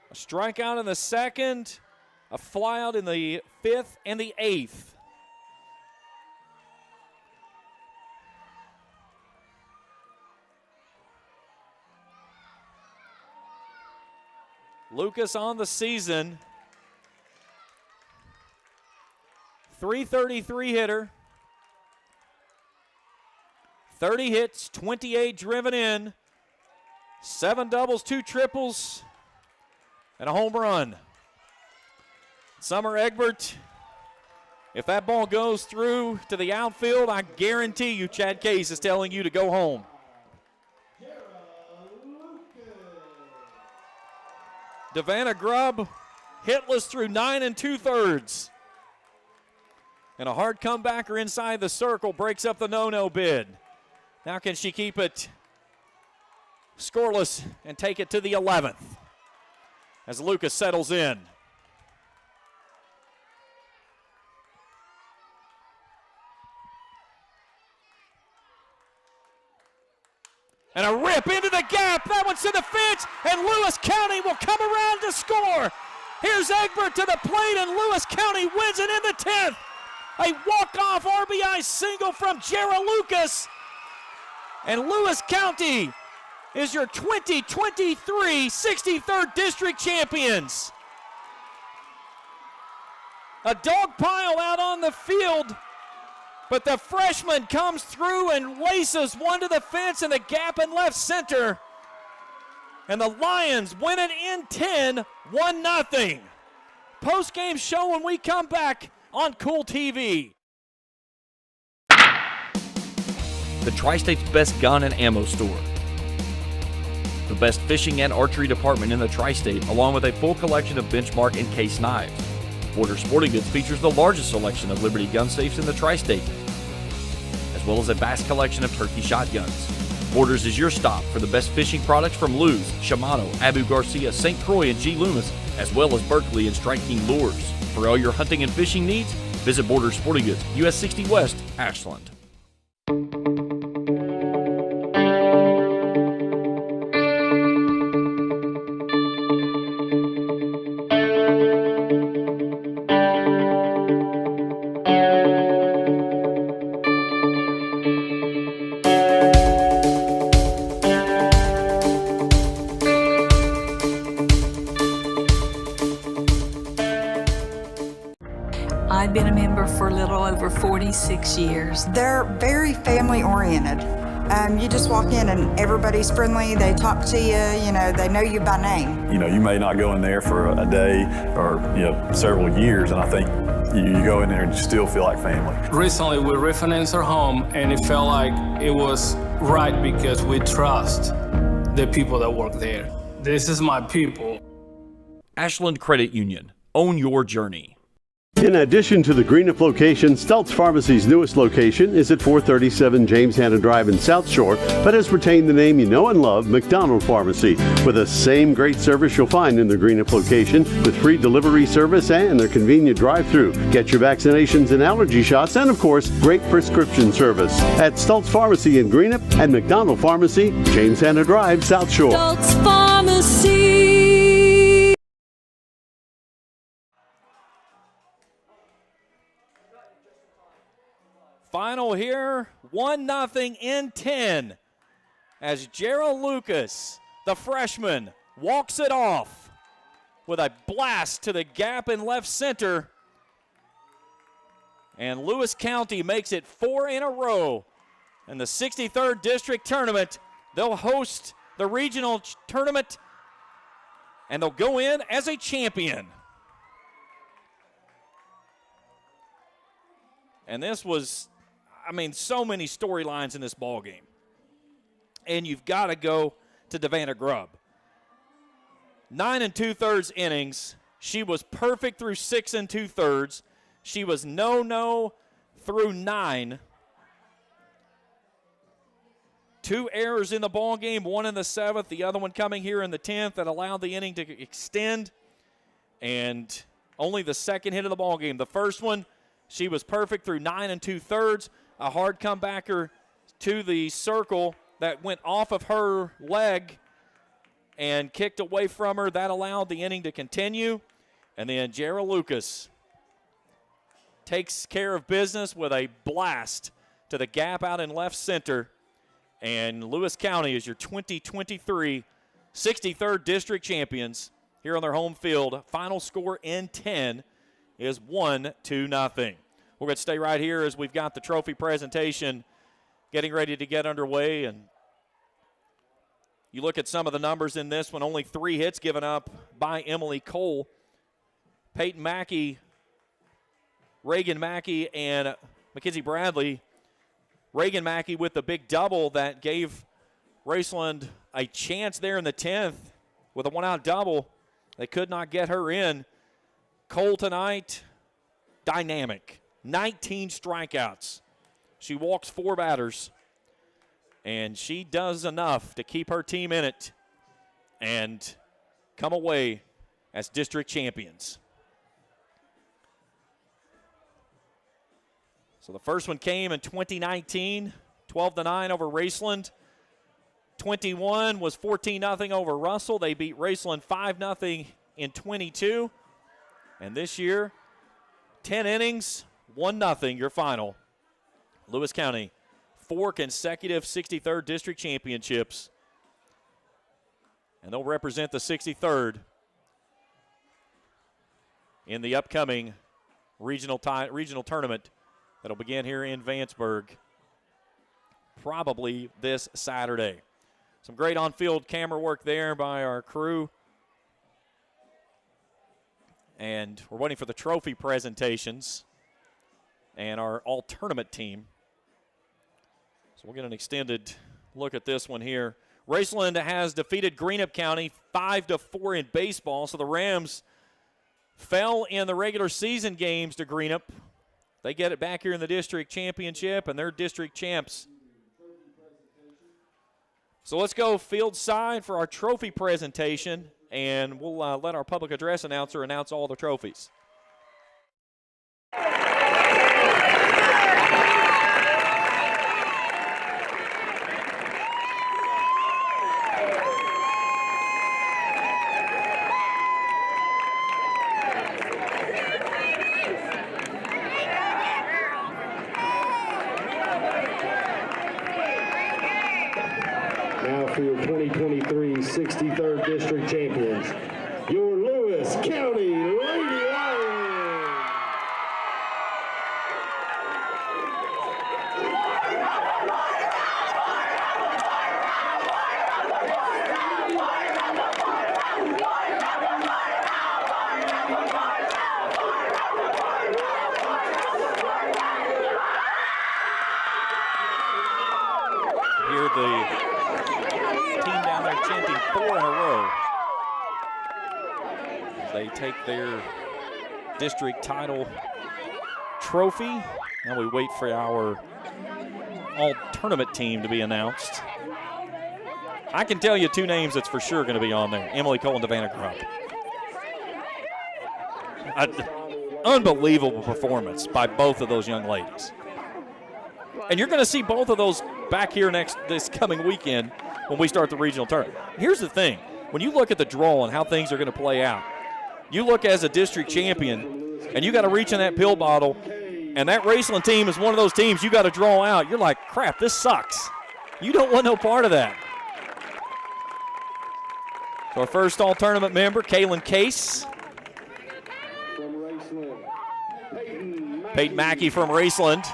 A strikeout in the 2nd, a flyout in the 5th and the 8th. Lucas on the season, .333 hitter, 30 hits, 28 driven in, 7 doubles, 2 triples, and a home run. Summer Egbert, if that ball goes through to the outfield, I guarantee you Chad Case is telling you to go home. Devanna Grubb hitless through 9 2/3. And a hard comebacker inside the circle breaks up the no-no bid. Now can she keep it scoreless and take it to the 11th as Lucas settles in. And a rip into the gap. That one's to the fence, and Lewis County will come around to score. Here's Egbert to the plate, and Lewis County wins it in the 10th. A walk-off RBI single from Jara Lucas. And Lewis County is your 2023 63rd District champions. A dog pile out on the field, but the freshman comes through and laces one to the fence in the gap in left center. And the Lions win it in 10, 1-0. Post-game show when we come back on Cool TV. The Tri-State's best gun and ammo store. The best fishing and archery department in the Tri-State, along with a full collection of Benchmark and Case knives. Border Sporting Goods features the largest selection of Liberty gun safes in the Tri-State, as well as a vast collection of turkey shotguns. Borders is your stop for the best fishing products from Lew's, Shimano, Abu Garcia, St. Croix, and G. Loomis, as well as Berkeley and Strike King lures. For all your hunting and fishing needs, visit Border Sporting Goods, US 60 West, Ashland. I've been a member for a little over 46 years. They're very family-oriented. You just walk in and everybody's friendly. They talk to you, they know you by name. You may not go in there for a day or, several years, and I think you go in there and you still feel like family. Recently, we refinanced our home, and it felt like it was right because we trust the people that work there. This is my people. Ashland Credit Union. Own your journey. In addition to the Greenup location, Stultz Pharmacy's newest location is at 437 James Hanna Drive in South Shore, but has retained the name you know and love, McDonald Pharmacy, with the same great service you'll find in the Greenup location, with free delivery service and their convenient drive-thru. Get your vaccinations and allergy shots, and of course, great prescription service at Stultz Pharmacy in Greenup and McDonald Pharmacy, James Hanna Drive, South Shore. Stultz Pharmacy. Final here, 1-0 in 10 as Gerald Lucas, the freshman, walks it off with a blast to the gap in left center. And Lewis County makes it 4 in a row in the 63rd District Tournament. They'll host the regional tournament, and they'll go in as a champion. And this was, so many storylines in this ball game. And you've got to go to Devanna Grubb. 9 2/3 innings. She was perfect through 6 2/3. She was no through 9. 2 errors in the ball game, one in the 7th, the other one coming here in the 10th that allowed the inning to extend. And only the second hit of the ball game. The first one, she was perfect through 9 2/3. A hard comebacker to the circle that went off of her leg and kicked away from her. That allowed the inning to continue. And then Jara Lucas takes care of business with a blast to the gap out in left center. And Lewis County is your 2023 63rd District champions here on their home field. Final score in 10 is 1-0. We're going to stay right here as we've got the trophy presentation getting ready to get underway. And You look at some of the numbers in this one, only 3 hits given up by Emily Cole. Peyton Mackey, Reagan Mackey, and Mackenzie Bradley. Reagan Mackey with the big double that gave Raceland a chance there in the 10th with a 1-out double. They could not get her in. Cole tonight, dynamic. 19 strikeouts. She walks 4 batters. And she does enough to keep her team in it and come away as district champions. So the first one came in 2019, 12-9 over Raceland. 21 was 14-0 over Russell. They beat Raceland 5-0 in 22. And this year, 10 innings, 1-0 your final. Lewis County, 4 consecutive 63rd district championships. And they'll represent the 63rd in the upcoming regional tournament that'll begin here in Vanceburg probably this Saturday. Some great on-field camera work there by our crew. And we're waiting for the trophy presentations and our all-tournament team. So we'll get an extended look at this one here. Raceland has defeated Greenup County 5-4 in baseball. So the Rams fell in the regular season games to Greenup. They get it back here in the district championship, and they're district champs. So let's go field side for our trophy presentation, and we'll let our public address announcer announce all the trophies. For your 2023 63rd District champions, your Lewis County Lady Lions. Here the chanting 4 in a row as they take their district title trophy. Now we wait for our all-tournament team to be announced. I can tell you 2 names that's for sure going to be on there, Emily Cole and Vanceburg. Unbelievable performance by both of those young ladies. And you're going to see both of those back here this coming weekend when we start the regional tournament. Here's the thing. When you look at the draw and how things are going to play out, you look as a district champion, and you got to reach in that pill bottle, and that Raceland team is one of those teams you got to draw out. You're like, crap, this sucks. You don't want no part of that. So our first all-tournament member, Kaylin Case. From Raceland, Peyton Mackey from Raceland.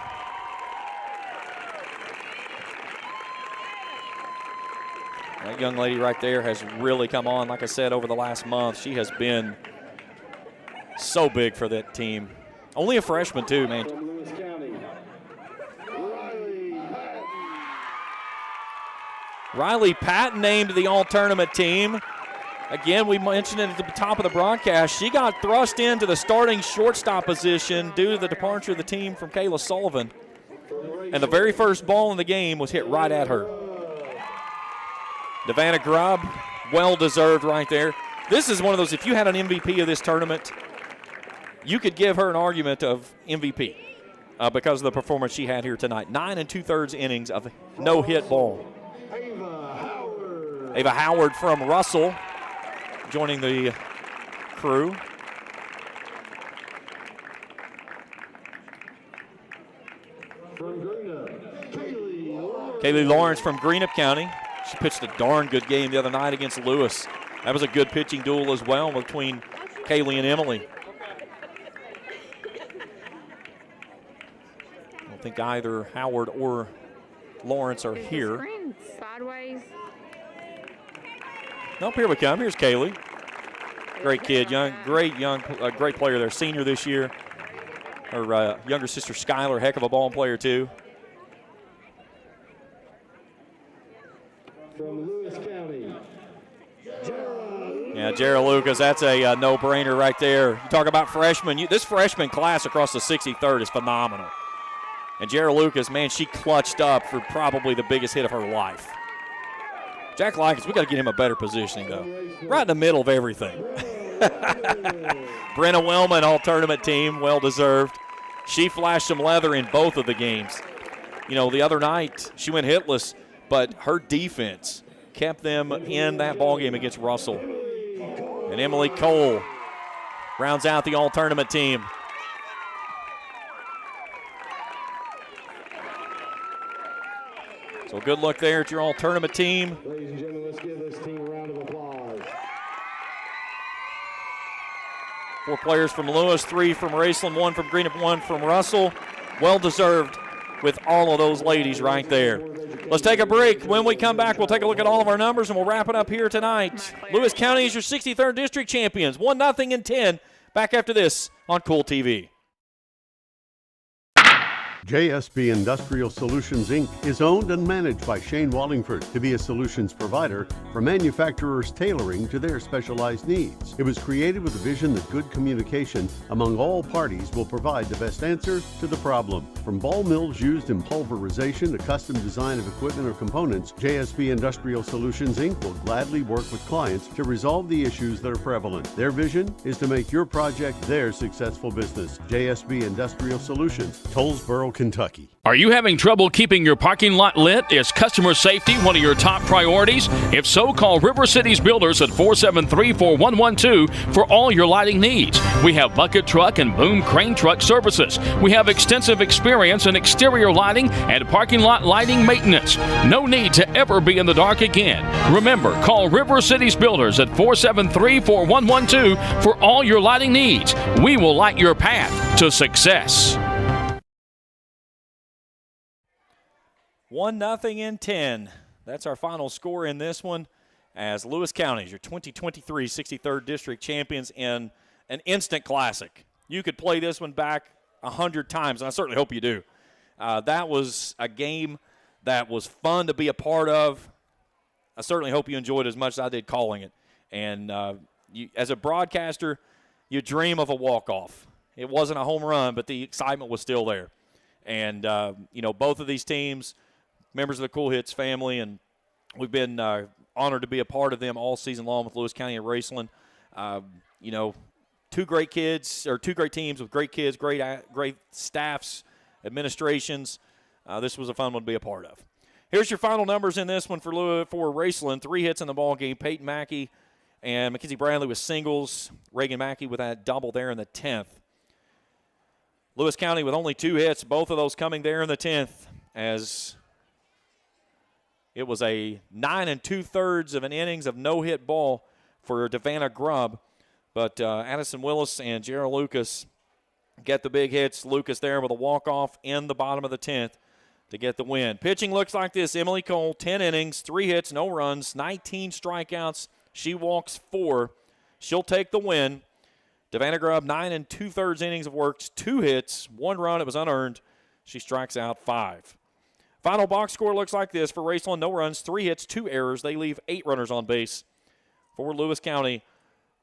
That young lady right there has really come on, like I said, over the last month. She has been so big for that team. Only a freshman, too, man. Riley Patton named the all-tournament team. Again, we mentioned it at the top of the broadcast. She got thrust into the starting shortstop position due to the departure of the team from Kayla Sullivan. And the very first ball in the game was hit right at her. Devana Grubb, well-deserved right there. This is one of those, if you had an MVP of this tournament, you could give her an argument of MVP because of the performance she had here tonight. 9 2/3 innings of no-hit ball. Ava Howard from Russell joining the crew. Kaylee Lawrence from Greenup County. She pitched a darn good game the other night against Lewis. That was a good pitching duel as well between Kaylee and Emily. I don't think either Howard or Lawrence are here. Sideways. Nope, here we come. Here's Kaylee. Great kid, great player there. Senior this year. Her younger sister Skylar, heck of a ball player too. From Lewis County, yeah, Jara Lucas, that's a no-brainer right there. You talk about freshmen. This freshman class across the 63rd is phenomenal. And Jara Lucas, man, she clutched up for probably the biggest hit of her life. Jack Likens, we got to get him a better positioning, though. Right in the middle of everything. Brenna Wellman, all-tournament team, well-deserved. She flashed some leather in both of the games. You know, the other night, she went hitless, but her defense kept them in that ballgame against Russell. And Emily Cole rounds out the all-tournament team. So good luck there at your all-tournament team. Ladies and gentlemen, let's give this team a round of applause. 4 players from Lewis, 3 from Raceland, 1 from Greenup, 1 from Russell. Well-deserved with all of those ladies right there. Let's take a break. When we come back, we'll take a look at all of our numbers, and we'll wrap it up here tonight. Lewis County is your 63rd District champions, 1-0 in 10. Back after this on Cool TV. JSB Industrial Solutions, Inc. is owned and managed by Shane Wallingford to be a solutions provider for manufacturers tailoring to their specialized needs. It was created with a vision that good communication among all parties will provide the best answer to the problem. From ball mills used in pulverization to custom design of equipment or components, JSB Industrial Solutions, Inc. will gladly work with clients to resolve the issues that are prevalent. Their vision is to make your project their successful business. JSB Industrial Solutions, Tollsboro, Kentucky. Are you having trouble keeping your parking lot lit? Is customer safety one of your top priorities? If so, call River Cities Builders at 473-4112 for all your lighting needs. We have bucket truck and boom crane truck services. We have extensive experience in exterior lighting and parking lot lighting maintenance. No need to ever be in the dark again. Remember, call River Cities Builders at 473-4112 for all your lighting needs. We will light your path to success. 1-0 in 10. That's our final score in this one, as Lewis County is your 2023 63rd District champions in an instant classic. You could play this one back 100 times, and I certainly hope you do. That was a game that was fun to be a part of. I certainly hope you enjoyed it as much as I did calling it. And as a broadcaster, you dream of a walk-off. It wasn't a home run, but the excitement was still there. And, both of these teams, members of the Cool Hits family, and we've been honored to be a part of them all season long with Lewis County and Raceland. Two great teams with great kids, great staffs, administrations. This was a fun one to be a part of. Here's your final numbers in this one for Raceland. 3 hits in the ball game. Peyton Mackey and Mackenzie Bradley with singles. Reagan Mackey with that double there in the 10th. Lewis County with only 2 hits, both of those coming there in the 10th, as it was a 9 2/3 of an innings of no-hit ball for Devana Grubb. But Addison Willis and Jarrell Lucas get the big hits. Lucas there with a walk-off in the bottom of the 10th to get the win. Pitching looks like this. Emily Cole, 10 innings, 3 hits, no runs, 19 strikeouts. She walks 4. She'll take the win. Devana Grubb, 9 2/3 innings of work, 2 hits, 1 run. It was unearned. She strikes out 5. Final box score looks like this. For Raceland, no runs, 3 hits, 2 errors. They leave 8 runners on base. For Lewis County,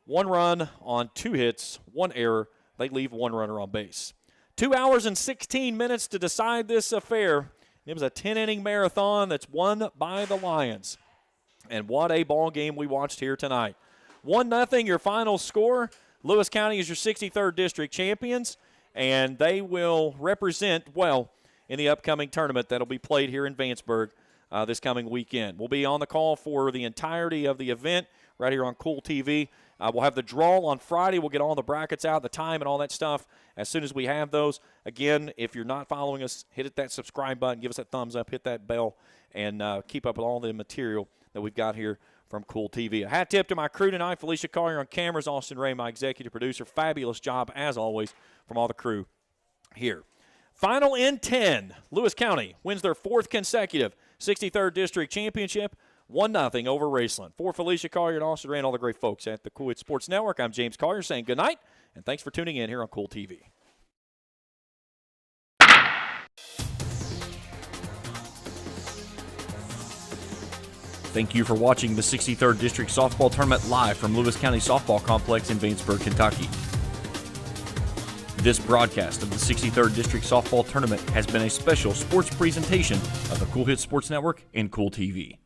1 run on 2 hits, 1 error. They leave 1 runner on base. 2 hours and 16 minutes to decide this affair. It was a 10-inning marathon that's won by the Lions. And what a ball game we watched here tonight. 1-0 your final score. Lewis County is your 63rd District champions, and they will represent well in the upcoming tournament that will be played here in Vanceburg this coming weekend. We'll be on the call for the entirety of the event right here on Cool TV. We'll have the draw on Friday. We'll get all the brackets out, the time and all that stuff as soon as we have those. Again, if you're not following us, hit that subscribe button, give us that thumbs up, hit that bell, and keep up with all the material that we've got here from Cool TV. A hat tip to my crew tonight, Felicia Collier on cameras, Austin Ray, my executive producer. Fabulous job, as always, from all the crew here. Final in 10. Lewis County wins their 4th consecutive 63rd District championship, 1-0 over Raceland. For Felicia Collier and Austin Ray and all the great folks at the Cool Hit Sports Network, I'm James Collier saying good night, and thanks for tuning in here on Cool TV. Thank you for watching the 63rd District Softball Tournament live from Lewis County Softball Complex in Vanceburg, Kentucky. This broadcast of the 63rd District Softball Tournament has been a special sports presentation of the Cool Hit Sports Network and Cool TV.